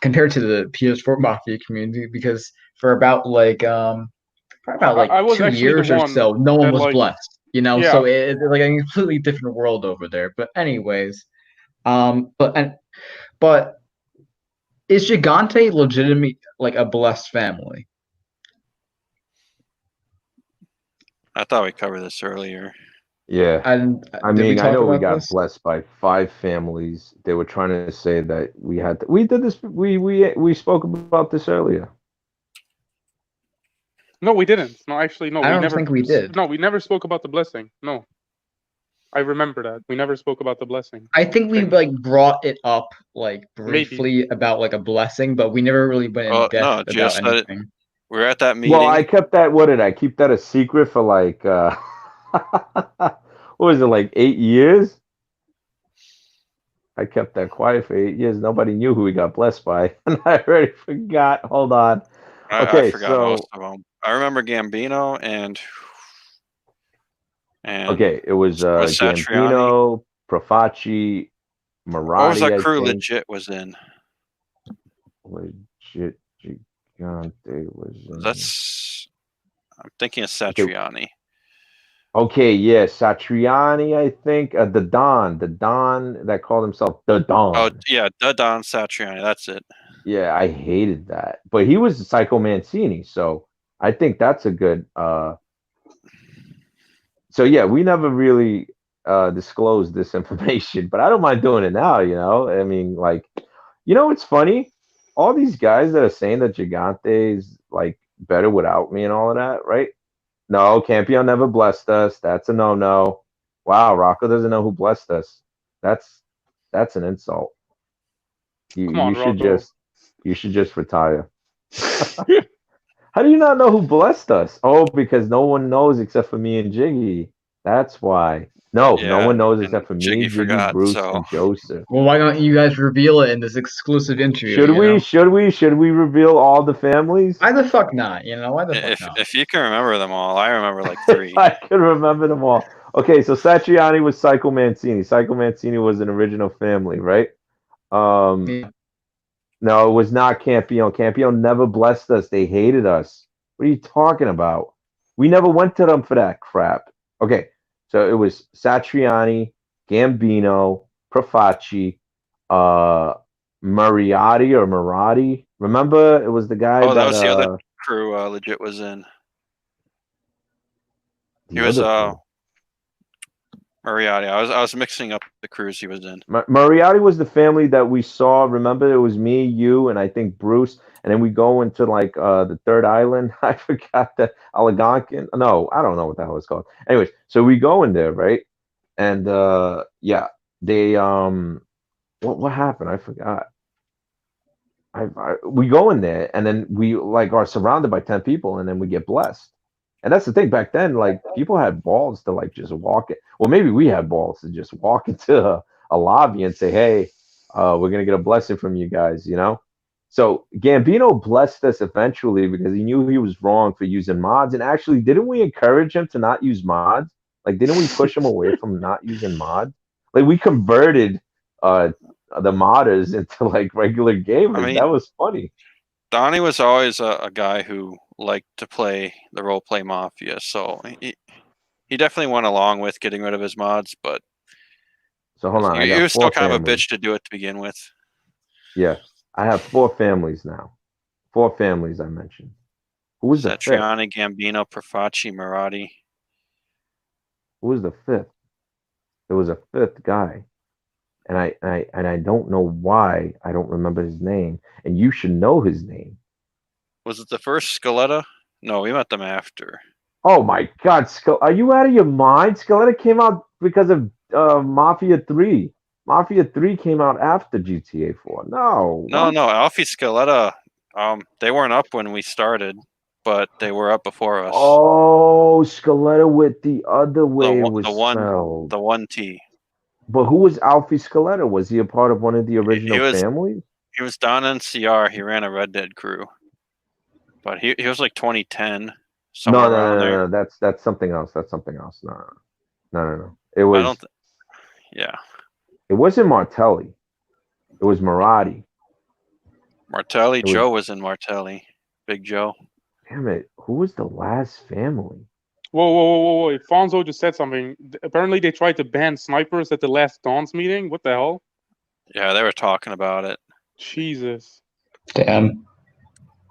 Compared to the PS4 Mafia community, because for about probably about I was 2 actually the years or one so, no one that, was like, blessed. yeah. So it's like a completely different world over there. But anyways, but is Gigante legitimate like a blessed family? I thought we covered this earlier. Yeah. And I did we mean, I talk know we about got this? blessed by 5 families. They were trying to say that we had to, we did this. We spoke about this earlier. No, we didn't. No, actually, no. I We don't never. think we did. No, we never spoke about the blessing. No. I remember that. We never spoke about the blessing. I think we like brought it up like Maybe. briefly about like a blessing, but we never really went in depth No, about just said it. anything. We were at that meeting. Well, I kept that. What did I keep that a secret for? Like, what was it? Like 8 years. I kept that quiet for 8 years. Nobody knew who we got blessed by, and I already forgot. Hold on. Okay, I forgot most of them. I remember Gambino and okay, it was Satriani. Gambino, Profaci, What was Marati. that crew I think. legit was in? Legit Gigante was in. I'm thinking of Satriani. Okay, yeah, Satriani, I think. The Don that called himself the Don. Oh yeah, the Don Satriani. That's it. Yeah, I hated that, but he was Psycho Mancini, so I think that's a good. So yeah, we never really disclosed this information, but I don't mind doing it now. I mean, like, it's funny. All these guys that are saying that Gigante is like better without me and all of that, right? No, Campion never blessed us. That's a no-no. Wow, Rocco doesn't know who blessed us. That's an insult. Come on, You should just retire. How do you not know who blessed us? Oh, because no one knows except for me and Jiggy. That's why. No one knows except for me, Jiggy Jiggy, forgot, Bruce, so. and Joseph. Well, why don't you guys reveal it in this exclusive interview? Should we reveal all the families? Why the fuck not? Why the fuck not? If you can remember them all, I remember like 3. I can remember them all. Okay, so Satriani was Psycho Mancini. Psycho Mancini was an original family, right? Yeah. No, it was not Campion. Campion never blessed us. They hated us. What are you talking about? We never went to them for that crap. Okay, so it was Satriani, Gambino, Profaci, Marati. Remember, it was the guy that was the other crew legit was in. He was Moriarty. I was mixing up the crews he was in. Moriarty was the family that we saw. Remember, it was me, you, and I think Bruce. And then we go into like the third island. I forgot the Algonquin. No, I don't know what the hell it's called. Anyways, so we go in there, right? And yeah, they what happened? I forgot. We go in there, and then we like are surrounded by 10 people, and then we get blessed. And that's the thing. Back then, like people had balls to like just walk it. Well, maybe we had balls to just walk into a lobby and say, "Hey, we're gonna get a blessing from you guys," you know. So Gambino blessed us eventually because he knew he was wrong for using mods. And actually, didn't we encourage him to not use mods? Like, didn't we push him away from not using mods? Like, we converted the modders into like regular gamers. I mean, that was funny. Donnie was always a guy who liked to play the role play mafia, so he definitely went along with getting rid of his mods, but So hold on, he was still kind of a bitch to do it to begin with. Yeah, I have 4 families now. 4 families I mentioned. Who was the 5th? Satriani, Gambino, Profaci, Marathi. Who was the 5th? There was a 5th guy. And I don't know why I don't remember his name. And you should know his name. Was it the first Scaletta? No, we met them after. Oh my God, are you out of your mind? Scaletta came out because of Mafia 3. Mafia 3 came out after GTA 4. No. Alfie Scaletta, they weren't up when we started, but they were up before us. Oh, Scaletta with the other way it was spelled. The 1T. But who was Alfie Scaletta? Was he a part of one of the original families? He was Don NCR. He ran a Red Dead crew. But he was like 2010. No. That's something else. That's something else. No. It was. Yeah. It wasn't Martelli. It was Marathi. Martelli. Joe was in Martelli. Big Joe. Damn it! Who was the last family? Whoa! Alfonso just said something. Apparently, they tried to ban snipers at the last Dawn's meeting. What the hell? Yeah, they were talking about it. Jesus. Damn.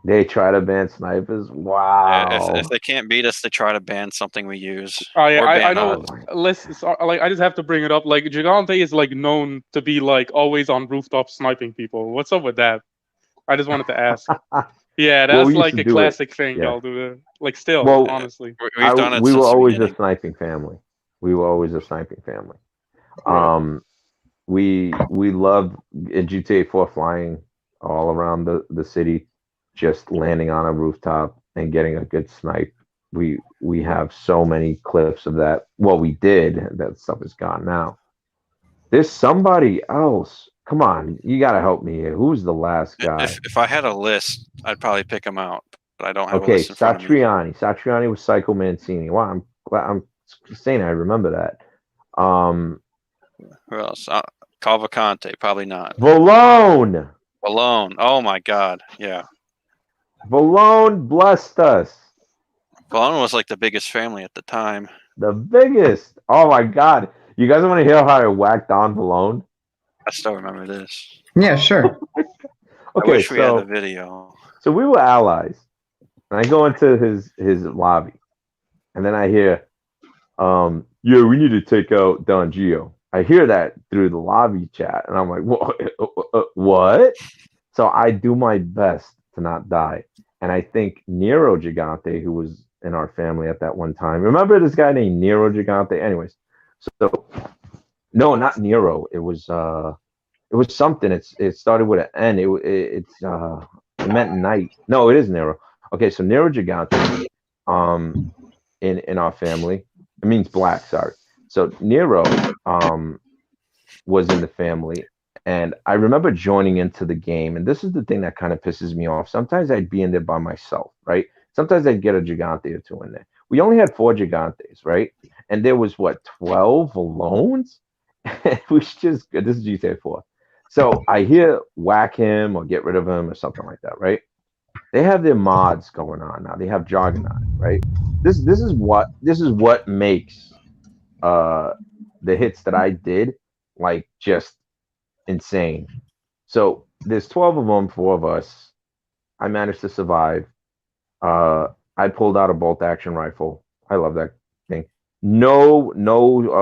They try to ban snipers. Wow. Yeah, if they can't beat us, they try to ban something we use. Oh yeah, I know. Listen, like I just have to bring it up. Like Gigante is like known to be like always on rooftops sniping people. What's up with that? I just wanted to ask. Yeah, that's like a classic thing. Yeah. Y'all do it. Like still, honestly. We've done it. We were always a sniping family. We loved in GTA 4 flying all around the city, just landing on a rooftop and getting a good snipe. We have so many clips of that. Well, we did. That stuff is gone now. There's somebody else. Come on, you gotta help me here. Who's the last guy? If I had a list, I'd probably pick him out, but I don't have a list in front of me. Satriani was Psycho Mancini. Wow, I'm saying I remember that. Who else? Cavalcante, probably not. Valone. Oh my God, yeah. Valone blessed us. Valone was like the biggest family at the time. The biggest. Oh my God. You guys want to hear how I whacked on Valone? I still remember this. Yeah, sure. Okay, I wish we had the video. So we were allies. And I go into his lobby. And then I hear, yeah, we need to take out Don Gio. I hear that through the lobby chat. And I'm like, what? So I do my best to not die. And I think Nero Gigante, who was in our family at that one time. Remember this guy named Nero Gigante? Anyways, so no, not Nero. It was something. It started with an N. It meant night. No, it is Nero. Okay, so Nero Gigante, in our family, it means black. Sorry. So Nero, was in the family. And I remember joining into the game, and this is the thing that kind of pisses me off. Sometimes I'd be in there by myself, right? Sometimes I'd get a Gigante or 2 in there. We only had 4 Gigantes, right? And there was, 12 Alones? This is GTA 4. So I hear whack him or get rid of him or something like that, right? They have their mods going on now. They have Juggernaut, right? This is what makes the hits that I did like just insane. So there's 12 of them, 4 of us. I managed to survive. I pulled out a bolt action rifle. I love that thing. no,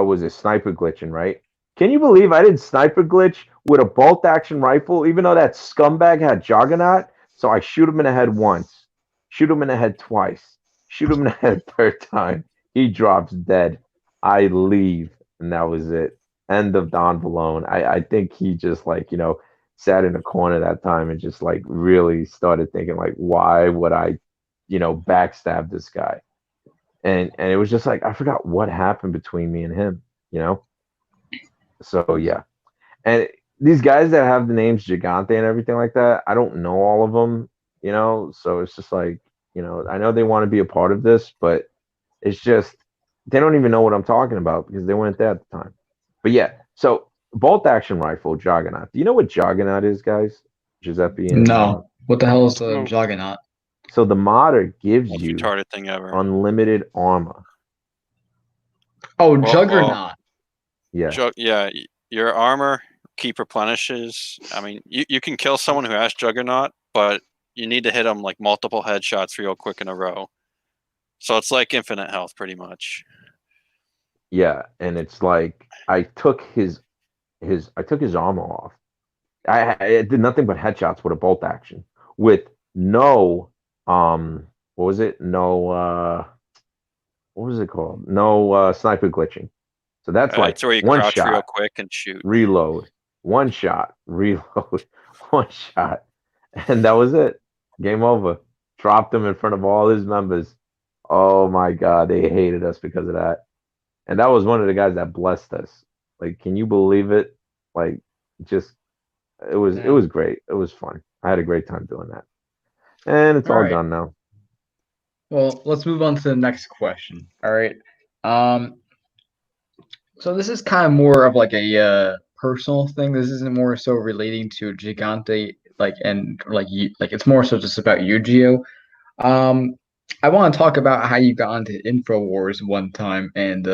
was it sniper glitching, right? Can you believe I did sniper glitch with a bolt action rifle, even though that scumbag had Juggernaut? So I shoot him in the head once, shoot him in the head twice, shoot him in the head third time. He drops dead. I leave, and that was it. End of Don Valone. I think he just like, sat in a corner that time and just like really started thinking like, why would I, backstab this guy? And it was just like I forgot what happened between me and him, you know. So yeah, and these guys that have the names Gigante and everything like that, I don't know all of them, So it's just like, I know they want to be a part of this, but it's just they don't even know what I'm talking about because they weren't there at the time. But yeah, so bolt action rifle Juggernaut. Do you know what Juggernaut is, guys? Giuseppe and No. What the hell is the No. Juggernaut? so the modder gives Most you retarded thing ever. unlimited armor. Oh, Well, Juggernaut. Yeah. Your armor keep replenishes. I mean, you can kill someone who has Juggernaut, but you need to hit them like multiple headshots real quick in a row. So it's like infinite health, pretty much. Yeah, and it's like I took his armor off. I did nothing but headshots with a bolt action with no what was it? No what was it called? No sniper glitching. So that's like It's where you one crouch real shot, quick and shoot. reload, one shot, reload, one shot, and that was it. Game over. Dropped him in front of all his members. Oh my god, they hated us because of that. And that was one of the guys that blessed us. Like, can you believe it? Like, just it was great. It was fun. I had a great time doing that. And it's all Alright. done now. Well, let's move on to the next question. All right. So this is kind of more of like a personal thing. This isn't more so relating to Gigante, like and like you, like it's more so just about you, Gio. I want to talk about how you got into InfoWars one time and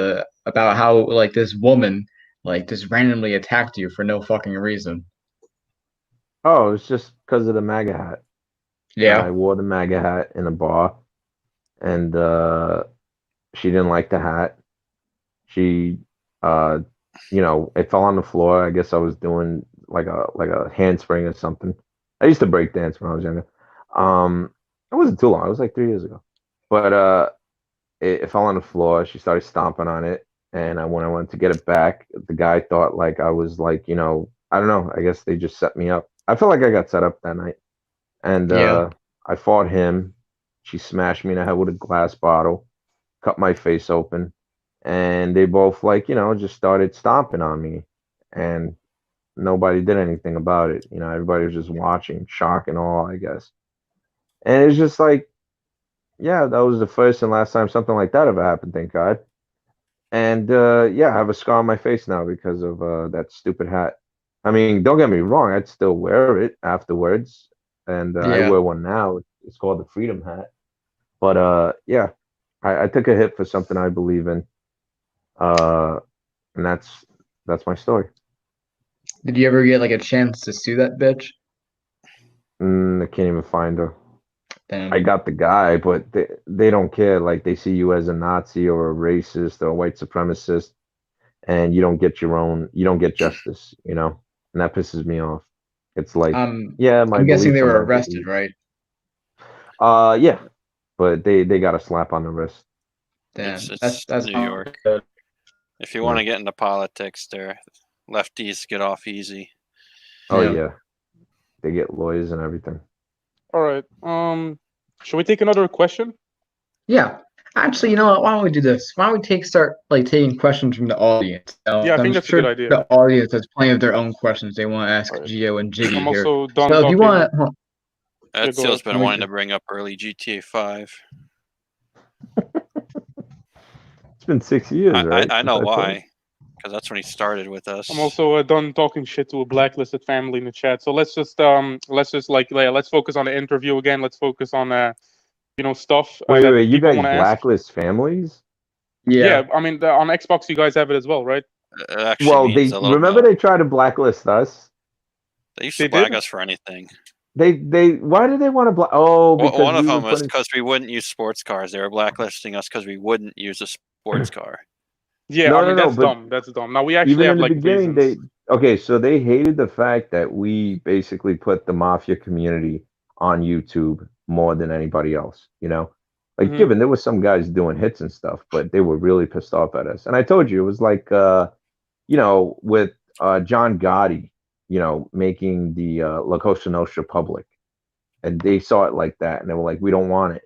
about how like this woman like just randomly attacked you for no fucking reason. Oh, it's just because of the MAGA hat. Yeah. I wore the MAGA hat in a bar, and she didn't like the hat. She, it fell on the floor. I guess I was doing like a handspring or something. I used to break dance when I was younger. It wasn't too long. It was like 3 years ago. But it fell on the floor. She started stomping on it, and when I went to get it back, the guy thought like I was like, I don't know. I guess they just set me up. I felt like I got set up that night, and Yeah. I fought him. She smashed me in the head with a glass bottle, cut my face open, and they both like just started stomping on me, and nobody did anything about it. Everybody was just watching, shock and awe, I guess. And it's just like, yeah, that was the first and last time something like that ever happened, thank God. And yeah, I have a scar on my face now because of that stupid hat. I mean, don't get me wrong, I'd still wear it afterwards, and I Yeah. wear one now. It's called the Freedom Hat. But yeah, I took a hit for something I believe in, and that's my story. Did you ever get like a chance to sue that bitch? I can't even find her. Damn. I got the guy, but they don't care. Like they see you as a Nazi or a racist or a white supremacist, and you don't get justice, and that pisses me off. It's like, yeah, my I'm guessing beliefs they are were my arrested, beliefs. right? Yeah, but they got a slap on the wrist. Damn. It's That's New York. good. If you Yeah. want to get into politics, there, lefties get off easy. Oh Yeah. yeah, they get lawyers and everything. All right. Should we take another question? Yeah. Actually, you know what? Why don't we do this? Why don't we start like taking questions from the audience? Yeah, I think I'm that's a sure good idea. the audience has plenty of their own questions they want to ask Alright. Gio and Jiggy I'm here. also done So if you talking. want, Yeah, go Ezio's ahead. been Let me wanting to just- bring up early GTA 5. It's been 6 years, right? I since know played. why. Because that's when he started with us. I'm also done talking shit to a blacklisted family in the chat. So let's just let's focus on the interview again. Let's focus on stuff Wait, that you people guys want to ask. blacklist families? Yeah, I mean on Xbox you guys have it as well, right? It actually Well, means they a little remember more. they tried to blacklist us. They used They to black did? us for anything. They why did they want to black? Oh, because One of we them were was putting. because we wouldn't use sports cars. They were blacklisting us because we wouldn't use a sports car. Yeah, No, I no, mean no, that's but dumb. That's dumb. Now we actually even in have the like beginning, reasons. so they hated the fact that we basically put the mafia community on YouTube more than anybody else, you know? Like, Hmm. given there was some guys doing hits and stuff, but they were really pissed off at us. And I told you, it was like, with John Gotti, making the La Cosa Nostra public. And they saw it like that, and they were like, we don't want it,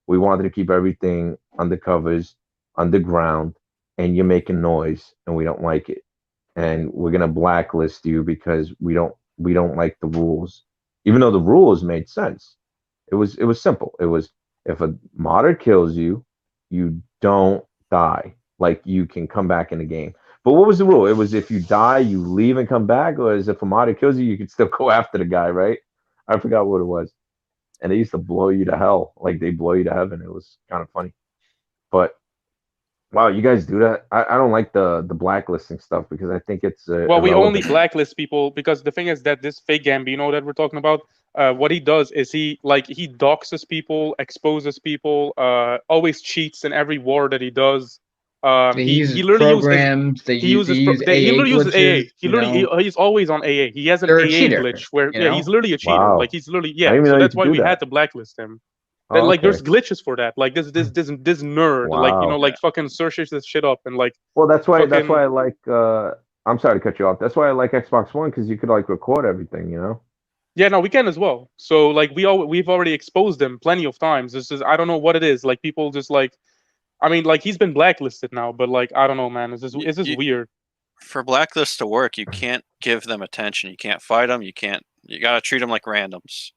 We wanted to keep everything undercovers, underground, and you're making noise, and we don't like it. And we're gonna blacklist you because we don't like the rules. Even though the rules made sense. It was simple. It was, if a modder kills you, you don't die. Like, you can come back in the game. But what was the rule? It was, if you die, you leave and come back, or is if a modder kills you, you could still go after the guy, right? I forgot what it was. And they used to blow you to hell. Like, they blow you to heaven. It was kind of funny. But wow, you guys do that? I don't like the blacklisting stuff because I think it's Well, we only irrelevant. blacklist people because the thing is that this fake Gambino that we're talking about, what he does is he doxes people, exposes people, always cheats in every war that he does. He He uses literally uses programs. They he use they uses use he AA literally uses glitches. AA. He's always on AA. He has an They're a AA cheater. glitch where he's literally a cheater. Like Wow. he's literally I didn't even So know you that's could why do we had that. to blacklist him. That Oh, like there's okay. glitches for that. Like this nerd, like Wow. like fucking searches this shit up and like Well, that's why fucking I like. I'm sorry to cut you off. That's why I like Xbox One, because you could like record everything. Yeah, no, we can as well. So like we've already exposed him plenty of times. This is I don't know what it is. Like people just like I mean like he's been blacklisted now, but like I don't know, man. You, It's just you, weird. for blacklist to work, you can't give them attention. You can't fight them. You gotta treat them like randoms.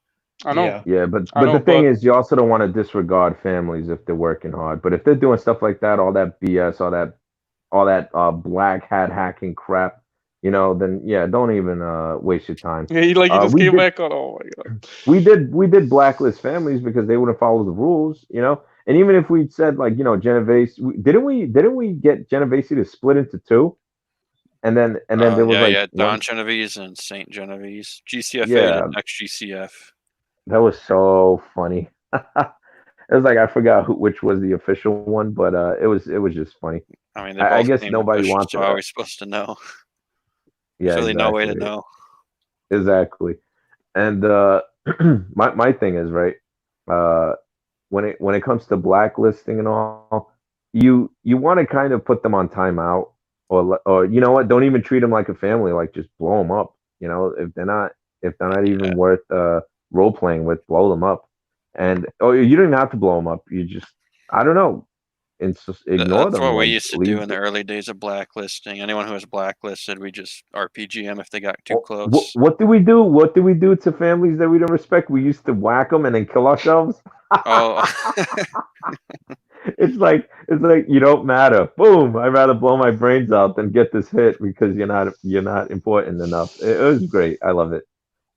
I know. Yeah. Yeah, but I know, the thing but is, you also don't want to disregard families if they're working hard. But if they're doing stuff like that, all that BS, all that black hat hacking crap, then yeah, don't even waste your time. he like he just We came did back on. Oh my god. we did blacklist families because they wouldn't follow the rules. And even if we'd said, like, Genovese, didn't we get Genovese to split into two? And then there was like Yeah. one. Don Genovese and Saint Genovese, GCFA to Yeah, next GCF. that was so funny. It was like, I forgot which was the official one, but it was just funny. I mean, they I both guess named nobody official, wanted so how are that. we supposed to know? There's Yeah, really no way to exactly, know. exactly. And my thing is, right, uh, when it comes to blacklisting and all, you want to kind of put them on timeout, or you know what? Don't even treat them like a family. Like, just blow them up. If they're not even worth role playing with, blow them up. And you don't even have to blow them up. You just, I don't know, and just ignore That's them. what we Like, used to do leave. in the early days of blacklisting. Anyone who was blacklisted, we just RPG them if they got too What, close. what do we do? What do we do to families that we don't respect? We used to whack them and then kill ourselves. Oh, It's like you don't matter. Boom! I'd rather blow my brains out than get this hit because you're not important enough. It was great. I love it.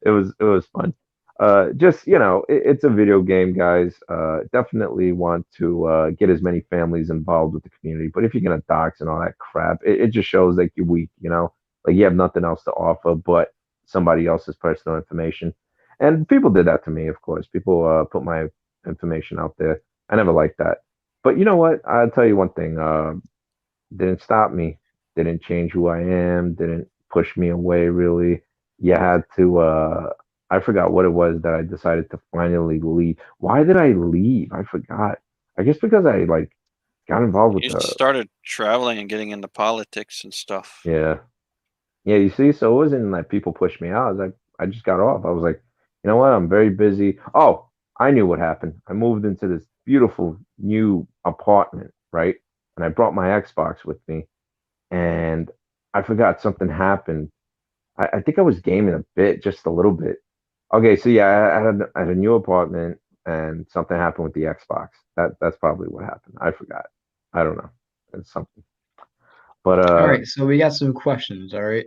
It was fun. Just, it's a video game, guys. Definitely want to get as many families involved with the community. But if you're gonna dox and all that crap, it just shows like you're weak. Like, you have nothing else to offer but somebody else's personal information. And people did that to me, of course. People put my information out there. I never liked that. But you know what? I'll tell you one thing. Didn't stop me. Didn't change who I am. Didn't push me away, really. You had to. I forgot what it was that I decided to finally leave. Why did I leave? I forgot. I guess because I, like, got involved with you the. started traveling and getting into politics and stuff. Yeah. Yeah, you see, so it wasn't like people pushed me out. I was like, I just got off. I was like, you know what? I'm very busy. Oh, I knew what happened. I moved into this beautiful new apartment, right? And I brought my Xbox with me, and I forgot something happened. I think I was gaming a bit, just a little bit. Okay, so yeah, I had a new apartment, and something happened with the Xbox. That's probably what happened. I forgot. I don't know. It's something. But All right, so we got some questions. All right.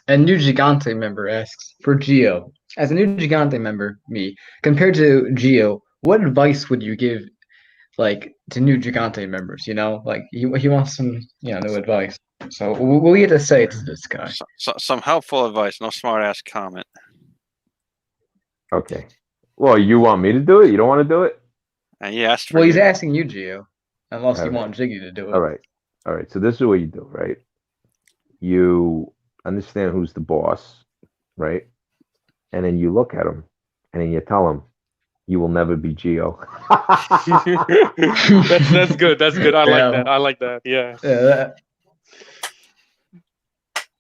A new Gigante member asks for Gio. As a new Gigante member, me, compared to Gio, what advice would you give, like, to new Gigante members? Like, he wants some, new advice. So what do you have to say to this guy? Some helpful advice, no smart ass comment. okay. Well, you want me to do it? You don't want to do it? And he asked for Well, he's you. asking you, Gio, unless All you right. want Jiggy to do All it. right. All right, so this is what you do, right? You understand who's the boss, right? And then you look at him, and then you tell him, "You will never be Gio." That's good. That's good. I like Yeah, that. I like that. Yeah. yeah.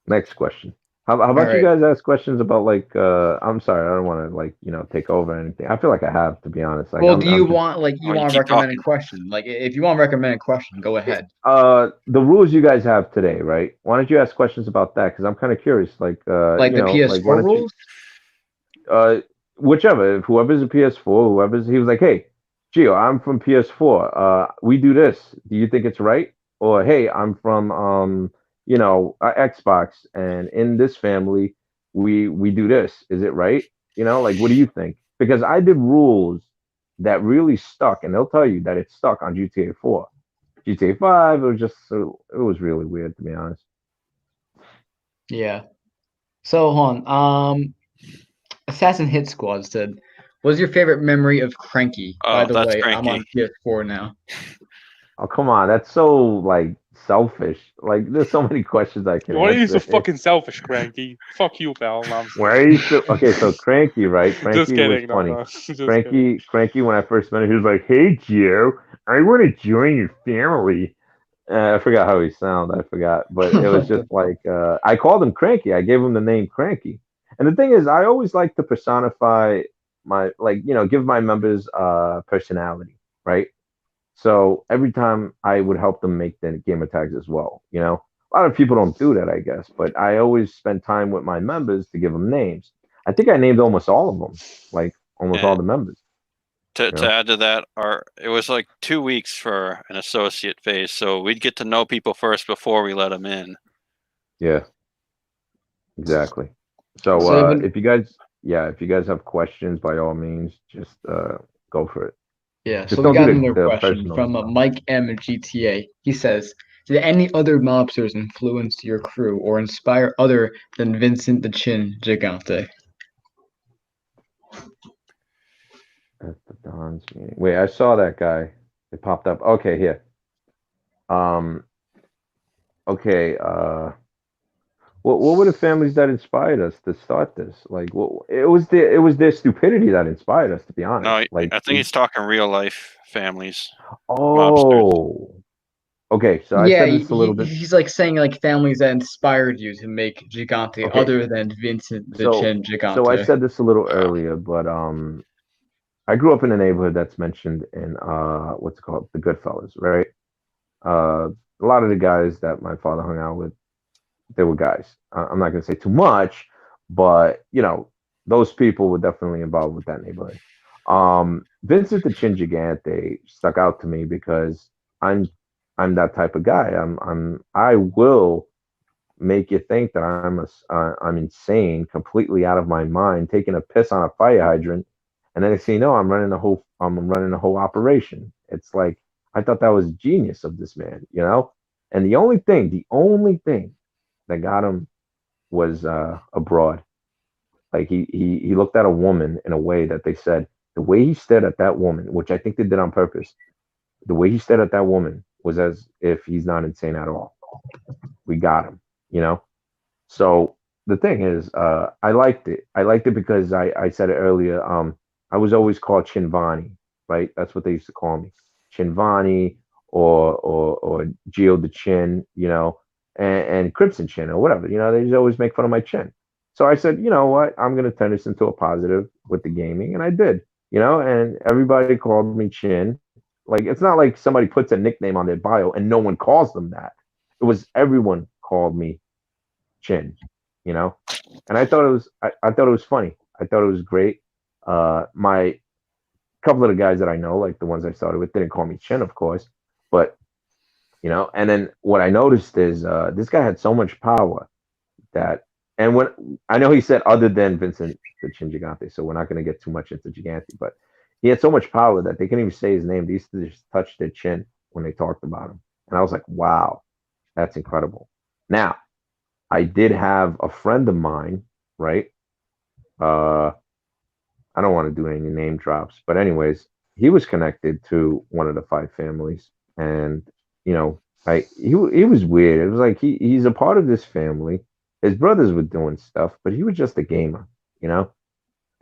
Next question. How All about you right. guys ask questions about like I'm sorry, I don't want to like, take over anything. I feel like I have, to be honest. Like Well, do you I'm just want like Oh, you you want to keep recommend a talking. question? Like if you want to recommend a question, go ahead. the rules you guys have today, right? Why don't you ask questions about that? Because I'm kind of curious. Like Like the like why PS4 don't you rules? uh whichever, if whoever's a PS4, whoever's he was like, hey, Gio, I'm from PS4. We do this. Do you think it's right? Or hey, I'm from Xbox, and in this family, we do this. Is it right? Like what do you think? Because I did rules that really stuck, and they'll tell you that it stuck on GTA 4. GTA 5, it was really weird, to be honest. Yeah. So hold on. Assassin Hit Squad said, "What's your favorite memory of Cranky?" By Oh, the that's way, I'm cranky. on PS4 now. Oh, come on, that's so like selfish. Like, there's so many questions I can Why are you so answer. fucking selfish, Cranky? Fuck you, pal. No, I'm just Why are kidding. you so okay? So Cranky, right? Just Cranky was kidding. No, funny. no. Just kidding. Cranky, when I first met him, he was like, "Hey, Gio, I want to join your family." I forgot how he sounded. I forgot, but it was What just the like I called him Cranky. I gave him the name Cranky. And the thing is, I always like to personify my give my members personality, right? So every time I would help them make the gamer tags as well. A lot of people don't do that, I guess, but I always spend time with my members to give them names. I think I named almost all of them, like almost all And the members. to, You to know? add to that, it was like 2 weeks for an associate phase, so we'd get to know people first before we let them in. Yeah, exactly. So So even if you guys have questions, by all means, just go for it. yeah, Just so we don't do got another the question personal from stuff. Mike M at GTA. He says, "Did any other mobsters influence your crew or inspire other than Vincent the Chin Gigante?" At the Don's meeting. Wait, I saw that guy. It popped up. Okay, here. Um. Okay. What were the families that inspired us to start this? Like, it was their stupidity that inspired us, to be No, honest. Like, I think he's talking real life families, mobsters. oh, okay. So I Yeah, said this a little bit. he's like saying like families that inspired you to make Gigante Okay, other than Vincent the so Chin I Gigante. said this a little Uh, earlier, but I grew up in a neighborhood that's mentioned in what's it called, the Goodfellas, right? A lot of the guys that my father hung out with, they were guys. I'm not gonna say too much, but those people were definitely involved with that neighborhood. Vincent the Chin Gigante stuck out to me because I'm I'm that type of guy. I will make you think that I'm insane, completely out of my mind, taking a piss on a fire hydrant, and then next thing you know, I'm running the whole operation. It's like I thought that was genius of this man. And the only thing that got him was abroad. Like he looked at a woman in a way that they said the way he stared at that woman, which I think they did on purpose. The way he stared at that woman was as if he's not insane at all. We got him, you know. So the thing is, I liked it. I liked it because I said it earlier. I was always called Chinvani, right? That's what they used to call me, Chinvani or Gio the Chin, and Crimson Chin or whatever. They just always make fun of my chin. So I said, you know what? I'm gonna turn this into a positive with the gaming, and I did. And everybody called me Chin. Like it's not like somebody puts a nickname on their bio and no one calls them that. It was everyone called me Chin, you know, and I thought it was funny. I thought it was great. My couple of the guys that I know, like the ones I started with, didn't call me Chin, of course, but and then what I noticed is this guy had so much power that, and when I know he said other than Vincent the Chin Gigante, so we're not going to get too much into Gigante, but he had so much power that they couldn't even say his name. They used to just touch their chin when they talked about him, and I was like, wow, that's incredible. Now, I did have a friend of mine, right? Uh, I don't want to do any name drops, but anyways, he was connected to one of the five families, and you know, Right? He was weird. It was like he's a part of this family. His brothers were doing stuff, but he was just a gamer, you know.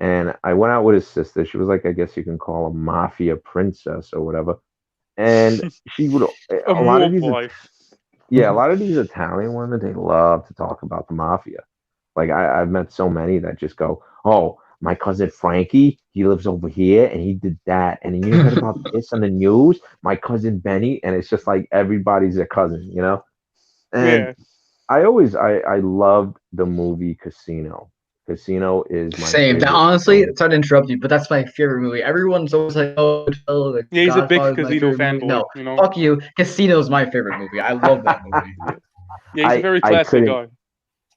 And I went out with his sister. She was like, I guess you can call a mafia princess or whatever. And she would A a lot of mob these wife. yeah, a lot of these Italian women, they love to talk about the mafia. Like I've met so many that just go, "Oh, my cousin Frankie, he lives over here, and he did that, and you heard about this on the news? My cousin Benny," and it's just like everybody's a cousin, you know. And Yeah. I loved the movie Casino. Casino is my Same. That favorite honestly, film. sorry to interrupt you, but that's my favorite movie. Everyone's always like, "Oh, Goodfellas, The Yeah, he's a big Godfather is my casino favorite movie." fanboy, No, you know. fuck you. Casino's my favorite movie. I love that movie. Yeah. Yeah, he's a very I classy couldn't guy.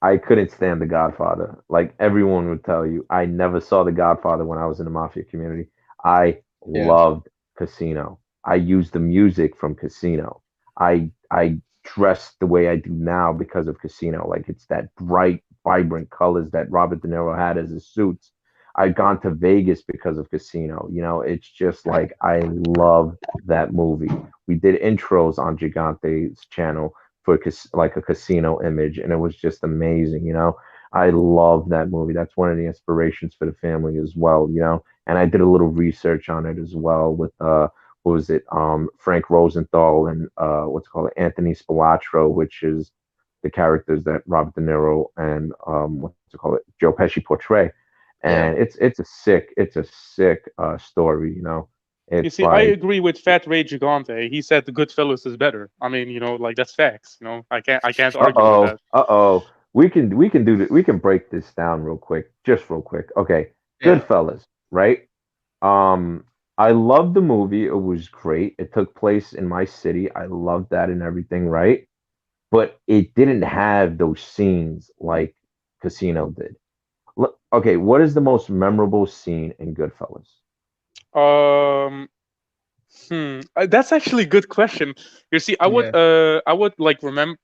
I couldn't stand The Godfather. Like everyone would tell you, I never saw The Godfather when I was in the mafia community. I Yeah. loved Casino. I used the music from Casino. I dressed the way I do now because of Casino. Like it's that bright, vibrant colors that Robert De Niro had as his suits. I'd gone to Vegas because of Casino. You know, it's just like I love that movie. We did intros on Gigante's channel for like a casino image, and it was just amazing. You know, I love that movie. That's one of the inspirations for the family as well. You know, and I did a little research on it as well with what was it, Frank Rosenthal and what's it called, Anthony Spilotro, which is the characters that Robert De Niro and what's it called, Joe Pesci portray. Yeah. And it's a sick story. You know, You it's see, I like agree with Fat Ray Gigante. He said the Goodfellas is better. I mean, you know, like that's facts. You know, I can't argue with that. uh oh. We can do that. We can break this down real quick, just real quick. Okay, Yeah. Goodfellas, right? Um, I loved the movie. It was great. It took place in my city. I loved that and everything, right? But it didn't have those scenes like Casino did. Okay, what is the most memorable scene in Goodfellas? Um, that's actually a good question. You see, Yeah. I would like remember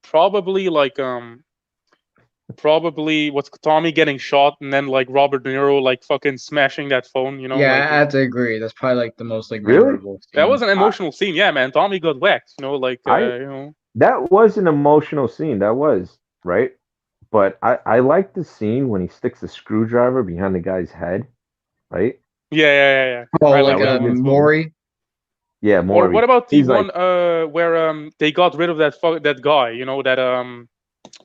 probably what's Tommy getting shot and then like Robert De Niro like fucking smashing that phone. You know, Yeah, like I have to agree. That's probably like the most like Really? memorable that scene. was an emotional scene. Yeah, man, Tommy got whacked. You know, like I you know. That was an emotional scene. That was right. But I like the scene when he sticks the screwdriver behind the guy's head, right? Yeah. Oh, I That like like was that a one good as well. scene. Maury. Yeah, Or what Maury. about the He's like, one where they got rid of that guy? You know that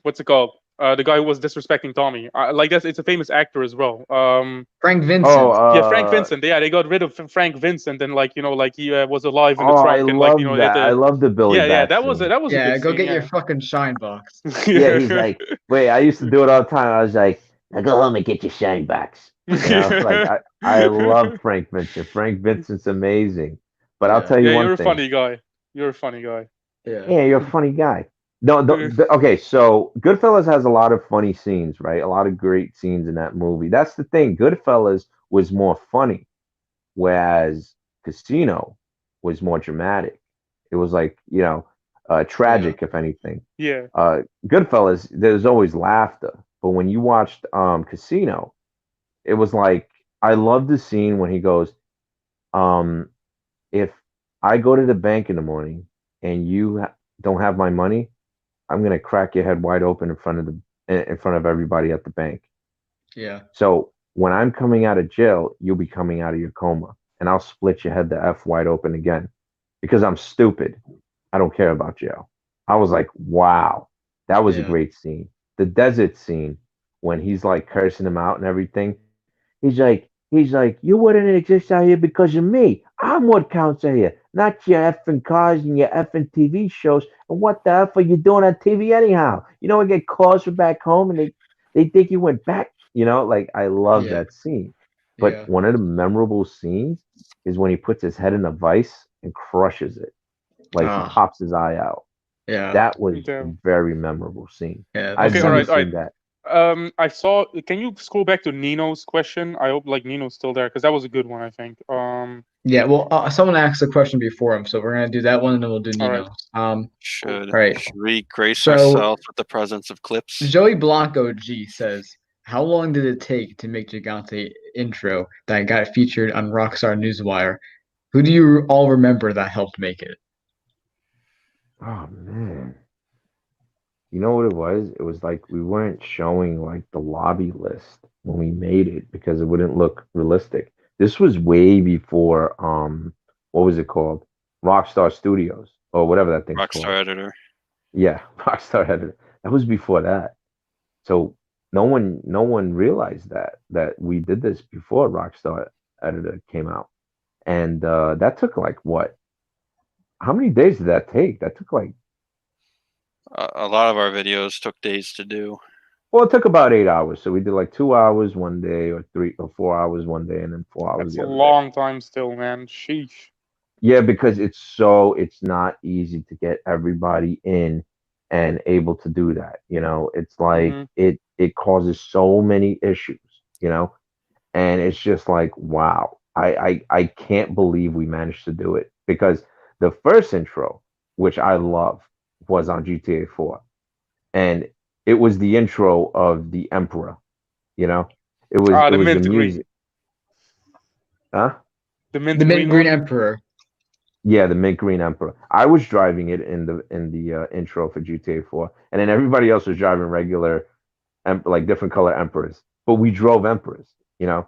what's it called? The guy who was disrespecting Tommy. Like that's it's a famous actor as well. Frank oh, Vincent. Yeah, Frank Vincent. Yeah, they got rid of Frank Vincent and like you know like he was alive in the I trunk and like you know love they had that. I to. love the Billy Yeah, Bat scene. that was a Yeah, good go scene. get your Yeah. fucking shine box. Yeah, he's like, wait, I used to do it all the time. I was like, now go home and get your shine box. You know, like I love Frank Vincent. Frank Vincent's amazing. But I'll Yeah. tell you Yeah, one you're a thing. funny guy. You're a funny guy. Yeah. Yeah, you're a funny guy. No, okay, so Goodfellas has a lot of funny scenes, right? A lot of great scenes in that movie. That's the thing. Goodfellas was more funny, whereas Casino was more dramatic. It was like, Yeah. tragic, if anything. Yeah. Goodfellas, there's always laughter. But when you watched Casino, it was like, I love the scene when he goes, um, if I go to the bank in the morning and you don't have my money, I'm gonna crack your head wide open in front of everybody at the bank. Yeah. So when I'm coming out of jail, you'll be coming out of your coma, and I'll split your head the f wide open again because I'm stupid. I don't care about jail. I was like, wow, that was a Yeah. great scene. The desert scene when he's like cursing him out and everything. He's like, you wouldn't exist out here because of me. I'm what counts out here, not your effing cars and your effing TV shows. And what the F are you doing on TV anyhow? You know, I get calls from back home and they think you went back. You know, like I love Yeah. that scene. But Yeah. one of the memorable scenes is when he puts his head in a vice and crushes it, like Ah. pops his eye out. Yeah. That was a Damn. very memorable scene. Yeah. The I've Okay, all never right, all scene. right. seen that. I saw. Can you scroll back to Nino's question? I hope like Nino's still there because that was a good one. I think. Yeah. Well, someone asked a question before him, so we're gonna do that one, and then we'll do All right. Nino's. Should All right. should we grace So ourselves with the presence of clips? Joey Blanco G says, "How long did it take to make Gigante intro that got featured on Rockstar Newswire? Who do you all remember that helped make it?" Oh man. You know what it was? It was like we weren't showing like the lobby list when we made it because it wouldn't look realistic. This was way before what was it called? Rockstar Studios or whatever that thing's called. Rockstar Editor. Yeah, Rockstar had it. That was before that. So no one realized that we did this before Rockstar Editor came out. And that took like what? How many days did that take? That took like A lot of our videos took days to do. well, it took about 8 hours. So we did like 2 hours one day, or 3 or 4 hours one day, and then 4 hours That's a the other day. long time still, man. Sheesh. Yeah, because it's not easy to get everybody in and able to do that. It's like Hmm. it causes so many issues, and it's just like wow, I can't believe we managed to do it because the first intro, which I love, was on GTA 4, and it was the intro of the Emperor. You know, it was Ah, it the was the mint green, music, huh? the The mint Mint green Green one. Emperor. Yeah, the mint green Emperor. I was driving it in the intro for GTA 4, and then everybody else was driving regular, like different color Emperors. But we drove Emperors, you know,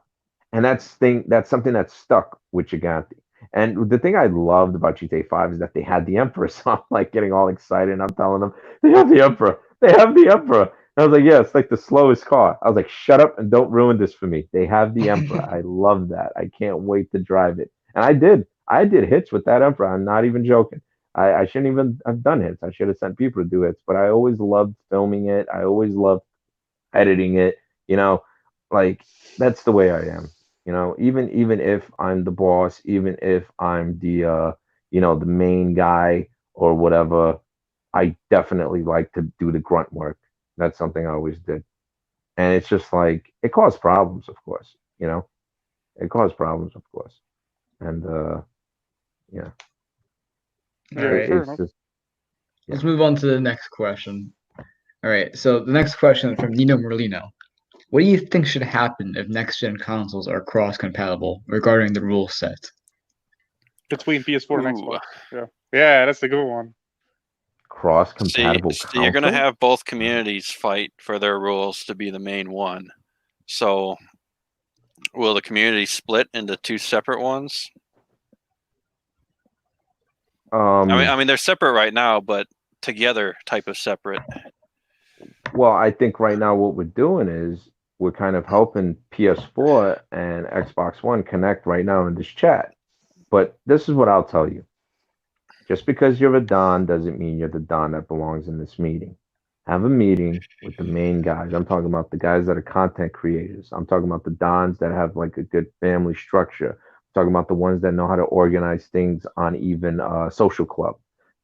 and that's something that stuck with Gigante. And the thing I loved about GTA 5 is that they had the Emperor, so I'm like getting all excited, and I'm telling them they have the Emperor, they have the Emperor. And I was like, yeah, it's like the slowest car. I was like, shut up and don't ruin this for me. They have the Emperor. I love that. I can't wait to drive it. And I did. I did hits with that Emperor. I'm not even joking. I shouldn't even have done hits. I should have sent people to do hits. But I always loved filming it. I always loved editing it. You know, like that's the way I am. Even if I'm the boss, even if I'm the main guy or whatever, I definitely like to do the grunt work. That's something I always did. And it's just like it caused problems, of course. It caused problems, of course. And yeah, All Yeah, it, right. fair it's enough. just Let's yeah. move on to the next question. All right. So the next question is from Nino Merlino. What do you think should happen if next gen consoles are cross compatible regarding the rule set? Between PS4 and Ooh. Xbox. Yeah, yeah, that's a good one. Cross See, compatible see, you're gonna console? have both communities fight for their rules to be the main one. So, will the community split into two separate ones? I mean, they're separate right now, but together, type of separate. Well, I think right now what we're doing is we're kind of helping PS4 and Xbox One connect right now in this chat. But this is what I'll tell you. Just because you're a Don doesn't mean you're the Don that belongs in this meeting. Have a meeting with the main guys. I'm talking about the guys that are content creators. I'm talking about the Dons that have like a good family structure. I'm talking about the ones that know how to organize things on even social club.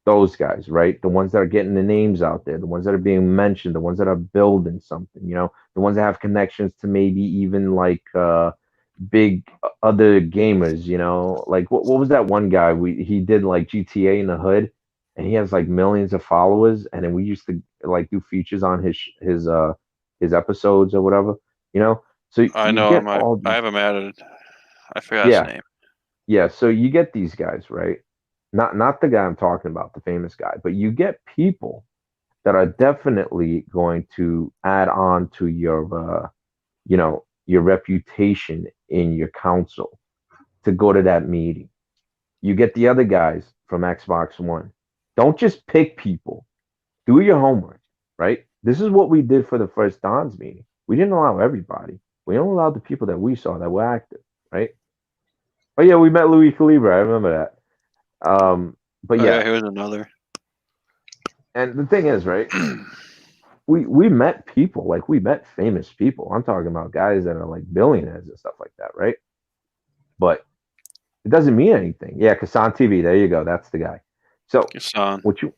Those guys, right? The ones that are getting the names out there, the ones that are being mentioned, the ones that are building something, the ones that have connections to maybe even like big other gamers, like what was that one guy he did like GTA in the hood, and he has like millions of followers, and then we used to like do features on his episodes or whatever, you know. So I you know get him. I all I these, have him added. I forgot his yeah, name. yeah. So you get these guys, right? Not the guy I'm talking about, the famous guy, but you get people that are definitely going to add on to your reputation in your council to go to that meeting. You get the other guys from Xbox One. Don't just pick people. Do your homework, right? This is what we did for the first Don's meeting. We didn't allow everybody. We only allowed the people that we saw that were active, right? Oh yeah, we met Louis Calibra. I remember that. But Oh yeah, yeah, here's another. and the thing is, right? We met people, like we met famous people. I'm talking about guys that are like billionaires and stuff like that, right? But it doesn't mean anything. Yeah, Kasan TV. There you go. That's the guy. So Son. what you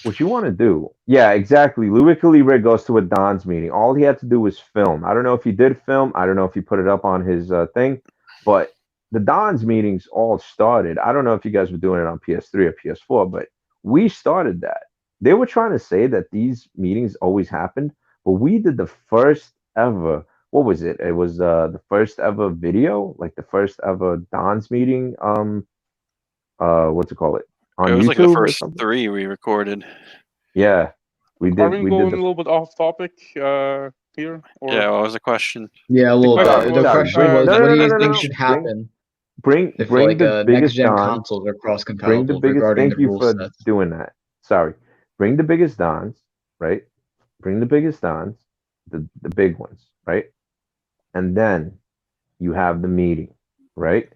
what you want to do? Yeah, exactly. Louis Calibra goes to a Don's meeting. All he had to do was film. I don't know if he did film. I don't know if he put it up on his thing, but the Don's meetings all started. I don't know if you guys were doing it on PS3 or PS4, but we started that. They were trying to say that these meetings always happened, but we did the first ever. What was it? It was the first ever video, like the first ever Don's meeting. What's it called? on It was YouTube like the or first something. 3 we recorded. Yeah, we Are did. we We going did a little bit off topic here? Or Yeah, what was the question? Yeah, a the little question bit. The was, sorry. question was, No, what no, do no, you no, think no. should happen Bring if bring like the next biggest gen Don. consoles are cross Bring the compatible biggest. regarding the Thank you rule for sets? doing that. Sorry. Bring the biggest Dons, right? Bring the biggest Dons, the big ones, right? And then you have the meeting, right?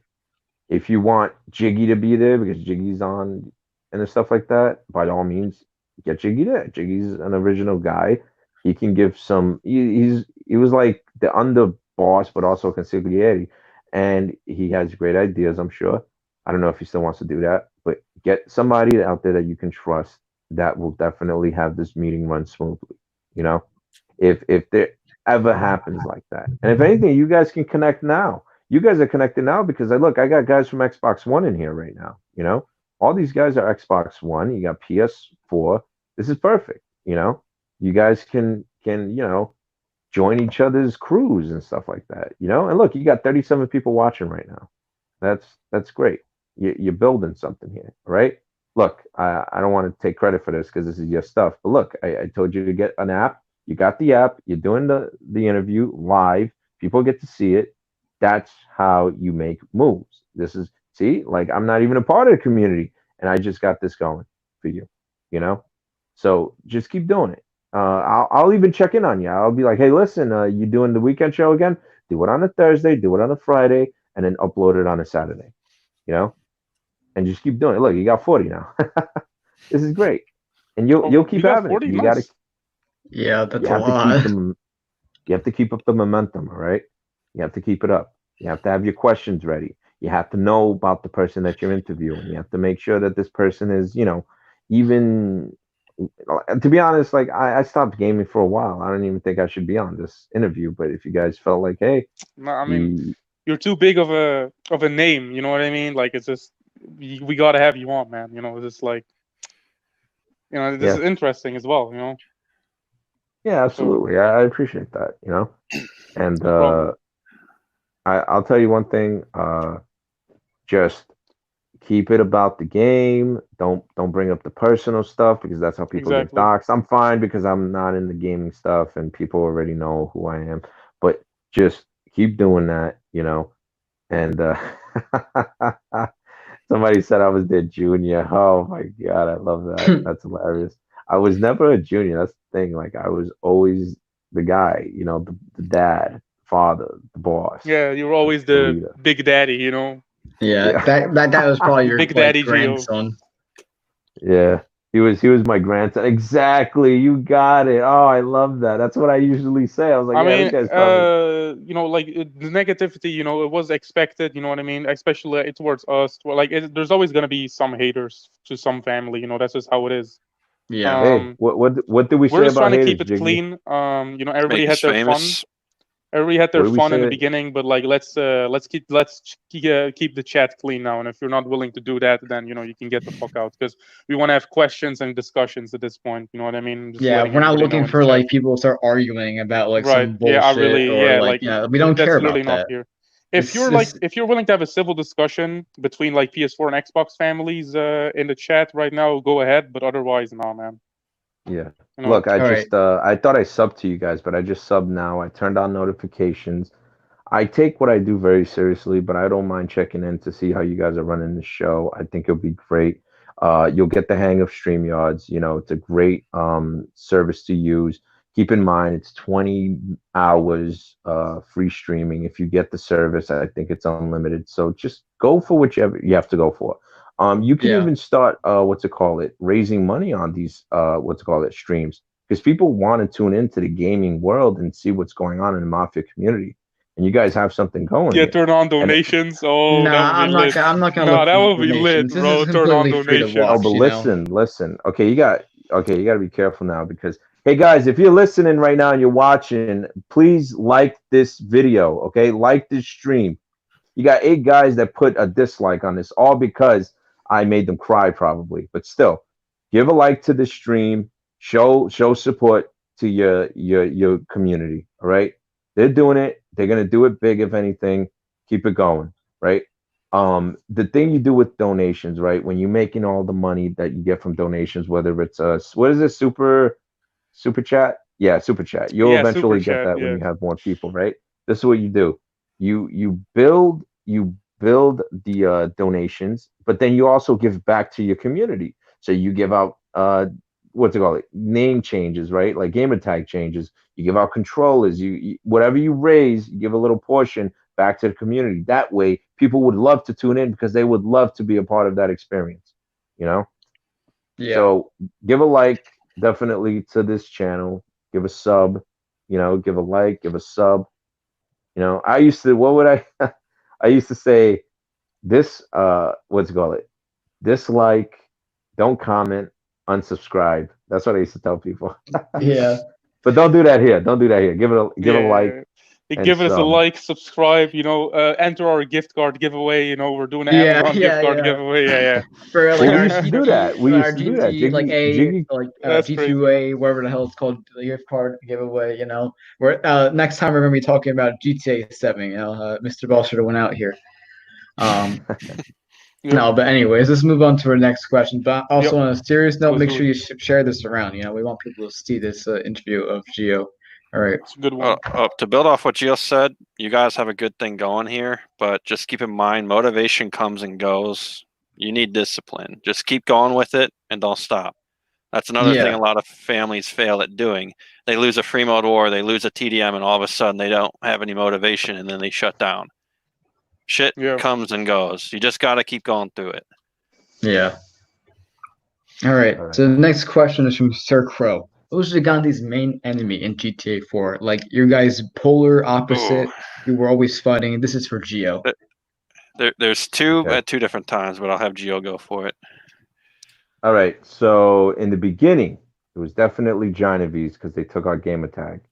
If you want Jiggy to be there because Jiggy's on and stuff like that, by all means, get Jiggy there. Jiggy's an original guy. He can give some. He was like the underboss, but also consigliere, and he has great ideas. I'm sure. I don't know if he still wants to do that, but get somebody out there that you can trust that will definitely have this meeting run smoothly. You know, if there ever happens like that, and if anything, you guys can connect now. You guys are connected now because I got guys from Xbox One in here right now. You know, all these guys are Xbox One. You got PS4. This is perfect. You know, you guys can join each other's crews and stuff like that. You know, and look, you got 37 people watching right now. That's great. You're building something here, right? Look, I don't want to take credit for this because this is your stuff, but look, I told you to get an app. You got the app. You're doing the interview live. People get to see it. That's how you make moves. This is see, like I'm not even a part of the community, and I just got this going for you. You know, so just keep doing it. I'll even check in on you. I'll be like, hey, listen, you doing the weekend show again? Do it on a Thursday. Do it on a Friday, and then upload it on a Saturday. You know, and just keep doing it. Look, you got 40 now. This is great, and you'll keep you got having it. 40? You got to Nice. Yeah, you that's a have to keep lot. them. You have to keep up the momentum. All right, you have to keep it up. You have to have your questions ready. You have to know about the person that you're interviewing. You have to make sure that this person is, even to be honest, like I stopped gaming for a while. I don't even think I should be on this interview. But if you guys felt like, hey, No, I mean, you, you're too big of a name. You know what I mean? Like it's just we gotta have you on, man. It's just like this yeah, is interesting as well. yeah, So absolutely. I appreciate that. And no problem. I'll tell you one thing. Just keep it about the game. Don't bring up the personal stuff because that's how people get Exactly. doxxed. I'm fine because I'm not in the gaming stuff and people already know who I am. But just keep doing that. And somebody said I was their junior. Oh my god, I love that. That's hilarious. I was never a junior. That's the thing. Like I was always the guy. The dad, father, the boss, Yeah, you're always the the leader. big daddy. Yeah, Yeah. that guy was probably your Big like Daddy Gio. grandson. Yeah, he was my grandson. Exactly, you got it. Oh, I love that. That's what I usually say. I was like, I yeah, this mean, guy's probably like the negativity, it was expected, you know what I mean? Especially towards us. Like, there's always gonna be some haters to some family, that's just how it is. Yeah. hey. Um, What did we we're say just about trying to keep haters, it Jiggy? clean. Everybody Make us had their fun. famous. Everybody had What their did we fun in the say? beginning, but like let's keep the chat clean now. And if you're not willing to do that, then you can get the fuck out because we want to have questions and discussions at this point. You know what I mean? Just Yeah, letting we're not everybody know looking in the for chat. like people to start arguing about like Right. some Yeah, I bullshit really, or yeah, like like we don't care that's about literally not that. here. If This you're like, is if you're willing to have a civil discussion between like PS4 and Xbox families in the chat right now, go ahead. But otherwise, no, man. Yeah. You know, Look, I all right. just I thought I subbed to you guys, but I just subbed now. I turned on notifications. I take what I do very seriously, but I don't mind checking in to see how you guys are running the show. I think it'll be great. You'll get the hang of StreamYards. It's a great service to use. Keep in mind, it's 20 hours free streaming. If you get the service, I think it's unlimited. So just go for whichever you have to go for. You can Yeah. even start raising money on these streams because people want to tune into the gaming world and see what's going on in the mafia community and you guys have something going yeah, here. turn on And donations. Oh, that would Nah, be lit. I'm not gonna Nah, look that for would be lit, donations. This is bro. Turn on completely free to oh, donations. but watch, listen. Okay, you got to be careful now because hey guys, if you're listening right now and you're watching, please like this video. Okay, like this stream. You got 8 guys that put a dislike on this, all because I made them cry, probably. But still, give a like to the stream. Show support to your community. All right, they're doing it. They're gonna do it big, if anything. Keep it going, right? The thing you do with donations, right? When you're making all the money that you get from donations, whether it's what is it, super chat? Yeah, super chat. You'll Yeah, super eventually get chat. that when Yeah. you have more people, right? This is what you do. You build the donations, but then you also give back to your community. So you give out what's it called? Name changes, right? Like gamer tag changes. You give out controllers. You whatever you raise, you give a little portion back to the community. That way, people would love to tune in because they would love to be a part of that experience. You know. Yeah. So give a like definitely to this channel. Give a sub. Give a like. Give a sub. I used to. What would I? I used to say this. What's it called? It dislike. Don't comment. Unsubscribe. That's what I used to tell people. Yeah. But don't do that here. Don't do that here. Give a like Yeah. You and give us a sub. like, subscribe, enter our gift card giveaway. We're doing an Yeah, Amazon gift card giveaway. Yeah, For like Well, we our used to do GT, that. We our used to do that. GT, like Jiggy. That's G2A, whatever the hell it's called, the gift card giveaway. Where next time we're gonna be talking about GTA 7. Mr. Ball should have went out here. Um, Yep. No, but anyways, let's move on to our next question. But also Yep. on a serious note, Let's make do sure it. you share this around. We want people to see this interview of Gio. All right. It's a good one. To build off what Gio said, you guys have a good thing going here, but just keep in mind motivation comes and goes. You need discipline. Just keep going with it and don't stop. That's another thing Yeah. a lot of families fail at doing. They lose a free mode war, they lose a TDM, and all of a sudden they don't have any motivation, and then they shut down. Shit Yeah. comes and goes. You just got to keep going through it. Yeah. All right. All right. So the next question is from Sir Crow. Who's Gigante's main enemy in GTA 4? Like your guys polar opposite. Ooh. You were always fighting. This is for Gio. There's two Okay. at two different times, but I'll have Gio go for it. All right. So in the beginning, it was definitely Genovese because they took our gamer tag.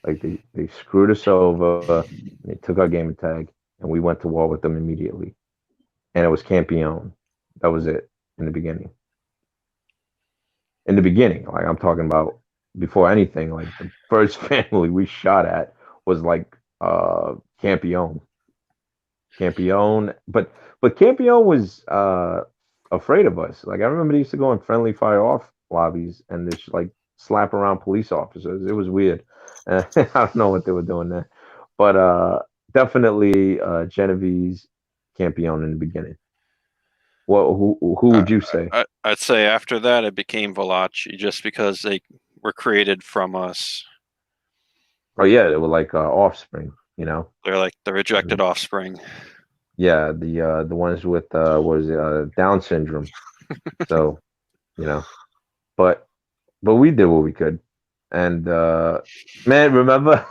Like they screwed us over. They took our gamer tag, and we went to war with them immediately. And it was Campione. That was it in the beginning. Like I'm talking about before anything, like the first family we shot at was like Campione. But Campione was afraid of us. Like I remember they used to go in friendly fire off lobbies and just like slap around police officers. It was weird. I don't know what they were doing there. But definitely Genovese Campione in the beginning. Well, who would you say? I'd say after that it became Valachi just because they were created from us. Oh yeah, they were like offspring, They're like the rejected offspring. Yeah, the ones with Down syndrome. So, but we did what we could. And man, remember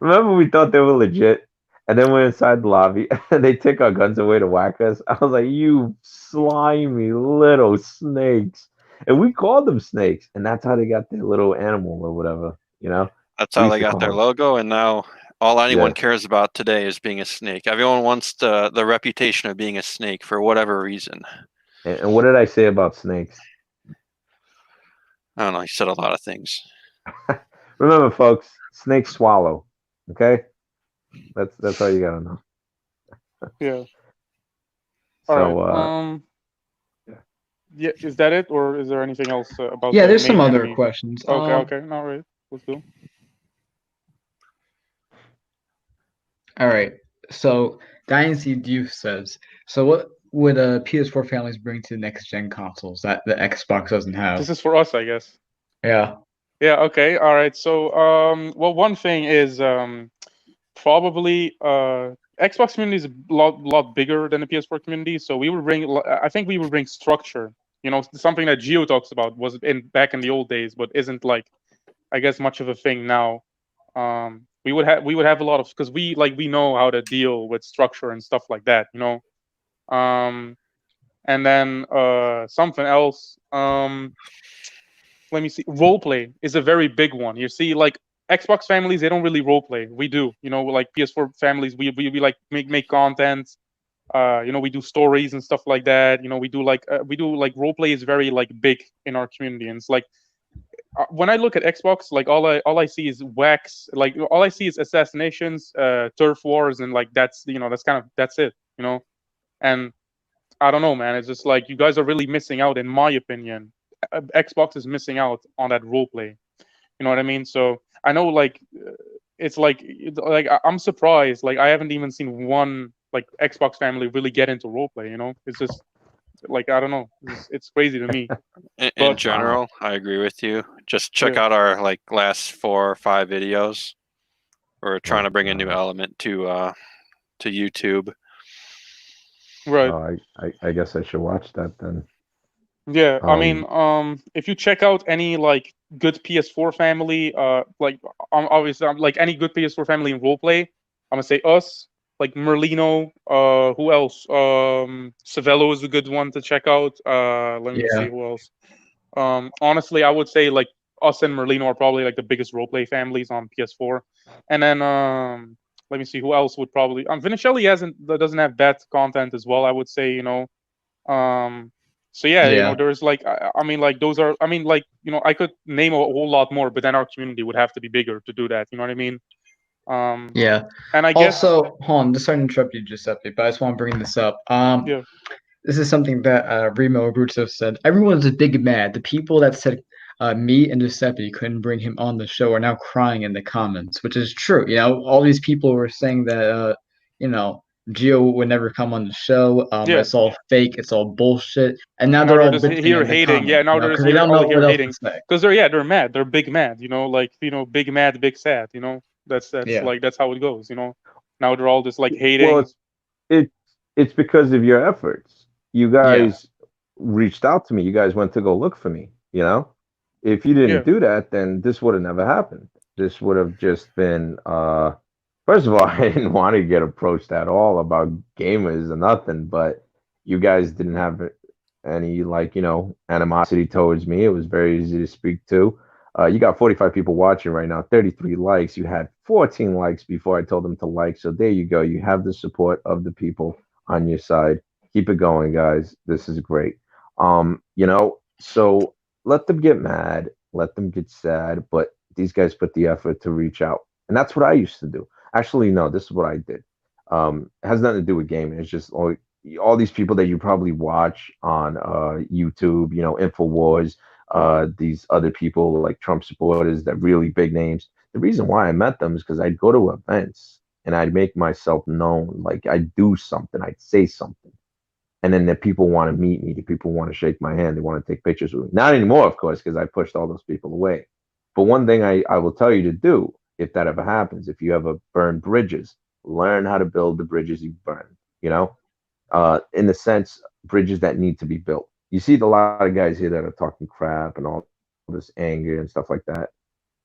we thought they were legit, and then we're inside the lobby and they take our guns away to whack us. I was like, you slimy little snakes. And we called them snakes, and that's how they got their little animal or whatever, That's We how used they to got call their them. logo, and now all anyone Yeah. cares about today is being a snake. Everyone wants the reputation of being a snake for whatever reason. And what did I say about snakes? I don't know. You said a lot of things. Remember, folks, snakes swallow. Okay, that's all you gotta know. Yeah. So, All right. Yeah. Is that it, or is there anything else about? Yeah, the there's some main other enemy? questions. Okay. Okay. All right. Let's go. All right. So Dynasty Deuce says, so what would PS4 families bring to next gen consoles that the Xbox doesn't have? This is for us, I guess. Yeah. Yeah. Okay. All right. So, well, one thing is probably Xbox community is a lot bigger than the PS4 community. So we would bring. I think we would bring structure. Something that Gio talks about was back in the old days, but isn't like, I guess, much of a thing now. We would have a lot of, because we know how to deal with structure and stuff like that. And then something else. Let me see. Roleplay is a very big one. You see, like Xbox families, they don't really roleplay. We do. Like PS4 families, we like make content. We do stories and stuff like that. We do like roleplay is very like big in our community, and it's like when I look at Xbox, like all I see is wax. Like all I see is assassinations, turf wars, and like that's it. And I don't know, man. It's just like you guys are really missing out, in my opinion. Xbox is missing out on that role play. You know what I mean? So I know, like, it's like I'm surprised. Like, I haven't even seen one like Xbox family really get into role play. You know, it's just like I don't know. It's crazy to me. In But general, I agree with you. Just check Yeah. out our like last 4 or 5 videos. We're trying to bring a new element to YouTube. right. I guess I should watch that then. Yeah, I mean, if you check out any like good PS4 family, like obviously, like any good PS4 family in roleplay, I'm gonna say us, like Merlino. Who else? Savello is a good one to check out. Let me see Yeah. who else. Honestly, I would say like us and Merlino are probably like the biggest roleplay families on PS4, and then let me see who else would probably. Vinicelli doesn't have bad content as well. I would say, you know. Um, so yeah, you know, Yeah. there's like I mean, like those are, I mean, like, you know, I could name a whole lot more, but then our community would have to be bigger to do that. You know what I mean? Yeah. And I guess Also, hold on, just sorry to interrupt you, Giuseppe, but I just want to bring this up. yeah, This is something that Remo Abruzzo said. Everyone's a big mad. The people that said me and Giuseppe couldn't bring him on the show are now crying in the comments, which is true. You know, all these people were saying that you know, Gio would never come on the show. yeah. It's all fake. It's all bullshit. And now Now they're they're all just bitching here in the hating. Yeah, comments, now you know, they're just because they here don't all know here what else to hating say. because they're mad. They're big mad. You know, like, you know, big mad, big sad. You know, that's Yeah. like that's how it goes. You know, now they're all just like Well, hating. it it's because of your efforts. You Yeah. guys reached out to me. You guys went to go look for me, you know? If you didn't Yeah, do that, then this would have never happened. This would have just been first of all, I didn't want to get approached at all about gamers or nothing, but you guys didn't have any, like, animosity towards me. It was very easy to speak to. You got 45 people watching right now, 33 likes. You had 14 likes before I told them to like. So there you go. You have the support of the people on your side. Keep it going, guys. This is great. So let them get mad, let them get sad, but these guys put the effort to reach out. And that's what I used to do. Actually, no, this is what I did. It has nothing to do with gaming. It's just all these people that you probably watch on YouTube, InfoWars, these other people like Trump supporters, that really big names. The reason why I met them is because I'd go to events and I'd make myself known. Like, I'd do something, I'd say something. And then the people want to meet me, the people want to shake my hand, they want to take pictures with me. Not anymore, of course, because I pushed all those people away. But one thing I will tell you to do, if that ever happens, if you ever burn bridges, learn how to build the bridges you burn, in the sense, bridges that need to be built. You see a lot of guys here that are talking crap and all this anger and stuff like that.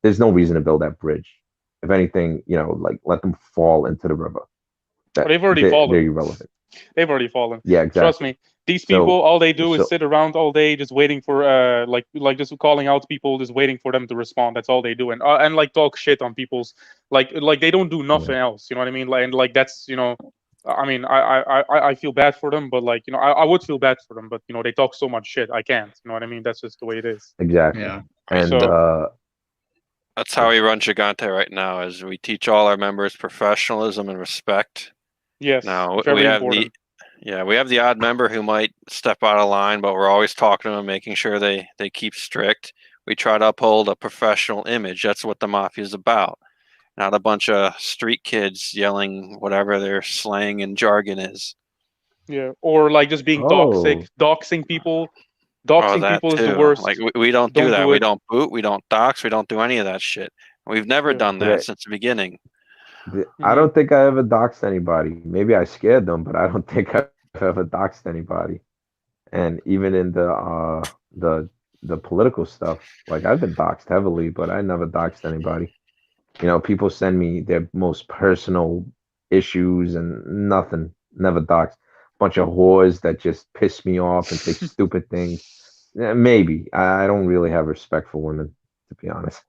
There's no reason to build that bridge. If anything, like, let them fall into the river. but That they've already they're fallen. irrelevant. They've already fallen. Yeah, Trust exactly. me. These people, So all they do is so sit around all day, just waiting for like just calling out people, just waiting for them to respond. That's all they do, and like talk shit on people's like they don't do nothing yeah. else. You know what I mean? Like, and like that's, you know, I mean, I feel bad for them, but like, you know, I would feel bad for them, but you know, they talk so much shit. I can't. You know what I mean? That's just the way it is. Exactly. Yeah. And So That's how we run Gigante right now. Is we teach all our members professionalism and respect. yes, Now we very have important. we have the odd member who might step out of line, but we're always talking to them, making sure they keep strict. We try to uphold a professional image. That's what the mafia is about. Not a bunch of street kids yelling whatever their slang and jargon is. Yeah, or like just being toxic, oh, doxing people. Oh, Doxing that people is the too. Like worst. we don't do Don't that. do We it. don't boot. We don't dox. We don't do any of that shit. We've never Yeah. done did that I, since the beginning. I Hmm. don't think I ever doxed anybody. Maybe I scared them, but I don't think I've ever doxed anybody. And even in the the political stuff, like, I've been doxed heavily, but I never doxed anybody. People send me their most personal issues and nothing, never doxed. Bunch of whores that just piss me off and say stupid things. Maybe. I don't really have respect for women, to be honest.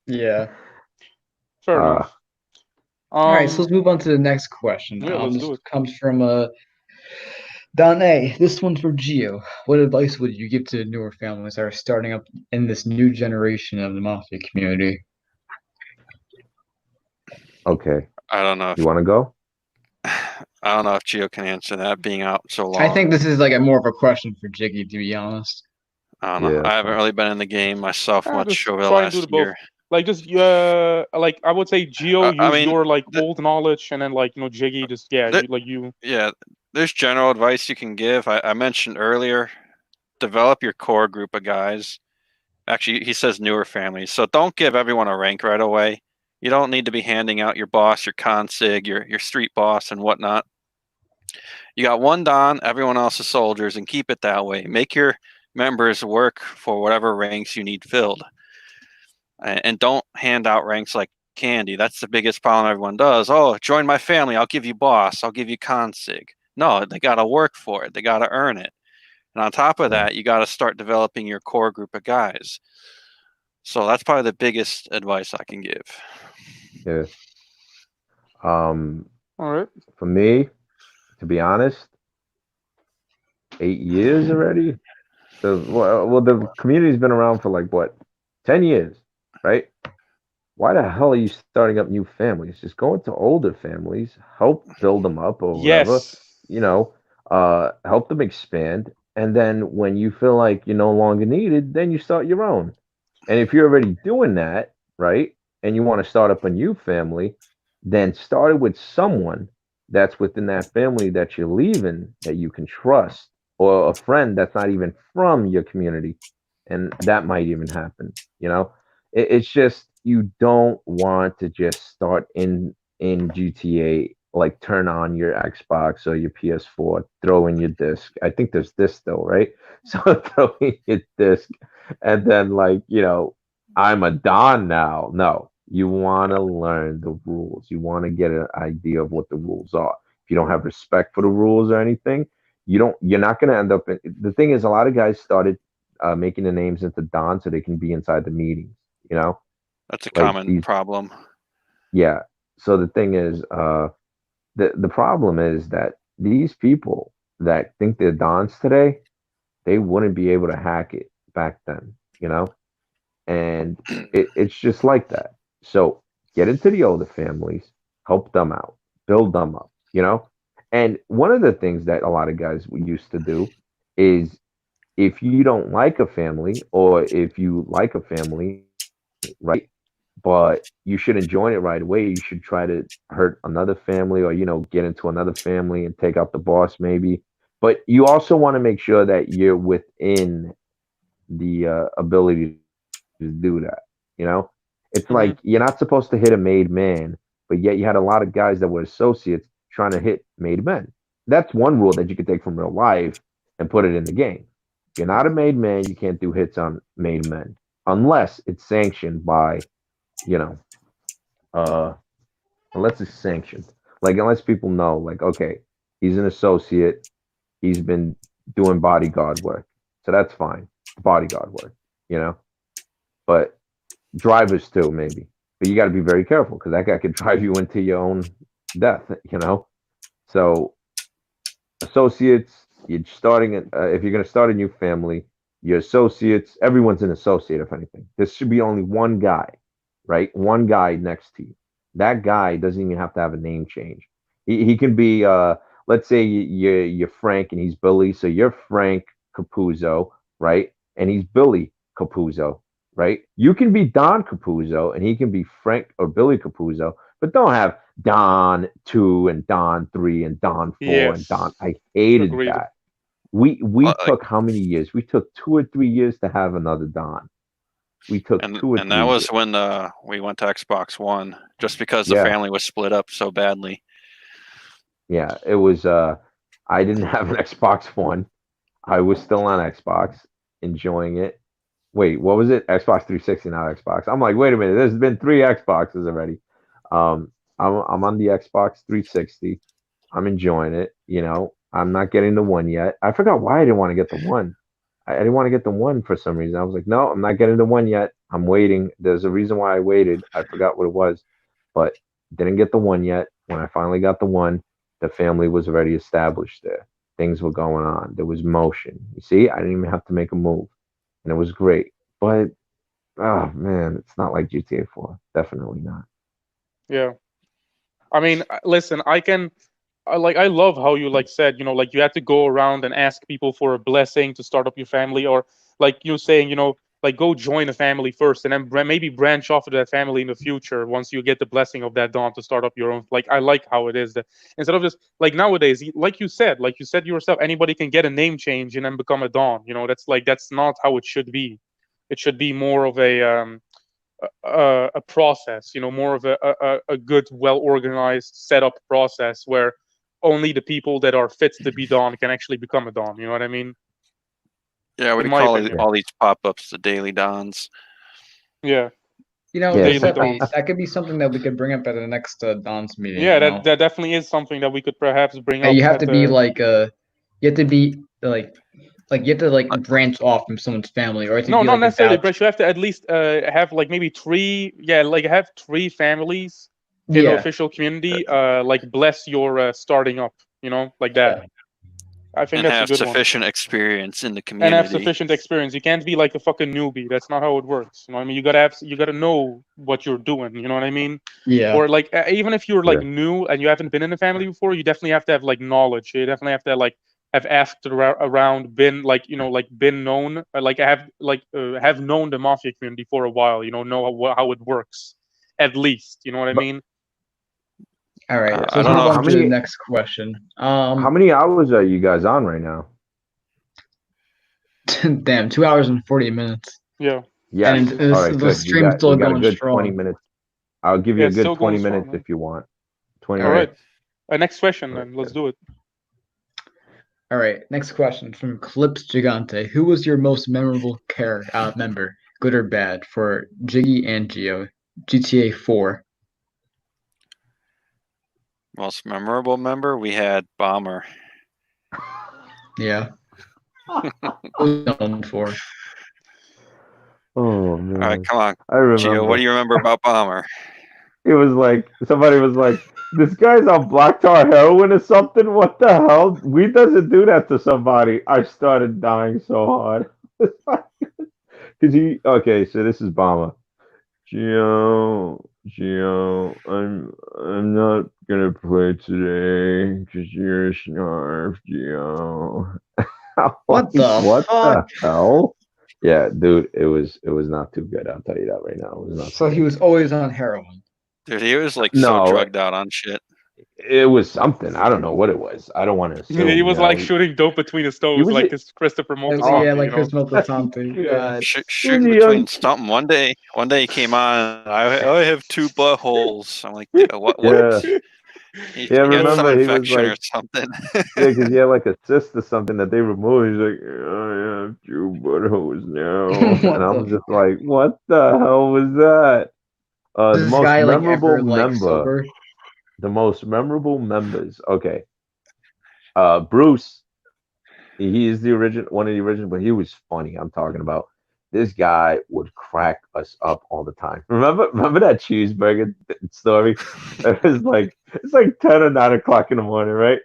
Yeah. Fair Uh, enough. All right, so let's move on to the next question Yeah, now. let's This do it. comes from Don A. This one's for Gio. What advice would you give to newer families that are starting up in this new generation of the mafia community? okay. I don't know You want to go? I don't know if Gio can answer that, being out so long. I think this is like a more of a question for Jiggy, to be honest. I don't know. Yeah, I haven't really been in the game myself much Just over the try and do last the both. year. Like just like I would say Geo I use mean, your like the- old knowledge, and then like Jiggy just the- you. Yeah, there's general advice you can give. I mentioned earlier, develop your core group of guys. Actually, he says newer families. So don't give everyone a rank right away. You don't need to be handing out your boss, your consig, your street boss, and whatnot. You got one Don, everyone else is soldiers, and keep it that way. Make your members work for whatever ranks you need filled. And don't hand out ranks like candy. That's the biggest problem everyone does. Oh, join my family. I'll give you boss. I'll give you consig. No, they got to work for it. They got to earn it. And on top of that, you got to start developing your core group of guys. So that's probably the biggest advice I can give. yeah. All right. For me, to be honest, 8 years already. Well, the community's been around for like what, 10 years, right? Why the hell are you starting up new families? Just go into older families, help build them up or whatever, Yes. help them expand. And then when you feel like you're no longer needed, then you start your own. And if you're already doing that, right, and you want to start up a new family, then start it with someone that's within that family that you're leaving that you can trust, or a friend that's not even from your community. And that might even happen, it's just you don't want to just start in GTA, like turn on your Xbox or your PS4, throw in your disc. I think there's this still, right? So throw in your disc, and then like I'm a Don now. No, you want to learn the rules. You want to get an idea of what the rules are. If you don't have respect for the rules or anything, you're not going to end up the thing is, a lot of guys started making the names into Don so they can be inside the meetings, That's a like common these. problem. Yeah. So the thing is, the problem is that these people that think they're Dons today, they wouldn't be able to hack it back then, and it's just like that. So get into the older families, help them out, build them up, And one of the things that a lot of guys used to do is, if you don't like a family, or if you like a family, right? But you shouldn't join it right away. You should try to hurt another family, or get into another family and take out the boss maybe. But you also want to make sure that you're within the ability to do that. You know, it's Hmm. like you're not supposed to hit a made man, but yet you had a lot of guys that were associates trying to hit made men. That's one rule that you could take from real life and put it in the game. If you're not a made man, you can't do hits on made men unless it's sanctioned by, you know, uh, unless it's sanctioned. Like, unless people know, like, okay, he's an associate, he's been doing bodyguard work, so that's fine, bodyguard work, you know. But drivers too, maybe. But you got to be very careful, because that guy could drive you into your own death. So associates, you're starting if you're going to start a new family, your associates, everyone's an associate. If anything, there should be only one guy, right? One guy next to you. That guy doesn't even have to have a name change. He can be, let's say you're Frank and he's Billy, so you're Frank Capuzzo, right? And he's Billy Capuzzo, right? You can be Don Capuzzo and he can be Frank or Billy Capuzzo, but don't have Don 2 and Don 3 and Don 4 and Don. Yes. I hated Agreed. that. We Like, took how many years? We took 2 or 3 years to have another Don. We took and 2 or 3 that was years. when we went to Xbox One, just because the Yeah, family was split up so badly. yeah. It was I didn't have an Xbox One. I was still on Xbox, enjoying it. Wait, what was it? Xbox 360, not Xbox. I'm like, wait a minute, there's been 3 Xboxes already. I'm on the Xbox 360. I'm enjoying it. I'm not getting the one yet. I forgot why I didn't want to get the one. I didn't want to get the one for some reason. I was like, no, I'm not getting the one yet. I'm waiting. There's a reason why I waited. I forgot what it was, but didn't get the one yet. When I finally got the one, the family was already established there. Things were going on. There was motion. You see, I didn't even have to make a move, and it was great. But oh man, it's not like GTA 4. Definitely not. Yeah. I mean, listen, I love how you like said, like you had to go around and ask people for a blessing to start up your family, or like you saying, like go join a family first and then maybe branch off of that family in the future once you get the blessing of that don to start up your own. Like I like how it is that instead of just like nowadays, like you said yourself, anybody can get a name change and then become a don. That's not how it should be. It should be more of a process, more of a good, well organized, set up process where only the people that are fit to be Don can actually become a Don. You know what I mean? Yeah, we In my call opinion. all these pop-ups the daily dons. Yeah. Yeah, Daily Giuseppe, Dons. that could be something that we could bring up at the next Don's meeting. Yeah, that definitely is something that we could perhaps bring up. You have at to be the- like you have to be like you have to like branch off from someone's family, or it No, be not like a necessarily, vouch. but you have to at least have like maybe have three families in the Yeah, official community like bless your starting up, like that. yeah. I think And that's a have good one. sufficient experience in the And have community. sufficient experience. You can't be like a fucking newbie. That's not how it works. You know what I mean? You gotta know what you're doing. You know what I mean? Yeah. Or like even if you're like Yeah. new and you haven't been in a family before, you definitely have to have like knowledge. You definitely have to like have asked around, been like like been known, have known the mafia community for a while. Know how it works, at least. You know what I But- mean? All right. So I let's don't move know. on How to the many- next question. How many hours are you guys on right now? Damn, 2 hours and 40 minutes. Yeah. Yes. And All right, the good. stream's still We got a going good strong. 20 minutes. I'll give you Yeah, a it's good still 20 going strong, minutes man. if you want. 20 All minutes. right. Next question All right, then. Let's good. do it. All right. Next question from Clips Gigante. Who was your most memorable member, good or bad, for Jiggy and Gio, GTA 4? Most memorable member, we had Bomber. Yeah. What was he known for? Oh All man. right, come on, I remember. Gio. What do you remember about Bomber? It was like somebody was like, "This guy's on black tar heroin or something. What the hell? Weed doesn't do that to somebody." I started dying so hard. Cause okay, so this is Bama. Gio, I'm not gonna play today because you're a snarf, Gio. What the What fuck? the hell? Yeah, dude, it was not too good. I'll tell you that right now. It was not. So too he good. was always on heroin. Dude, he was like so No, drugged out on shit. it was something. I don't know what it was. I don't want to assume. He was you like know. shooting dope between his toes, was like a- this Christopher Yeah, Moltisanti, like Chris Moltisanti. Yeah. God. Shooting He was a young- between something. One day he came on. I have two buttholes. I'm like, what? Yeah. He Yeah, had some remember he was infection or like, something. yeah, because he had like a cyst or something that they removed. He's like, I have two buttholes now, What and I the was just like, what the hell was that? Was The this most guy like memorable ever like member. sober? The most memorable members. Okay. Bruce. He is the original, one of the original, but he was funny. I'm talking about this guy would crack us up all the time. Remember that cheeseburger story? It's like 10 or 9 o'clock in the morning, right?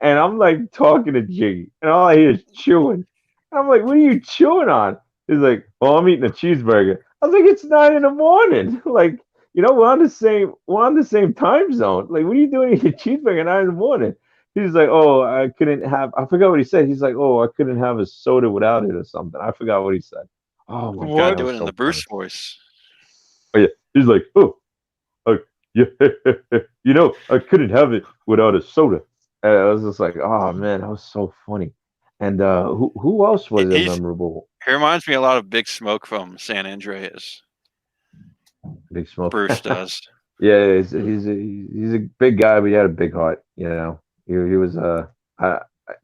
And I'm like talking to Jiggy, and all I hear is chewing. And I'm like, what are you chewing on? He's like, oh, I'm eating a cheeseburger. I was like, it's 9 in the morning. Like, we're on the same time zone. Like, what are you doing eating a cheeseburger at 9 in the morning? He's like, oh, I forgot what he said. He's like, oh, I couldn't have a soda without it or something. I forgot what he said. Oh my What? god, Gotta that do was it in so the Bruce funny. voice. Oh yeah, he's like, yeah, I couldn't have it without a soda. And I was just like, oh man, that was so funny. And who else was it memorable? He reminds me a lot of Big Smoke from San Andreas. Big Smoke. Bruce does. Yeah, he's a big guy, but he had a big heart. He was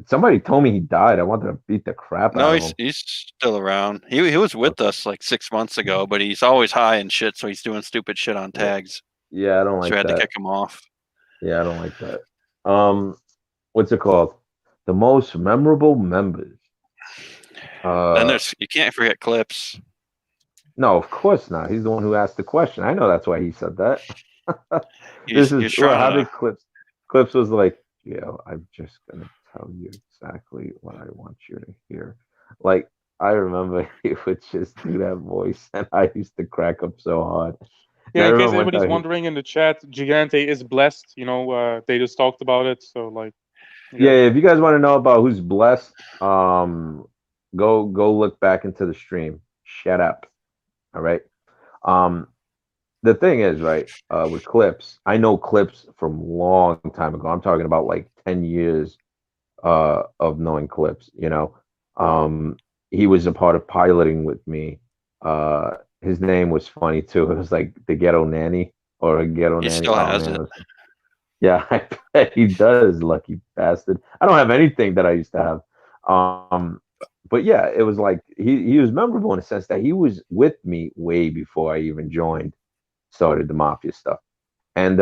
somebody told me he died. I wanted to beat the crap No, out of him. he's still around. He was with us like 6 months ago, but he's always high and shit, so he's doing stupid shit on tags. Yeah, I don't like So I had that. to kick him off. Yeah, I don't like that. What's it called? The most memorable members. Then you can't forget Clips. No, of course not. He's the one who asked the question. I know that's why he said that. He's This is trying how to. did Clips. Clips was like, I'm just gonna tell you exactly what I want you to hear. Like I remember he would just do that voice, and I used to crack up so hard. Yeah, I in case remember one anybody's time wondering in the chat, Gigante is blessed. They just talked about it, so like, yeah, yeah. if you guys want to know about who's blessed, go look back into the stream. Shut up. All right. Um, the thing is, right, with Clips, I know Clips from long time ago. I'm talking about like 10 years of knowing Clips, you know. He was a part of piloting with me. His name was funny too. It was like the Ghetto Nanny or a Ghetto He Nanny. still Oh has man, it. yeah, I bet he does, lucky bastard. I don't have anything that I used to have. But yeah, it was like he was memorable in the sense that he was with me way before I even started the mafia stuff. And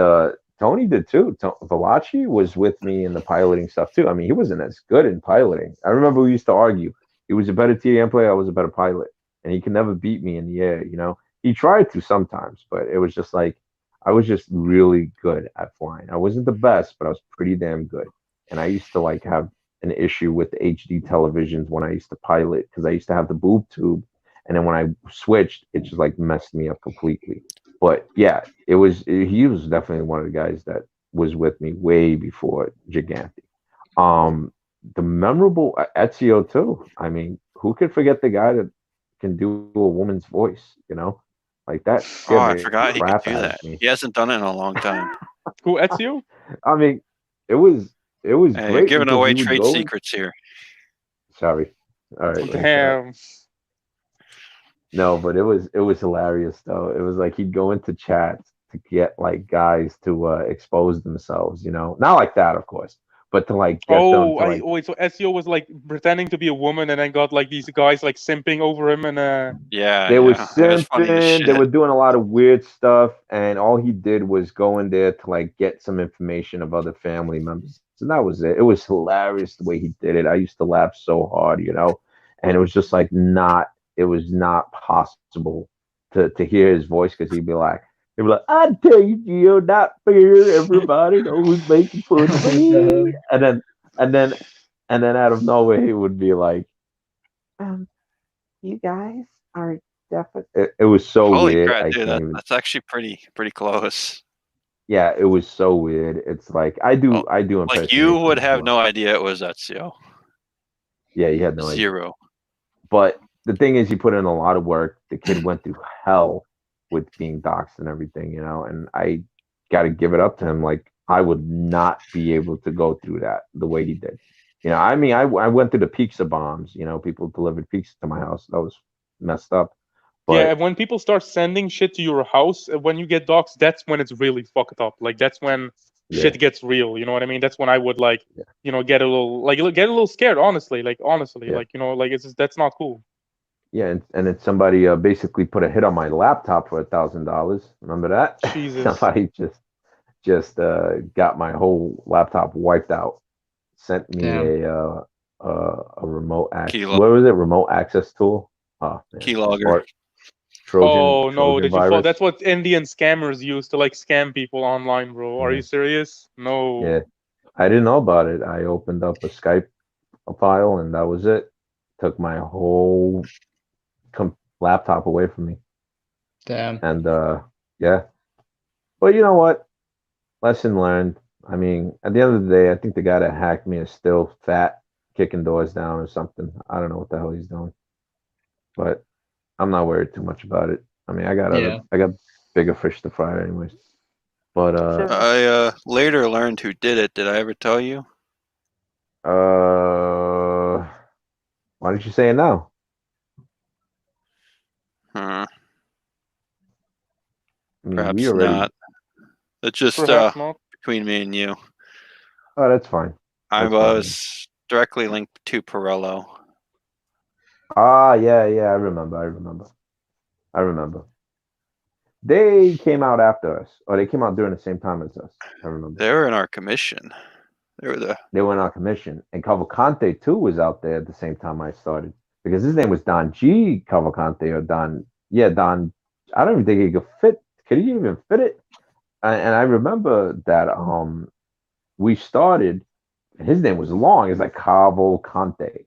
Tony did too. Valachi was with me in the piloting stuff too. I mean, he wasn't as good in piloting. I remember we used to argue. He was a better TDM player. I was a better pilot, and he could never beat me in the air. You know, he tried to sometimes, but it was just like I was just really good at flying. I wasn't the best, but I was pretty damn good. And I used to like have an issue with HD televisions when I used to pilot because I used to have the boob tube, and then when I switched, it just like messed me up completely. But yeah, he was definitely one of the guys that was with me way before Gigante. Um, the memorable Ezio too. I mean, who could forget the guy that can do a woman's voice? You know, like that Oh, scared I the forgot he could crap do out of that. me. He hasn't done it in a long time. Who, Ezio? I mean, it was Hey, you're great giving because away he would trade go. secrets here. Sorry. All right, let me shut up. Damn. No, but it was hilarious though. It was like he'd go into chats to get like guys to expose themselves, you know. Not like that, of course, but to like get them Oh, to like wait. So Ezio was like pretending to be a woman, and then got like these guys like simping over him, and Yeah, they were yeah. It was funny as simping, they shit. were doing a lot of weird stuff, and all he did was go in there to like get some information of other family members. So that was it. It was hilarious the way he did it. I used to laugh so hard, you know, and it was just like not it was not possible to hear his voice because he'd be like, I tell you, Gio, not fair. Everybody knows who's making fun of What the hell? me. And then and then out of nowhere he would be like, you guys are definitely. It was so Holy weird. crap, I dude! can't even. That's actually pretty close. Yeah, it was so weird. It's like I Oh, do I do like you would impersonations as have well. no idea it was Ezio. Yeah, you had no idea. Zero. But the thing is, he put in a lot of work. The kid went through hell with being doxxed and everything, you know. And I got to give it up to him. Like I would not be able to go through that the way he did. You know, I mean, I went through the pizza bombs. You know, people delivered pizza to my house. That was messed up. yeah. But When people start sending shit to your house, when you get doxxed, that's when it's really fucked up. Like that's when yeah, shit gets real. You know what I mean? That's when I would like, yeah, get a little get a little scared. Honestly, yeah. like it's just, that's not cool. Yeah, and then somebody basically put a hit on my laptop for $1,000. Remember that? Jesus. Somebody just got my whole laptop wiped out. Sent me Damn. a remote access. Key, What was it? Remote access tool. Oh man, keylogger. or Trojan Oh no, Trojan did you fall? virus. That's what Indian scammers use to like scam people online, bro. Are Yeah, you serious? No. yeah. I didn't know about it. I opened up a Skype file and that was it. Took my whole laptop away from me. Damn. And yeah, but you know what? Lesson learned. I mean, at the end of the day, I think the guy that hacked me is still fat, kicking doors down or something. I don't know what the hell he's doing, but I'm not worried too much about it. I mean, Yeah. I got bigger fish to fry anyways. But I later learned who did it. Did I ever tell you? uh, why didn't you say it now? Hmm, I mean, we perhaps already. not. It's just Perhaps not. between me and you. Oh, that's fine. I That's fine. was directly linked to Pirello. Ah, yeah, yeah. I remember. They came out after us, or they came out during the same time as us. I remember. They were in our commission. They were the They were in our commission, and Cavalcante too was out there at the same time I started because his name was Don G Cavalcante or Don. Yeah, Don. I don't even think he could fit. Could he even fit it? And I remember that we started. And his name was long. It's like Cavalcante,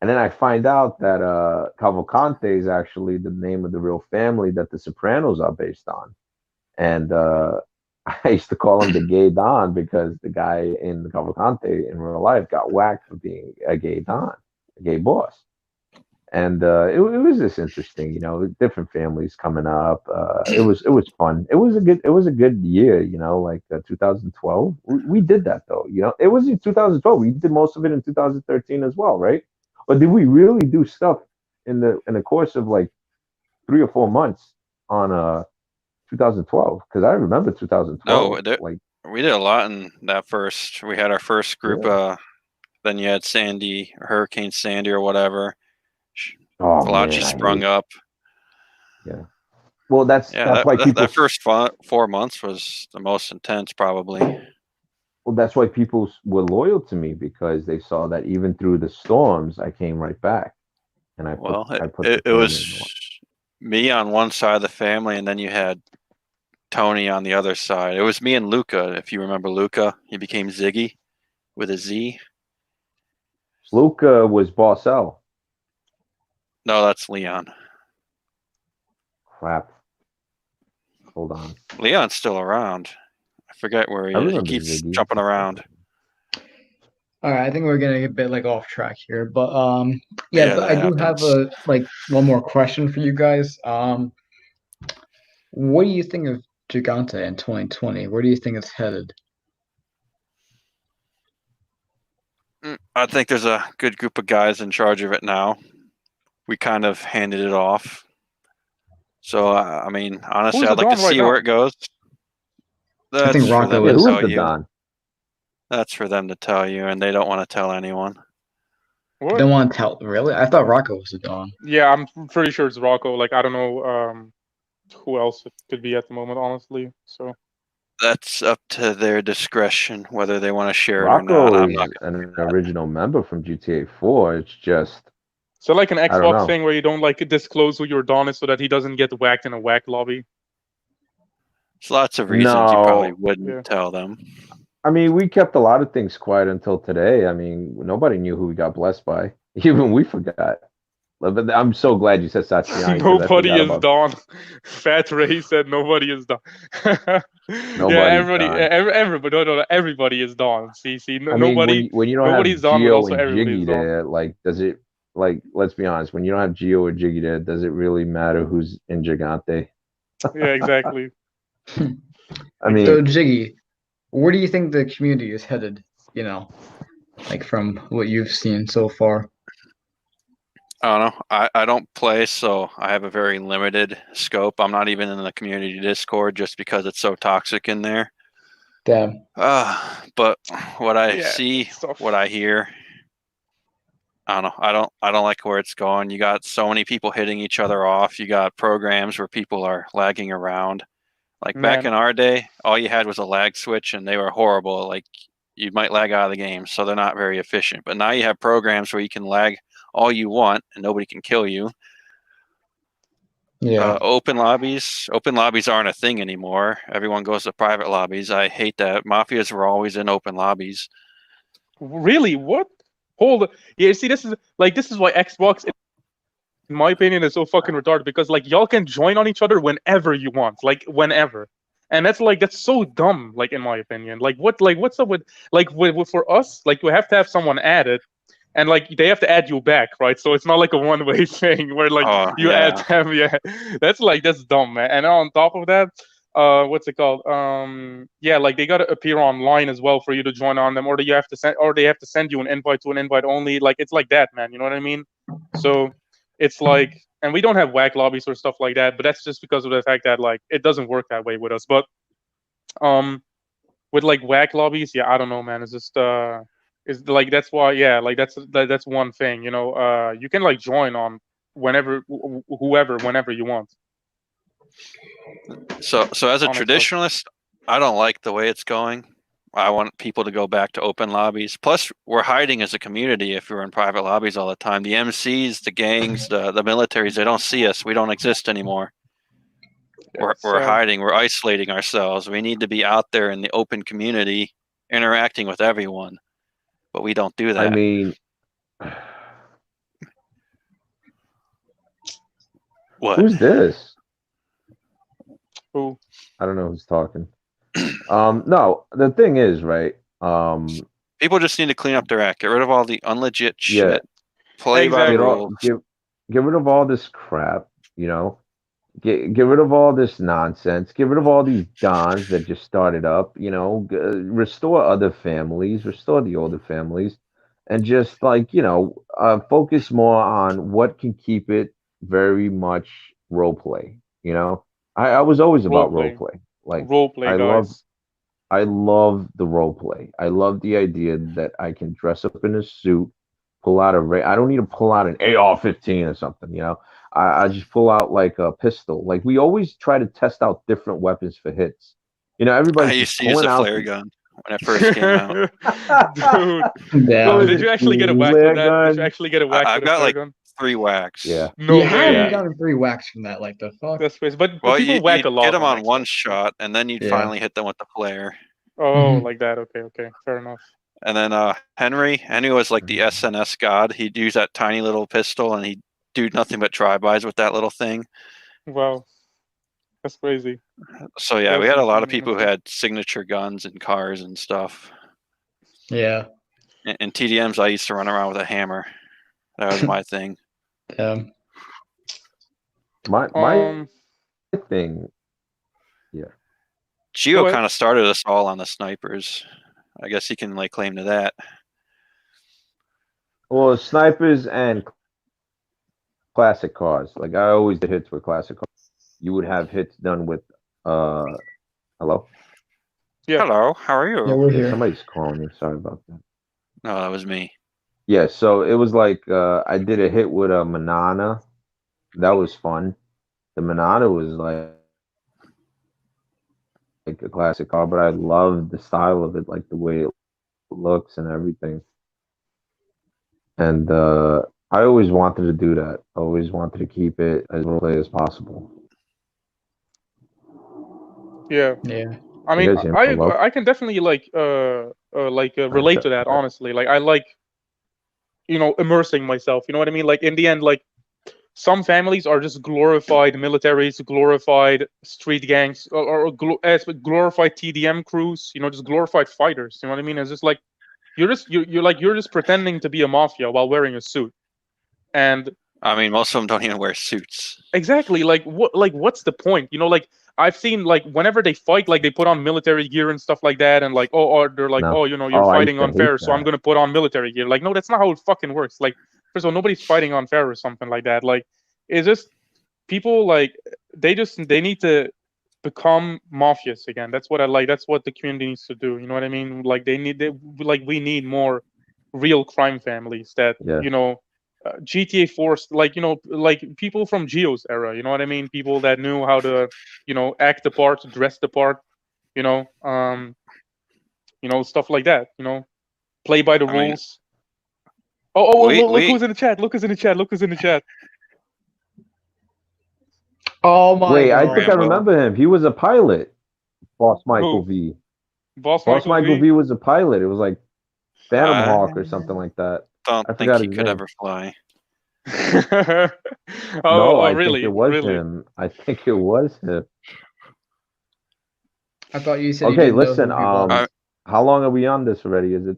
and then I find out that Cavalcante is actually the name of the real family that the Sopranos are based on. and I used to call him the gay Don because the guy in Cavalcante in real life got whacked for being a gay Don, a gay boss. And it was just interesting, different families coming up. It was fun. It was a good year, like 2012. We did that though, It was in 2012. We did most of it in 2013 as well, right? Or did we really do stuff in the course of like 3 or 4 months on 2012? Because I remember 2012. No, Like, we did a lot in that first. We had our first group. yeah. Then you had Sandy, Hurricane Sandy, or whatever. Oh Valachi man, I sprung hate. up. Yeah. Well, that's Yeah, that's why people. that first 4 months was the most intense, probably. Well, that's why people were loyal to me because they saw that even through the storms, I came right back, and I put Well, I put the it family in the was me on one side of the family, and then you had Tony on the other side. It was me and Luca. If you remember Luca, he became Ziggy with a Z. Luca was Boss L. No, that's Leon. Crap. Hold on. Leon's still around. I forget where he I is. He remember keeps Ziggy. jumping around. All right, I think we're getting a bit like off track here, but Yeah, but that I do have happens. one more question for you guys. What do you think of Gigante in 2020? Where do you think it's headed? I think there's a good group of guys in charge of it now. We kind of handed it off. So, I mean, honestly, Who's I'd the like to Don right see where now? it goes. I think That's for Rocco them Yeah, to is. who is tell the you. Don? That's for them to tell you, and they don't want to tell anyone. You What? don't want to tell, really? I thought Rocco was the Don. Yeah, I'm pretty sure it's Rocco. Like I don't know who else it could be at the moment, honestly. So That's up to their discretion whether they want to share it or not. Rocco I'm is not. an original member from GTA 4. It's just so like an I don't Xbox know. thing where you don't like disclose who your Don is so that he doesn't get whacked in a whack lobby. There's lots of reasons you probably No, wouldn't Yeah. tell them. I mean we kept a lot of things quiet until today. I mean nobody knew who we got blessed by. Even we forgot. But I'm so glad you said Satriani because I Nobody forgot is about Don. Fat Ray said nobody is Don. Yeah, nobody's done. everybody, no, everybody is Don. See, I mean, when nobody, you don't have nobody's Don, but Geo also and everybody is Jiggy Don. there, like, does it let's be honest, when you don't have Geo or Jiggy there, does it really matter who's in Gigante? Yeah, exactly. I mean, So, Jiggy, where do you think the community is headed? Like from what you've seen so far. I don't know. I don't play, so I have a very limited scope. I'm not even in the community Discord just because it's so toxic in there. Damn. But what I Yeah, see, stuff. what I hear, I don't know. I don't like where it's going. You got so many people hitting each other off. You got programs where people are lagging around. Like back Man, in our day, all you had was a lag switch, and they were horrible. Like you might lag out of the game, so they're not very efficient. But now you have programs where you can lag all you want, and nobody can kill you. Yeah. Open lobbies aren't a thing anymore. Everyone goes to private lobbies. I hate that. Mafias were always in open lobbies. really, what? Hold. Yeah, see, this is why Xbox, in my opinion, is so fucking retarded because like y'all can join on each other whenever you want, like whenever, and that's so dumb. Like in my opinion, what's up with for us? Like we have to have someone added. And like they have to add you back, right? So it's not like a one-way thing where like Oh you add yeah, them. Yeah, that's dumb, man. And on top of that, what's it called? Yeah, like they gotta appear online as well for you to join on them, or they have to send you an invite to an invite only. Like it's like that, man. You know what I mean? So it's like, and we don't have whack lobbies or stuff like that, but that's just because of the fact that like it doesn't work that way with us. But um, with like whack lobbies, yeah, I don't know, man. It's just is like that's why, yeah, like that's one thing, you can like join on whoever whenever you want. So as a Honestly, traditionalist, I don't like the way it's going. I want people to go back to open lobbies. Plus, we're hiding as a community if we're in private lobbies all the time. The MCs, the gangs, the militaries, they don't see us. We don't exist anymore. yeah, it's We're sad. hiding. We're isolating ourselves. We need to be out there in the open community, interacting with everyone. But we don't do I that. mean, What? who's this? Who? I don't know who's talking. No, the thing is, right? People just need to clean up their act. Get rid of all the unlegit Yeah, shit. Play by the get Exactly. all, rules. get rid of all this crap. You know, get rid of all this nonsense. Get rid of all these dons that just started up. You know, restore other families, restore the older families, and just like focus more on what can keep it very much role play. You know, I was always Role about role play. play. Like Role play, I love guys. I love the role play. I love the idea that I can dress up in a suit, pull out I don't need to pull out an AR-15 or something, you know. I just pull out like a pistol. Like we always try to test out different weapons for hits. You know, I everybody's used just to use pulling a out flare the gun when it first came out. Dude, what Yeah. was did you it? actually get a The whack with flare that? Did you gun? actually get a whack I've with a got flare like gun? 3 whacks. Yeah. No You have Yeah. way. gotten 3 whacks from that. Like the fuck. That's crazy. But Well, people whack you'd a get lot them on one Xbox. shot, and then you'd Yeah. finally hit them with the flare. Oh, Mhm. like that. Okay. Fair enough. And then Henry was like the SNS god. He'd use that tiny little pistol, and he'd do nothing but drive-bys with that little thing. Wow, that's crazy. So yeah, we That's had a lot insane, of people who honestly. had signature guns and cars and stuff. Yeah. In TDMs, I used to run around with a hammer. That was my thing. Yeah. My thing. Yeah. Gio Go ahead. kind of started us all on the snipers. I guess he can like claim to that. Well, snipers and classic cars. Like I always did hits with classic cars. You would have hits done with hello? Yeah. Hello, how are Yeah, you? we're Yeah, here. somebody's calling me. Sorry about that. No, that was me. Yeah, so it was like I did a hit with a Manana. That was fun. The Manana was like a classic car, but I loved the style of it, like the way it looks and everything. And I always wanted to do that. I always wanted to keep it as play as possible. Yeah. Yeah. I You mean, guys hear me? Hello? I can definitely relate to that. Honestly, like I like immersing myself. You know what I mean? Like in the end, like some families are just glorified militaries, glorified street gangs, glorified TDM crews. Just glorified fighters. You know what I mean? It's just like you're just pretending to be a mafia while wearing a suit. And I mean, most of them don't even wear suits. exactly, what's the point? Like I've seen like whenever they fight, like they put on military gear and stuff like that, and like or they're like, No. oh, you're Oh, I used fighting to hate unfair, so I'm that. gonna put on military gear. Like, no, that's not how it fucking works. Like, first of all, nobody's fighting unfair or something like that. Like, it's just people like they need to become mafias again. That's what I like. That's what the community needs to do. You know what I mean? Like we need more real crime families that Yeah. GTA forced, like like people from Geo's era. You know what I mean? People that knew how to act the part, dress the part. You know, stuff like that. Play by the I mean, rules. Oh, look we who's in the chat. Look who's in the chat. Look who's in the chat. Oh my Wait, I god. think I Rambo. remember him. He was a pilot. Boss Michael Who? V. Boss Boss Michael Michael V. V was a pilot. It was like Phantom I Hawk or something like that. don't I think forgot he his could name. ever fly. No, Oh, I think really? it was Really? him. I think it was him. I thought you said you Okay, didn't know listen. who he was. How long are we on this already? Is it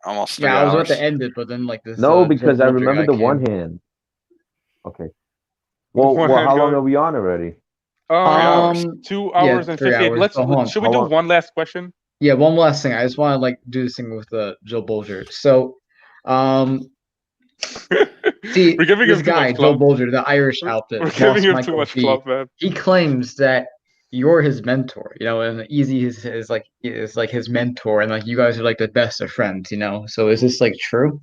Almost 3 Yeah, I was about hours. to end it, but then like this no? Joe Because I Bulger remember guy the came. one hand. Okay. The Well, one well, hand how long guy. are we on already? 3 hours. 2 Yeah, hours and 3 58. hours. So hold on. Should we How do long? one last question? Yeah, one last thing. I just want to like do this thing with Joe Bulger. So, see, We're giving this him too guy, much Joe clout. Bulger, the Irish We're outfit, giving Boss him too Michael much V, clout, man. he claims that you're his mentor, and Easy is like his mentor, and like you guys are like the best of friends. So is this like true?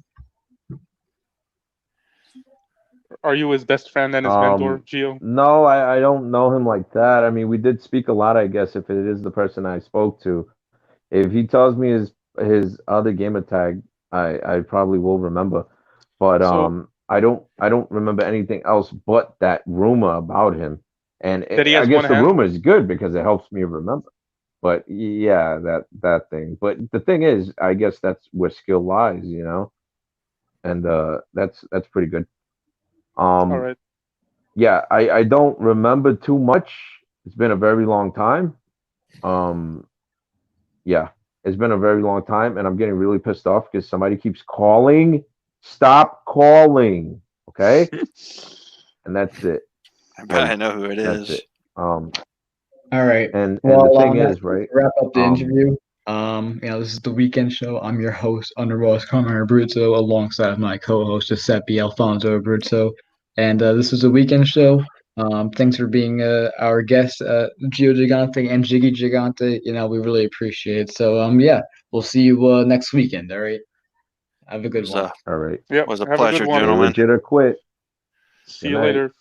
Are you his best friend and his mentor, Gio? No, I don't know him like that. I mean, we did speak a lot, I guess, if it is the person I spoke to. If he tells me his other gamer tag, I probably will remember. But So I don't remember anything else but that rumor about him. And that he I has one guess the hand. rumor is good because it helps me remember. But yeah, that thing. But the thing is, I guess that's where skill lies. And that's pretty good. All Um right. yeah, I don't remember too much. It's been a very long time, Yeah, it's been a very long time, and I'm getting really pissed off because somebody keeps calling. Stop calling, okay? And that's it. I bet I know who it That's is. it. All right. And Well, the thing let's is, right? wrap up the interview. This is the weekend show. I'm your host, Underboss Carmine Abruzzo, alongside my co-host Giuseppe Alfonzo Abruzzo, and this is the weekend show. Thanks for being our guest, Gio Gigante and Jiggy Gigante. We really appreciate it. So, we'll see you next weekend. All right. Have a good one. All right. Yep. Was a Have pleasure, a good one. Stay gentlemen. legit or quit. See Good you night. later.